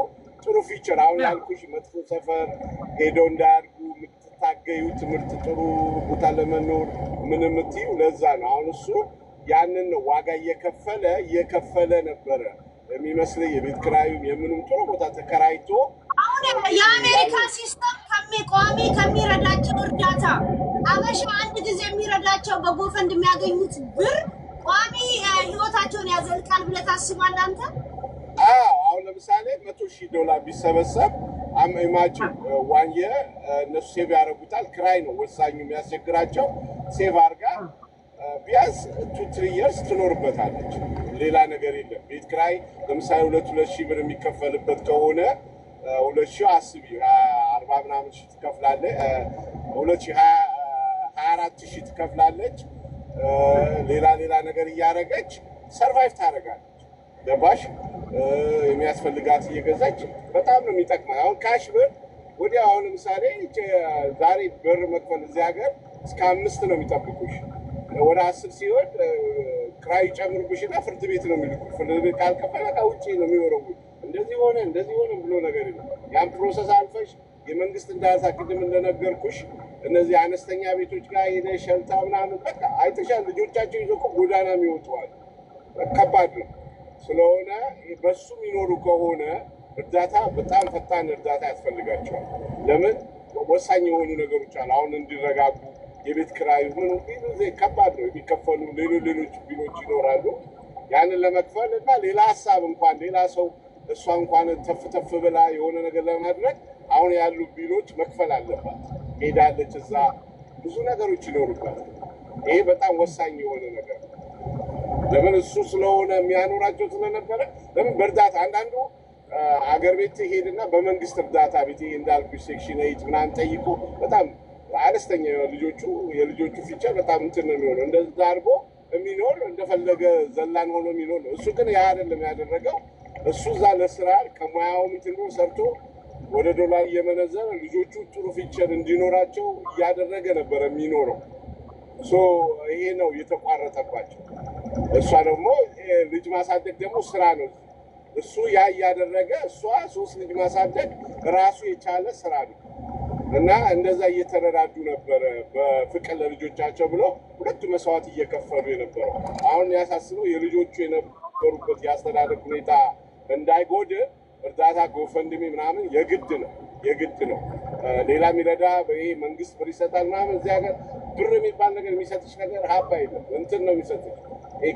ጥሩ ፊቸር አሁን ያልኩሽ መጥፎ ሰፈር ሄደው እንዳያድጉ የምትታገዩ ትምህርት ጥሩ ቦታ ለመኖር ምን የምትዩ ለዛ ነው። አሁን እሱ ያንን ነው ዋጋ እየከፈለ ነበረ የሚመስለኝ የቤት ኪራዩም የምንም ጥሩ ቦታ ተከራይቶ አሁን የአሜሪካ ሲስተም ከሚረዳቸው እርዳታ አበሻ አንድ ጊዜ የሚረዳቸው በጎፈንድ የሚያገኙት ብር ቋሚ ህይወታቸውን ያዘልቃል ብለህ ታስባለህ አንተ? አሁን ለምሳሌ $100,000 ቢሰበሰብ ኢማጂን ዋን የር እነሱ ሴቭ ያደርጉታል። ክራይ ነው ወሳኙ የሚያስቸግራቸው። ሴቭ አድርጋ ቢያንስ 2-3 years ትኖርበታለች። ሌላ ነገር የለም። ቤት ክራይ ለምሳሌ 2,000 ብር የሚከፈልበት ከሆነ 2,000 አስቢ 40 ምናምን ሺህ ትከፍላለች። 24,000 ትከፍላለች። ሌላ ነገር እያደረገች ሰርቫይቭ ታደርጋለች። ገባሽ? የሚያስፈልጋት እየገዛች በጣም ነው የሚጠቅመው። አሁን ካሽ ብር ወዲያው አሁን ለምሳሌ ዛሬ ብር መክፈል እዚህ ሀገር እስከ 5 ነው የሚጠብቁሽ። ወደ 10 ሲሆን ክራይ ጨምሩብሽና ፍርድ ቤት ነው የሚልኩሽ። ፍርድ ቤት ካልከፈለ ውጪ ነው የሚወረው። እንደዚህ ሆነ ብሎ ነገር የለም። ያን ፕሮሰስ አልፈሽ የመንግስት እንዳሳ ቅድም እንደነገርኩሽ እነዚህ አነስተኛ ቤቶች ጋር ሄደሽ ሸልታ ምናምን በቃ አይተሻል። ልጆቻቸው ይዘው ጎዳና የሚወጡዋል። ከባድ ነው። ስለሆነ በሱ የሚኖሩ ከሆነ እርዳታ በጣም ፈጣን እርዳታ ያስፈልጋቸዋል። ለምን ወሳኝ የሆኑ ነገሮች አሉ። አሁን እንዲረጋጉ የቤት ኪራዩ ምን ጊዜ ከባድ ነው። የሚከፈሉ ሌሎች ቢሎች ይኖራሉ። ያንን ለመክፈል እና ሌላ ሀሳብ እንኳን ሌላ ሰው እሷ እንኳን ተፍ ብላ የሆነ ነገር ለማድረግ አሁን ያሉ ቢሎች መክፈል አለባት። ሄዳለች እዛ ብዙ ነገሮች ይኖሩባት። ይሄ በጣም ወሳኝ የሆነ ነገር ነው። ለምን እሱ ስለሆነ የሚያኖራቸው ስለነበረ ለምን በእርዳታ አንዳንዱ አገር ቤት ሄድና በመንግስት እርዳታ ቤት እንዳልኩ ሴክሽን 8 ምናምን ጠይቆ በጣም አነስተኛ የልጆቹ ፊቸር በጣም እንትን ነው የሚሆነው። እንደዛ አድርጎ የሚኖር እንደፈለገ ዘላን ሆኖ የሚኖር ነው። እሱ ግን ያ አይደለም ያደረገው። እሱ እዛ ለስራ ከሙያውም እንትን ሰርቶ ወደ ዶላር እየመነዘረ ልጆቹ ጥሩ ፊቸር እንዲኖራቸው እያደረገ ነበር የሚኖረው። ይሄ ነው የተቋረጠባቸው። እሷ ደግሞ ልጅ ማሳደግ ደግሞ ስራ ነው። እሱ ያ እያደረገ እሷ 3 ልጅ ማሳደግ ራሱ የቻለ ስራ ነው እና እንደዛ እየተረዳዱ ነበረ በፍቅር ለልጆቻቸው ብሎ ሁለቱ መስዋዕት እየከፈሉ የነበረው። አሁን ያሳስበው የልጆቹ የነበሩበት የአስተዳደግ ሁኔታ እንዳይጎድል እርዳታ ጎፈንድሚ ምናምን የግድ ነው። ሌላ የሚረዳ ይሄ መንግስት ብር ይሰጣል ምናምን እዚህ ሀገር ብር የሚባል ነገር የሚሰጥሽ ነገር ሀባ የለም። እንትን ነው የሚሰጥሽ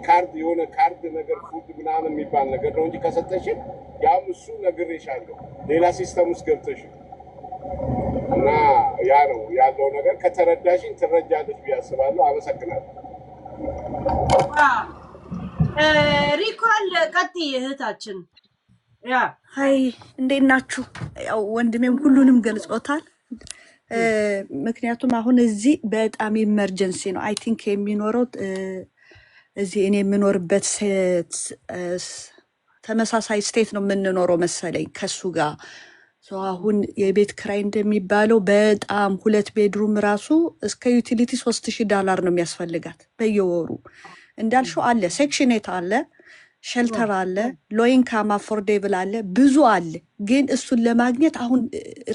ካርድ የሆነ ካርድ ነገር ፉድ ምናምን የሚባል ነገር ነው እንጂ ከሰጠሽን ያም እሱ ነግሬሻለሁ ሌላ ሲስተም ውስጥ ገብተሽ እና ያ ነው ያለው ነገር። ከተረዳሽን ትረጃለሽ ብዬ አስባለሁ። አመሰግናለሁ። ሪኮል ቀጥይ እህታችን። ያ ሀይ እንዴት ናችሁ? ያው ወንድሜም ሁሉንም ገልጾታል። ምክንያቱም አሁን እዚህ በጣም ኢመርጀንሲ ነው። አይ ቲንክ የሚኖረው እዚህ እኔ የምኖርበት ተመሳሳይ ስቴት ነው የምንኖረው መሰለኝ ከሱ ጋር። አሁን የቤት ክራይ እንደሚባለው በጣም 2 ቤድሩም ራሱ እስከ ዩቲሊቲ $3000 ነው የሚያስፈልጋት በየወሩ። እንዳልሽው አለ ሴክሽኔት አለ ሸልተር አለ ሎ ኢንካም አፎርዴብል አለ ብዙ አለ። ግን እሱን ለማግኘት አሁን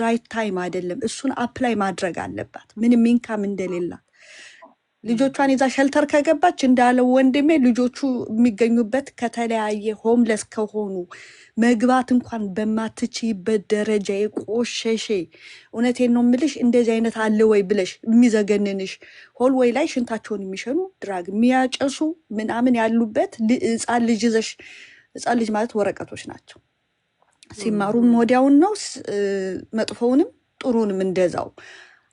ራይት ታይም አይደለም። እሱን አፕላይ ማድረግ አለባት ምንም ኢንካም እንደሌላት። ልጆቿን ይዛ ሸልተር ከገባች እንዳለው ወንድሜ ልጆቹ የሚገኙበት ከተለያየ ሆምለስ ከሆኑ መግባት እንኳን በማትችይበት ደረጃ የቆሸሼ እውነቴን ነው የምልሽ እንደዚህ አይነት አለ ወይ ብለሽ የሚዘገንንሽ ሆልዌይ ላይ ሽንታቸውን የሚሸኑ ድራግ የሚያጨሱ ምናምን ያሉበት ህፃን ልጅ ይዘሽ ህፃን ልጅ ማለት ወረቀቶች ናቸው። ሲማሩም ወዲያውን ነው መጥፎውንም ጥሩንም እንደዛው።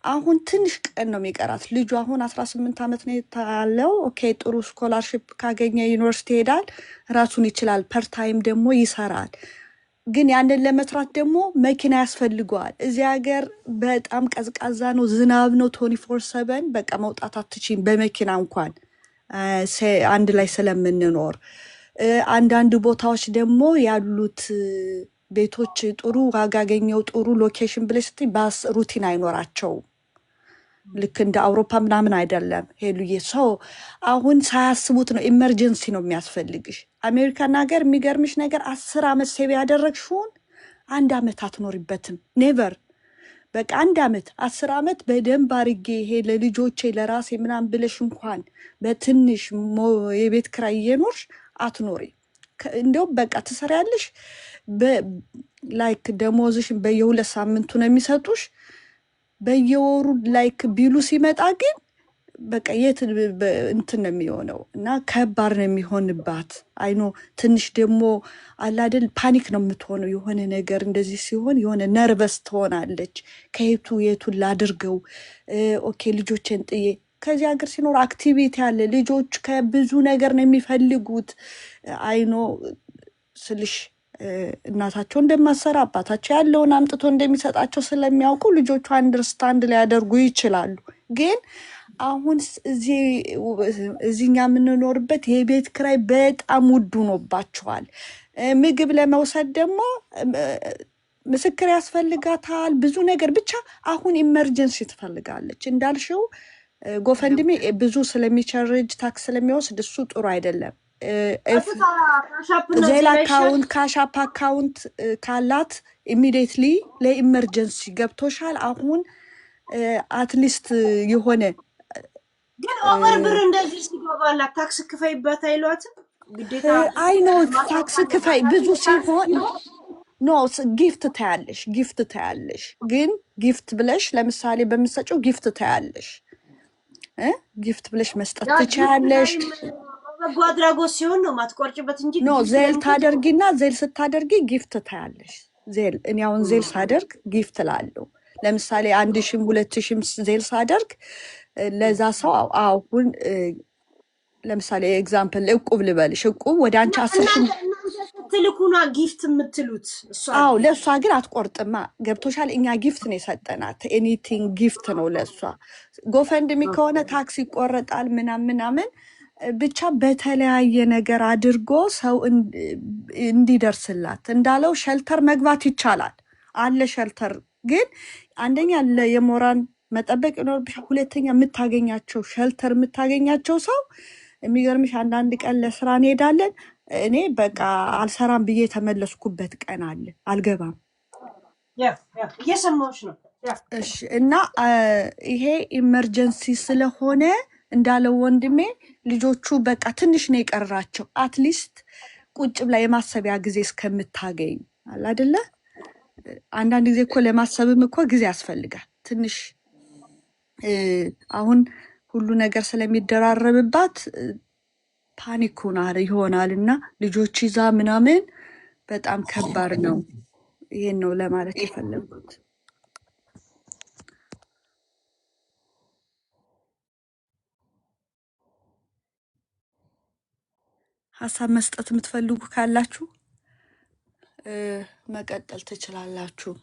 አሁን ትንሽ ቀን ነው የሚቀራት ልጁ አሁን 18 ዓመት ነው ያለው። ኦኬ ጥሩ ስኮላርሺፕ ካገኘ ዩኒቨርሲቲ ይሄዳል ራሱን ይችላል። ፐርታይም ደግሞ ይሰራል። ግን ያንን ለመስራት ደግሞ መኪና ያስፈልገዋል። እዚህ ሀገር በጣም ቀዝቃዛ ነው፣ ዝናብ ነው 24/7 በቃ መውጣት አትችይም በመኪና እንኳን አንድ ላይ ስለምንኖር። አንዳንድ ቦታዎች ደግሞ ያሉት ቤቶች ጥሩ ዋጋ ያገኘው ጥሩ ሎኬሽን ብለሽ ስትይ ባስ ሩቲን አይኖራቸውም። ልክ እንደ አውሮፓ ምናምን አይደለም ሄሉዬ። ሰው አሁን ሳያስቡት ነው ኢመርጀንሲ ነው የሚያስፈልግሽ። አሜሪካን ሀገር የሚገርምሽ ነገር 10 ዓመት ሴቭ ያደረግሽውን 1 ዓመት አትኖሪበትም። ኔቨር በቃ 1 ዓመት 10 ዓመት በደንብ አርጌ ይሄ ለልጆቼ ለራሴ ምናምን ብለሽ እንኳን በትንሽ የቤት ክራይ እየኖርሽ አትኖሪ። እንደውም በቃ ትሰሪያለሽ ላይክ ደሞዝሽን በየ2 ሳምንቱ ነው የሚሰጡሽ። በየወሩ ላይክ ቢሉ ሲመጣ ግን በቃ የት እንትን ነው የሚሆነው እና ከባድ ነው የሚሆንባት። አይኖ ትንሽ ደግሞ አላደል ፓኒክ ነው የምትሆነው። የሆነ ነገር እንደዚህ ሲሆን የሆነ ነርቨስ ትሆናለች። ከየቱ የቱን ላድርገው? ኦኬ ልጆችን ጥዬ ከዚህ ሀገር ሲኖር አክቲቪቲ አለ። ልጆች ከብዙ ነገር ነው የሚፈልጉት። አይኖ ስልሽ እናታቸው እንደማሰራ አባታቸው ያለውን አምጥቶ እንደሚሰጣቸው ስለሚያውቁ ልጆቹ አንደርስታንድ ሊያደርጉ ይችላሉ። ግን አሁን እዚህኛ የምንኖርበት የቤት ክራይ በጣም ውድ ሆኖባቸዋል። ምግብ ለመውሰድ ደግሞ ምስክር ያስፈልጋታል ብዙ ነገር። ብቻ አሁን ኢመርጀንሲ ትፈልጋለች። እንዳልሽው ጎፈንድሜ ብዙ ስለሚቸርጅ ታክስ ስለሚወስድ እሱ ጥሩ አይደለም። ዜል አካውንት ካሻፕ አካውንት ካላት ኢሚዲየትሊ ለኢመርጀንሲ ገብቶሻል። አሁን አትሊስት የሆነ ግን ኦቨር ብር እንደዚህ ሲገባላት ታክስ ክፈይበት አይሏትም ግዴታ? አይ ኖ ታክስ ክፈይ ብዙ ሲሆን ኖ ጊፍት ታያለሽ። ግን ጊፍት ብለሽ ለምሳሌ በምትሰጪው ጊፍት ታያለሽ። ጊፍት ብለሽ መስጠት ትችያለሽ። በጎ አድራጎት ሲሆን ነው ማትቆርጭበት እንጂ ኖ ዜል ታደርጊና ዜል ስታደርጊ ጊፍት ታያለሽ። ዜል እኔ አሁን ዜል ሳደርግ ጊፍት ላለው ለምሳሌ 1000 2000 ዜል ሳደርግ ለዛ ሰው አሁን ለምሳሌ ኤግዛምፕል እቁብ ልበልሽ። እቁብ ወደ አንቺ 10,000 ትልኩና ጊፍት የምትሉት እሷ ለእሷ ግን አትቆርጥማ። ገብቶሻል? እኛ ጊፍት ነው የሰጠናት። ኤኒቲንግ ጊፍት ነው ለእሷ። ጎፈንድሚ ከሆነ ታክስ ይቆረጣል ምናምን ብቻ በተለያየ ነገር አድርጎ ሰው እንዲደርስላት እንዳለው ሸልተር መግባት ይቻላል አለ ሸልተር። ግን አንደኛ የሞራን መጠበቅ ይኖርብሻል። ሁለተኛ የምታገኛቸው ሸልተር የምታገኛቸው ሰው የሚገርምሽ አንዳንድ ቀን ለስራ እንሄዳለን እኔ በቃ አልሰራም ብዬ የተመለስኩበት ቀን አለ። አልገባም። እየሰማሁሽ ነው። እሺ። እና ይሄ ኢመርጀንሲ ስለሆነ እንዳለው ወንድሜ ልጆቹ በቃ ትንሽ ነው የቀራቸው። አትሊስት ቁጭ ብላ የማሰቢያ ጊዜ እስከምታገኝ አለ አይደለ? አንዳንድ ጊዜ እኮ ለማሰብም እኮ ጊዜ ያስፈልጋል ትንሽ። አሁን ሁሉ ነገር ስለሚደራረብባት ፓኒክ ይሆናል እና ልጆች ይዛ ምናምን በጣም ከባድ ነው። ይሄን ነው ለማለት የፈለጉት። ሀሳብ መስጠት የምትፈልጉ ካላችሁ መቀጠል ትችላላችሁ።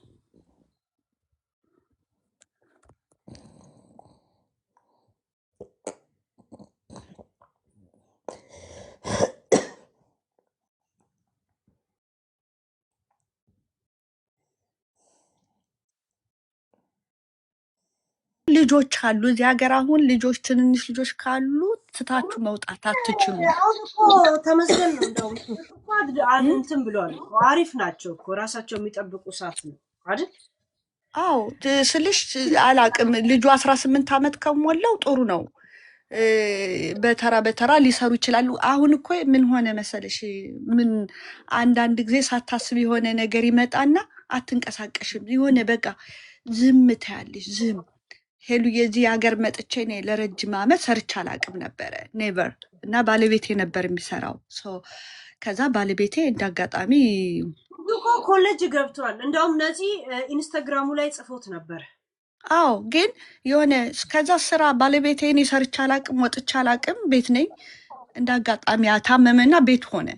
ልጆች አሉ እዚህ ሀገር። አሁን ልጆች ትንንሽ ልጆች ካሉ ትታችሁ መውጣት አትችሉ። አሁን እኮ ተመስገን ነው። እንደውም እንትን ብሏል። አሪፍ ናቸው እኮ ራሳቸው የሚጠብቁ ሰዓት ነው አይደል? አዎ ስልሽ አላቅም። ልጁ 18 ዓመት ከሞላው ጥሩ ነው። በተራ በተራ ሊሰሩ ይችላሉ። አሁን እኮ ምን ሆነ መሰለሽ፣ ምን አንዳንድ ጊዜ ሳታስብ የሆነ ነገር ይመጣና አትንቀሳቀሽም። የሆነ በቃ ዝም ትያለሽ። ዝም ሄሉ የዚህ ሀገር መጥቼ እኔ ለረጅም ዓመት ሰርቼ አላቅም ነበረ ኔቨር። እና ባለቤቴ ነበር የሚሰራው። ከዛ ባለቤቴ እንዳጋጣሚ እኮ ኮሌጅ ገብቷል። እንደውም ነዚህ ኢንስታግራሙ ላይ ጽፎት ነበር። አዎ ግን የሆነ ከዛ ስራ ባለቤቴ እኔ ሰርቼ አላቅም፣ ወጥቼ አላቅም፣ ቤት ነኝ። እንዳጋጣሚ ታመመና ቤት ሆነ።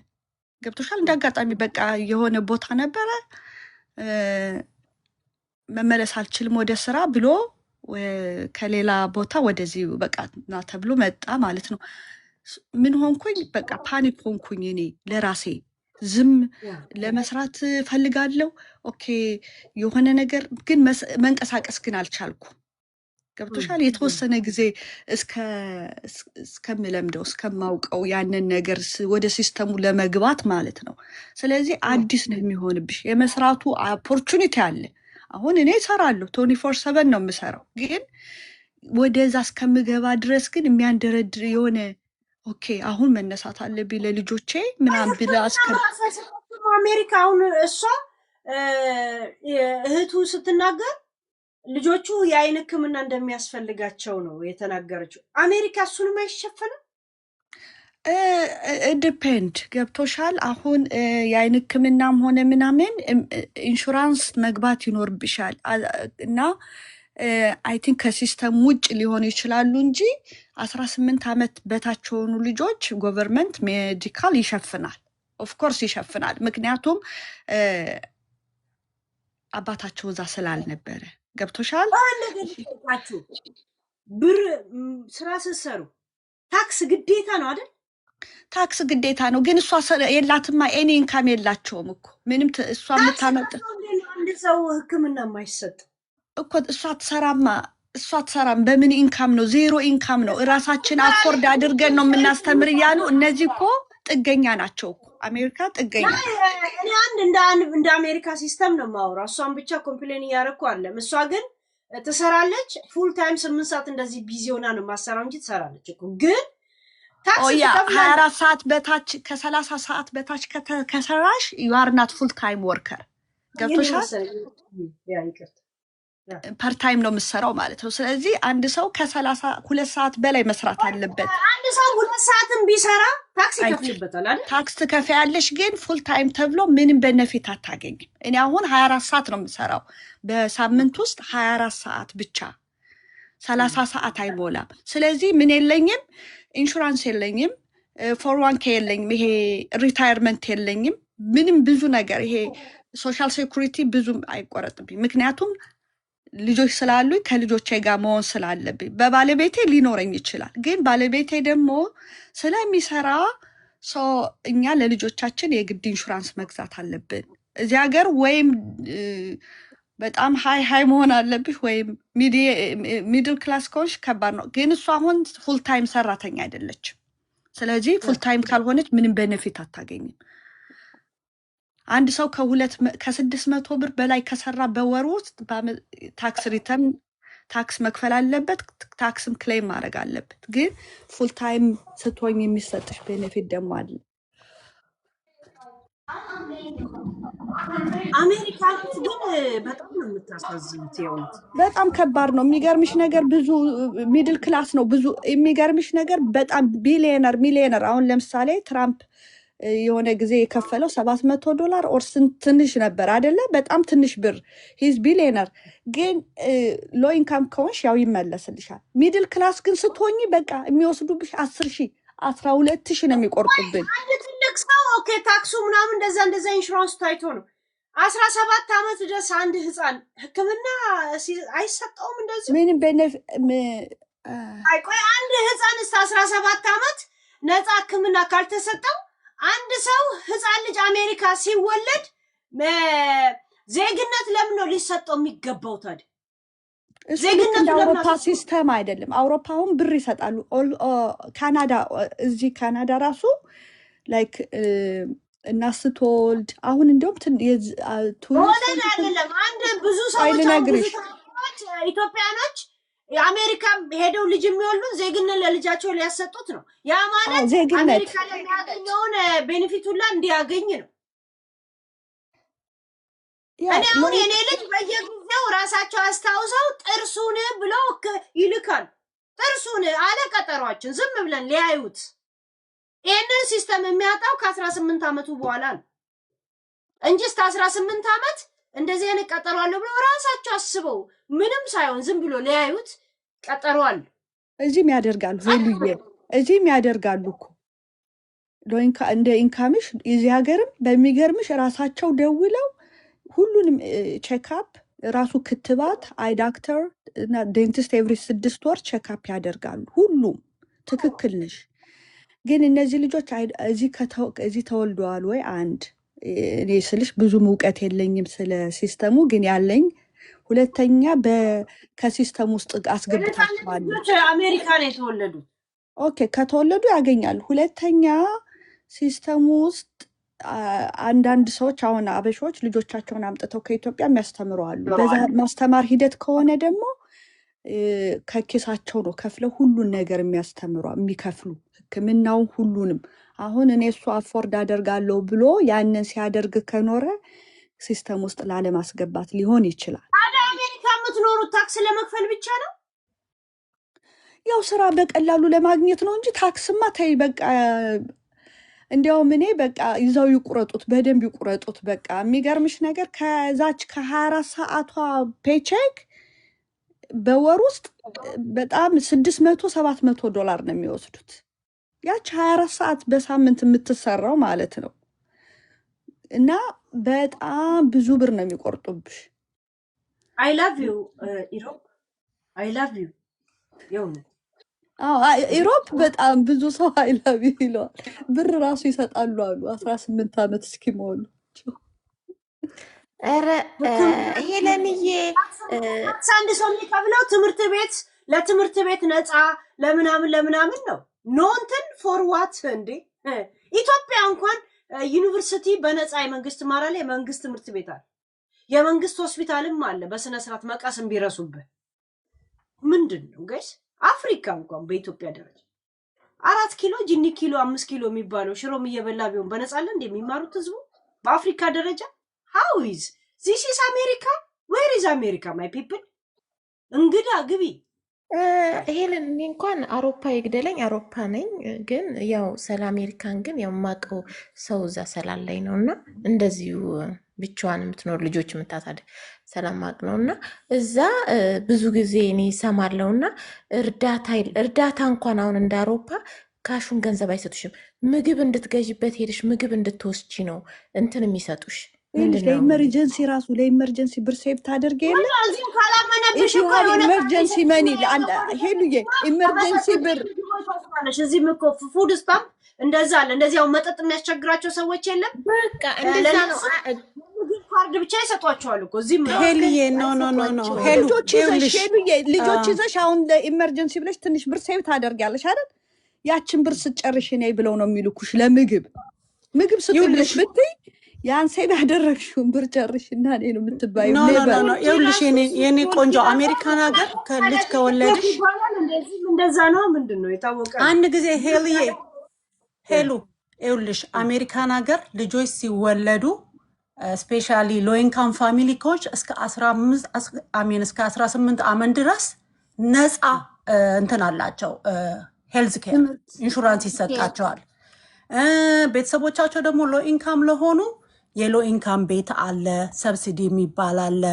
ገብቶሻል? እንዳጋጣሚ በቃ የሆነ ቦታ ነበረ መመለስ አልችልም ወደ ስራ ብሎ ከሌላ ቦታ ወደዚህ በቃ ና ተብሎ መጣ ማለት ነው። ምን ሆንኩኝ? በቃ ፓኒክ ሆንኩኝ እኔ ለራሴ። ዝም ለመስራት ፈልጋለሁ። ኦኬ የሆነ ነገር ግን መንቀሳቀስ ግን አልቻልኩ። ገብቶሻል? የተወሰነ ጊዜ እስከምለምደው እስከማውቀው ያንን ነገር ወደ ሲስተሙ ለመግባት ማለት ነው። ስለዚህ አዲስ ነው የሚሆንብሽ። የመስራቱ ኦፖርቹኒቲ አለ። አሁን እኔ እሰራለሁ 24/7 ነው የምሰራው። ግን ወደዛ እስከምገባ ድረስ ግን የሚያንደረድር የሆነ ኦኬ አሁን መነሳት አለብኝ ለልጆቼ ምናምን ብላ አሜሪካ አሁን እሷ እህቱ ስትናገር ልጆቹ የአይን ሕክምና እንደሚያስፈልጋቸው ነው የተናገረችው። አሜሪካ እሱንም አይሸፈንም። ዲፔንድ ገብቶሻል? አሁን የአይን ሕክምናም ሆነ ምናምን ኢንሹራንስ መግባት ይኖርብሻል እና አይ ቲንክ ከሲስተም ውጭ ሊሆኑ ይችላሉ እንጂ 18 ዓመት በታች የሆኑ ልጆች ጎቨርንመንት ሜዲካል ይሸፍናል። ኦፍኮርስ ይሸፍናል። ምክንያቱም አባታቸው እዛ ስላልነበረ። ገብቶሻል? ብር ስራ ስትሰሩ ታክስ ግዴታ ነው አይደል? ታክስ ግዴታ ነው። ግን እሷ የላትማ ኤኒ ኢንካም የላቸውም እኮ ምንም። እሷ የምታመጥ አንድ ሰው ሕክምና የማይሰጥ እኮ እሷ ትሰራም። በምን ኢንካም ነው? ዜሮ ኢንካም ነው። እራሳችን አፎርድ አድርገን ነው የምናስተምር እያሉ እነዚህ እኮ ጥገኛ ናቸው እኮ። አሜሪካ ጥገኛ። እኔ እንደ አሜሪካ ሲስተም ነው የማወራው። እሷን ብቻ ኮምፕሌን እያደረኩ አለም። እሷ ግን ትሰራለች ፉል ታይም 8 ሰዓት እንደዚህ ቢዚ ሆና ነው ማሰራው እንጂ ትሰራለች እኮ። ግን ኦያ 24 ሰዓት በታች ከ30 ሰዓት በታች ከሰራሽ ዩ አር ናት ፉል ታይም ወርከር። ገብቶሻል? ፐርታይም ነው የምሰራው ማለት ነው። ስለዚህ አንድ ሰው ከ32 ሰዓት በላይ መስራት አለበት። አንድ ሰው 2 ሰዓትም ቢሰራ ታክስ ይከፍልበታል አይደል? ታክስ ትከፍያለሽ፣ ግን ፉል ታይም ተብሎ ምንም በነፊት አታገኝም። እኔ አሁን 24 ሰዓት ነው የምሰራው በሳምንት ውስጥ 24 ሰዓት ብቻ 30 ሰዓት አይሞላም። ስለዚህ ምን የለኝም፣ ኢንሹራንስ የለኝም፣ 401k የለኝም፣ ይሄ ሪታየርመንት የለኝም፣ ምንም ብዙ ነገር ይሄ ሶሻል ሴኩሪቲ ብዙም አይቆረጥብኝ። ምክንያቱም ልጆች ስላሉኝ ከልጆቼ ጋር መሆን ስላለብኝ። በባለቤቴ ሊኖረኝ ይችላል፣ ግን ባለቤቴ ደግሞ ስለሚሰራ እኛ ለልጆቻችን የግድ ኢንሹራንስ መግዛት አለብን እዚህ ሀገር። ወይም በጣም ሀይ መሆን አለብሽ ወይም ሚድል ክላስ ከሆንሽ ከባድ ነው። ግን እሱ አሁን ፉል ታይም ሰራተኛ አይደለችም። ስለዚህ ፉል ታይም ካልሆነች ምንም ቤኔፊት አታገኝም። አንድ ሰው ከ600 ብር በላይ ከሰራ በወር ውስጥ ታክስ ሪተርን ታክስ መክፈል አለበት፣ ታክስም ክሌም ማድረግ አለበት። ግን ፉል ታይም ስትሆኝ የሚሰጥሽ ቤኔፊት ደግሞ አለ። አሜሪካኖች ግን በጣም ነው የምታሳዝኑት። የእውነት በጣም ከባድ ነው። የሚገርምሽ ነገር ብዙ ሚድል ክላስ ነው። ብዙ የሚገርምሽ ነገር በጣም ሚሊዮነር አሁን ለምሳሌ ትራምፕ የሆነ ጊዜ የከፈለው $700 ኦር ትንሽ ነበር አይደለ? በጣም ትንሽ ብር። ሂዝ ቢሊዮነር። ግን ሎ ኢንካም ከሆንሽ ያው ይመለስልሻል። ሚድል ክላስ ግን ስትሆኝ በቃ የሚወስዱብሽ 10,000 12,000 ነው የሚቆርጡብን። አንድ ትልቅ ሰው ኦኬ ታክሱ ምናምን እንደዛ ኢንሹራንስ ታይቶ ነው 17 ዓመት ድረስ አንድ ህፃን ሕክምና አይሰጠውም። እንደዚህ ምንም ቆይ አንድ ህፃን እስከ 17 ዓመት ነፃ ሕክምና ካልተሰጠው አንድ ሰው ህፃን ልጅ አሜሪካ ሲወለድ ዜግነት ለምን ነው ሊሰጠው የሚገባው ታዲያ? ዜግነት አውሮፓ ሲስተም አይደለም። አውሮፓውን ብር ይሰጣሉ። ካናዳ እዚህ ካናዳ ራሱ ላይክ እና ስትወልድ አሁን እንደውም ወለድ አይደለም አንድ ብዙ ሰዎች ኢትዮጵያኖች የአሜሪካ ሄደው ልጅ የሚወልዱ ዜግነት ለልጃቸው ሊያሰጡት ነው። ያ ማለት አሜሪካ ላይ የሚያገኘውን ቤኔፊት ሁላ እንዲያገኝ ነው። እኔ አሁን የኔ ልጅ በየጊዜው ራሳቸው አስታውሰው ጥርሱን ብለው ይልካል። ጥርሱን አለ ቀጠሯችን ዝም ብለን ሊያዩት። ይህንን ሲስተም የሚያጣው ከ18 ዓመቱ በኋላ ነው እንጂ እስከ 18 ዓመት እንደዚህ አይነት ቀጠሮ አለው ብለው ራሳቸው አስበው ምንም ሳይሆን ዝም ብሎ ሊያዩት ቀጠሮ አለ። እዚህም ያደርጋሉ ሄሉዬ፣ እዚህም ያደርጋሉ እኮ እንደ ኢንካምሽ እዚህ ሀገርም በሚገርምሽ ራሳቸው ደውለው ሁሉንም ቼክአፕ ራሱ ክትባት አይ ዳክተር እና ዴንቲስት ኤቭሪ 6 ወር ቼክአፕ ያደርጋሉ። ሁሉም ትክክል ነሽ። ግን እነዚህ ልጆች እዚህ ተወልደዋል ወይ? አንድ እኔ ስልሽ ብዙም እውቀት የለኝም ስለ ሲስተሙ፣ ግን ያለኝ ሁለተኛ ከሲስተም ውስጥ አስገብታችኋል። አሜሪካ ነው የተወለዱት። ኦኬ ከተወለዱ ያገኛሉ። ሁለተኛ ሲስተሙ ውስጥ አንዳንድ ሰዎች አሁን አበሾች ልጆቻቸውን አምጥተው ከኢትዮጵያ የሚያስተምሩ አሉ። በዛ ማስተማር ሂደት ከሆነ ደግሞ ከኪሳቸው ነው ከፍለው ሁሉን ነገር የሚከፍሉ ሕክምናውን ሁሉንም። አሁን እኔ እሱ አፎርድ አደርጋለሁ ብሎ ያንን ሲያደርግ ከኖረ ሲስተም ውስጥ ላለማስገባት ሊሆን ይችላል። ታዲያ አሜሪካ የምትኖሩት ታክስ ለመክፈል ብቻ ነው? ያው ስራ በቀላሉ ለማግኘት ነው እንጂ ታክስማ ተይ በቃ። እንዲያውም እኔ በቃ ይዘው ይቁረጡት፣ በደንብ ይቁረጡት። በቃ የሚገርምሽ ነገር ከዛች ከ24 ሰዓቷ ፔቼክ በወር ውስጥ በጣም $600-700 ነው የሚወስዱት። ያች 24 ሰዓት በሳምንት የምትሰራው ማለት ነው። እና በጣም ብዙ ብር ነው የሚቆርጡብሽ። አይ ላቭ ዩ ኢሮፕ፣ አይ ላቭ ዩ የእውነት ኢሮፕ በጣም ብዙ ሰው አይ ላቭ ዩ ይለዋል። ብር ራሱ ይሰጣሉ አሉ 18 ዓመት እስኪሞሉ። ኧረ ሄለንዬ አንድ ሰው የሚከፍለው ትምህርት ቤት ለትምህርት ቤት ነፃ ለምናምን ነው። ኖንትን ፎር ዋት እንዴ? ኢትዮጵያ እንኳን ዩኒቨርሲቲ በነፃ የመንግስት ማራለ የመንግስት ትምህርት ቤት አለ፣ የመንግስት ሆስፒታልም አለ። በስነ ስርዓት መቃስም ቢረሱበት ምንድነው ጋይስ? አፍሪካ እንኳን በኢትዮጵያ ደረጃ 4 ኪሎ ጂኒ ኪሎ 5 ኪሎ የሚባለው ሽሮም እየበላ ቢሆን በነፃ አለ እንደሚማሩት ህዝቡ በአፍሪካ ደረጃ። how is this is America? where is America my people? እንግዳ ግቢ ሄለን። እኔ እንኳን አውሮፓ ይግደለኝ አውሮፓ ነኝ፣ ግን ያው ስለ አሜሪካን ግን የማውቀው ሰው እዛ ስላለኝ ነው። እና እንደዚሁ ብቻዋን የምትኖር ልጆች የምታሳድግ ስለማውቅ ነው። እና እዛ ብዙ ጊዜ እኔ እሰማለሁ። እና እርዳታ እንኳን አሁን እንደ አውሮፓ ካሹን ገንዘብ አይሰጡሽም። ምግብ እንድትገዥበት ሄድሽ ምግብ እንድትወስጂ ነው እንትን የሚሰጡሽ። ለኢመርጀንሲ ራሱ ለኢመርጀንሲ ብር ሴቭ ታደርገ የለ ኢመርጀንሲ መኒ ሄሉዬ ኢመርጀንሲ ብር እዚህም እኮ ፉድ ስታምፕ እንደዛ አለ። እንደዚህ ያው መጠጥ የሚያስቸግራቸው ሰዎች የለም በቃ እንደዛ ነው። ካርድ ብቻ ይሰጧቸዋል እኮ እዚህም ሄሉዬ ኖ ልጆች ይዘሽ አሁን ለኢመርጀንሲ ብለሽ ትንሽ ብር ሴቭ ታደርጊያለሽ አይደል? ያችን ብር ስጨርሽ ነይ ብለው ነው የሚልኩሽ ለምግብ ምግብ ስትልሽ ብትይ ያን ሴብ ያደረግሽውን ብር ጨርሽና እኔ ነው የምትባዩ ኖ ኖ ኖ ኖ ይኸውልሽ የኔ ቆንጆ አሜሪካን ሀገር ከልጅ ከወለድሽ እንደዛ ነው ምንድነው የታወቀ አንድ ጊዜ ሄሉ ይኸውልሽ አሜሪካን ሀገር ልጆች ሲወለዱ ስፔሻሊ ሎ ኢንካም ፋሚሊ ኮች እስከ 18 ዓመት ድረስ ነፃ እንትን አላቸው ሄልዝ ኬር ኢንሹራንስ ይሰጣቸዋል ቤተሰቦቻቸው ደግሞ ሎ ኢንካም ለሆኑ የሎ ኢንካም ቤት አለ ሰብሲዲ የሚባል አለ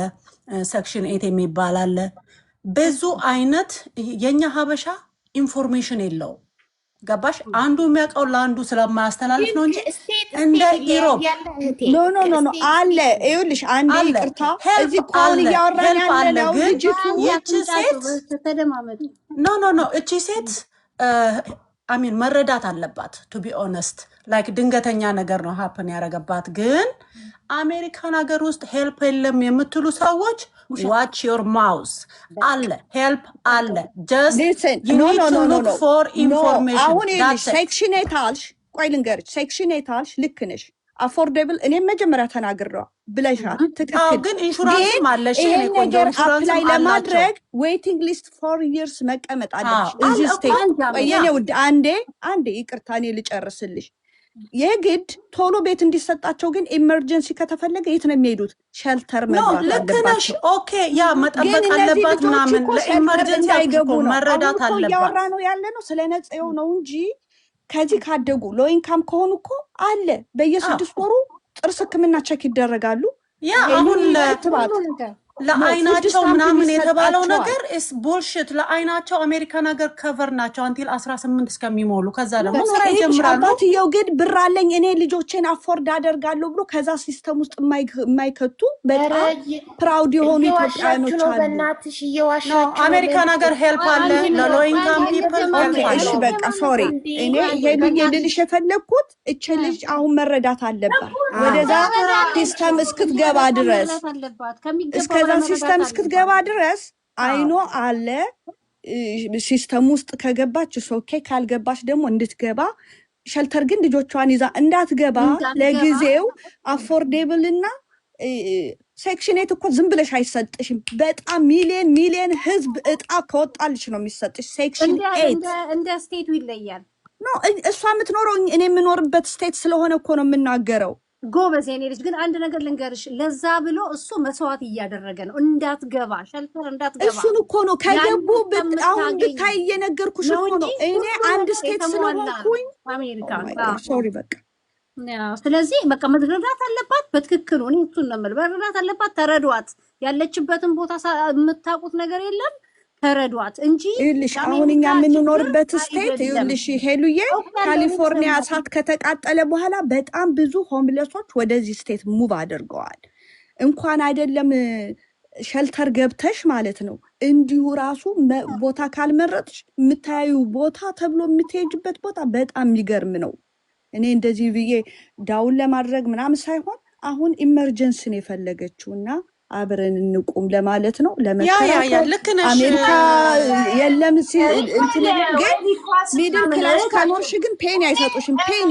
ሴክሽን 8 የሚባል አለ ብዙ አይነት የኛ ሀበሻ ኢንፎርሜሽን የለው ገባሽ አንዱ የሚያውቀው ለአንዱ ስለማያስተላልፍ ነው እንጂ እንደ ኢሮፕ ኖ አለ ይኸውልሽ አንዴ ይቅርታ እዚህ ቆን ያወራን ያለው ልጅቱ እቺ ሴት ተደማመጡ ኖ እቺ ሴት አሚን መረዳት አለባት ቱ ቢ ኦነስት ላይክ ድንገተኛ ነገር ነው ሃፕን ያረጋባት ግን አሜሪካን ሀገር ውስጥ ሄልፕ የለም የምትሉ ሰዎች watch your mouth አለ ሄልፕ አለ just you need to look for information አሁን ሴክሽን ኤታልሽ ቆይ ልንገርሽ ሴክሽን ኤታልሽ ልክ ነሽ አፎርደብል እኔ መጀመሪያ ተናግረው ብለሻል ትክክል ግን ኢንሹራንስ ማለሽ እኔ ቆንጆ ኢንሹራንስ ለማድረግ ዌቲንግ ሊስት 4 years መቀመጥ አለሽ እዚህ ስቴት ቆየኔ ውድ አንዴ ይቅርታ እኔ ልጨርስልሽ የግድ ቶሎ ቤት እንዲሰጣቸው ግን ኢመርጀንሲ ከተፈለገ የት ነው የሚሄዱት ሼልተር መግባት አለባቸው ኦኬ ያ መጠበቅ አለባት ምናምን ለኢመርጀንሲ አይገቡ መረዳት አለባት ያወራ ነው ያለ ነው ስለ ነጽው ነው እንጂ ከዚህ ካደጉ ሎ ኢንካም ከሆኑ እኮ አለ በየ6 ወሩ ጥርስ ህክምና ቼክ ይደረጋሉ ያ አሁን ለአይናቸው ምናምን የተባለው ነገር is bullshit ለአይናቸው አሜሪካን ሀገር ከቨር ናቸው አንቲል 18 እስከሚሞሉ ከዛ ደግሞ ስራ ይጀምራሉ አባትየው ግን ብር አለኝ እኔ ልጆቼን አፎርድ አደርጋለሁ ብሎ ከዛ ሲስተም ውስጥ የማይከቱ በጣም ፕራውድ የሆኑ ኢትዮጵያኖች አሉ በእናትሽ እየዋሻችሁ አሜሪካን ሀገር ሄልፕ አለ ለሎ ኢንካም ፒፕል ሄልፕ አለ እሺ በቃ ሶሪ እኔ ሄሉዬ ልልሽ የፈለኩት እቺ ልጅ አሁን መረዳት አለባት ወደዛ ሲስተም እስክትገባ ድረስ እስከዛ ሲስተም እስክትገባ ድረስ አይኖ አለ ሲስተም ውስጥ ከገባች ኦኬ ካልገባች ደግሞ እንድትገባ ሸልተር ግን ልጆቿን ይዛ እንዳትገባ ለጊዜው አፎርዴብል እና ሴክሽን 8 እኮ ዝም ብለሽ አይሰጥሽም በጣም ሚሊየን ህዝብ እጣ ከወጣልሽ ነው የሚሰጥሽ ሴክሽን 8 እንደ ስቴቱ ይለያል ነው እሷ የምትኖረው እኔ የምኖርበት ስቴት ስለሆነ እኮ ነው የምናገረው ጎበዝ የኔ ልጅ ግን አንድ ነገር ልንገርሽ ለዛ ብሎ እሱ መስዋዕት እያደረገ ነው እንዳትገባ ሸልተር እንዳትገባ እሱን እኮ ነው ከገቡ አሁን ብታይ እየነገርኩሽ እኮ ነው እኔ አንድ ስቴት ስለሆንኩኝ አሜሪካ ሶሪ በቃ ስለዚህ በቃ መረዳት አለባት በትክክል እኔ እሱን ነው የምልህ መረዳት አለባት ተረዷት ያለችበትን ቦታ የምታውቁት ነገር የለም ተረዷት እንጂ ይልሽ አሁን እኛ የምንኖርበት ስቴት ይልሽ ሄሉዬ ካሊፎርኒያ እሳት ከተቃጠለ በኋላ በጣም ብዙ ሆምለሶች ወደዚህ ስቴት ሙቭ አድርገዋል እንኳን አይደለም ሸልተር ገብተሽ ማለት ነው እንዲሁ ራሱ ቦታ ካልመረጥሽ የምታዩ ቦታ ተብሎ የምትሄጅበት ቦታ በጣም የሚገርም ነው እኔ እንደዚህ ብዬ ዳውን ለማድረግ ምናምን ሳይሆን አሁን ኢመርጀንሲ ነው የፈለገችውና አብረን እንቁም ለማለት ነው ለመከራከር አሜሪካ የለም እንትን ግን ሚድል ክላስ ካኖርሽ ግን ፔኒ አይሰጡሽም ፔኒ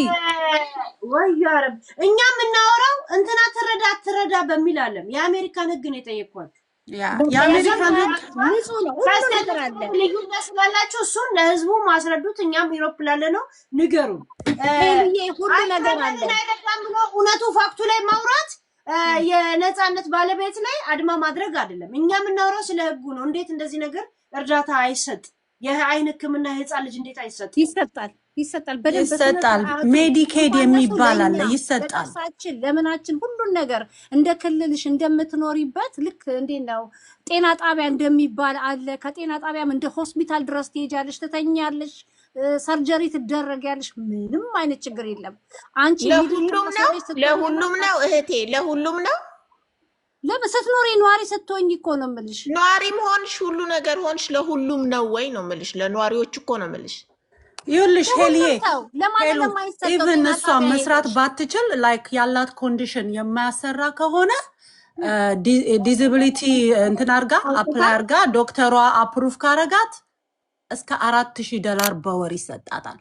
ወያረብ እኛ የምናወራው እንትና ትረዳ በሚል አለም የአሜሪካን ህግ ነው የጠየቅኳችሁ የአሜሪካን ህግ ንጹህ ነው ልዩነት ስላላችሁ እሱን ለህዝቡ ማስረዱት እኛም ዩሮፕ ላለ ነው ንገሩ ሁሉ ነገር አለ እውነቱ ፋክቱ ላይ ማውራት የነፃነት ባለቤት ላይ አድማ ማድረግ አይደለም እኛ የምናወራው ስለ ህጉ ነው እንዴት እንደዚህ ነገር እርዳታ አይሰጥ የአይን ህክምና ህፃን ልጅ እንዴት አይሰጥ ይሰጣል በደንብ ይሰጣል ሜዲኬድ የሚባል አለ ይሰጣል ለምናችን ሁሉን ነገር እንደ ክልልሽ እንደምትኖሪበት ልክ እንዴት ነው ጤና ጣቢያ እንደሚባል አለ ከጤና ጣቢያም እንደ ሆስፒታል ድረስ ትሄጃለሽ ትተኛለሽ ሰርጀሪ ትደረጋለሽ ምንም አይነት ችግር የለም አንቺ ለሁሉም ነው እህቴ ለሁሉም ነው ለምስትኖሪ ኗሪ ስትሆኝ እኮ ነው የምልሽ ኗሪም ሆንሽ ሁሉ ነገር ሆንሽ ለሁሉም ነው ወይ ነው የምልሽ ለኗሪዎች እኮ ነው የምልሽ ይኸውልሽ ሄልዬ ኢቭን እሷ መስራት ባትችል ላይክ ያላት ኮንዲሽን የማያሰራ ከሆነ ዲዚቢሊቲ እንትን አርጋ አፕላይ አርጋ ዶክተሯ አፕሩቭ ካረጋት እስከ $4000 በወር ይሰጣታል።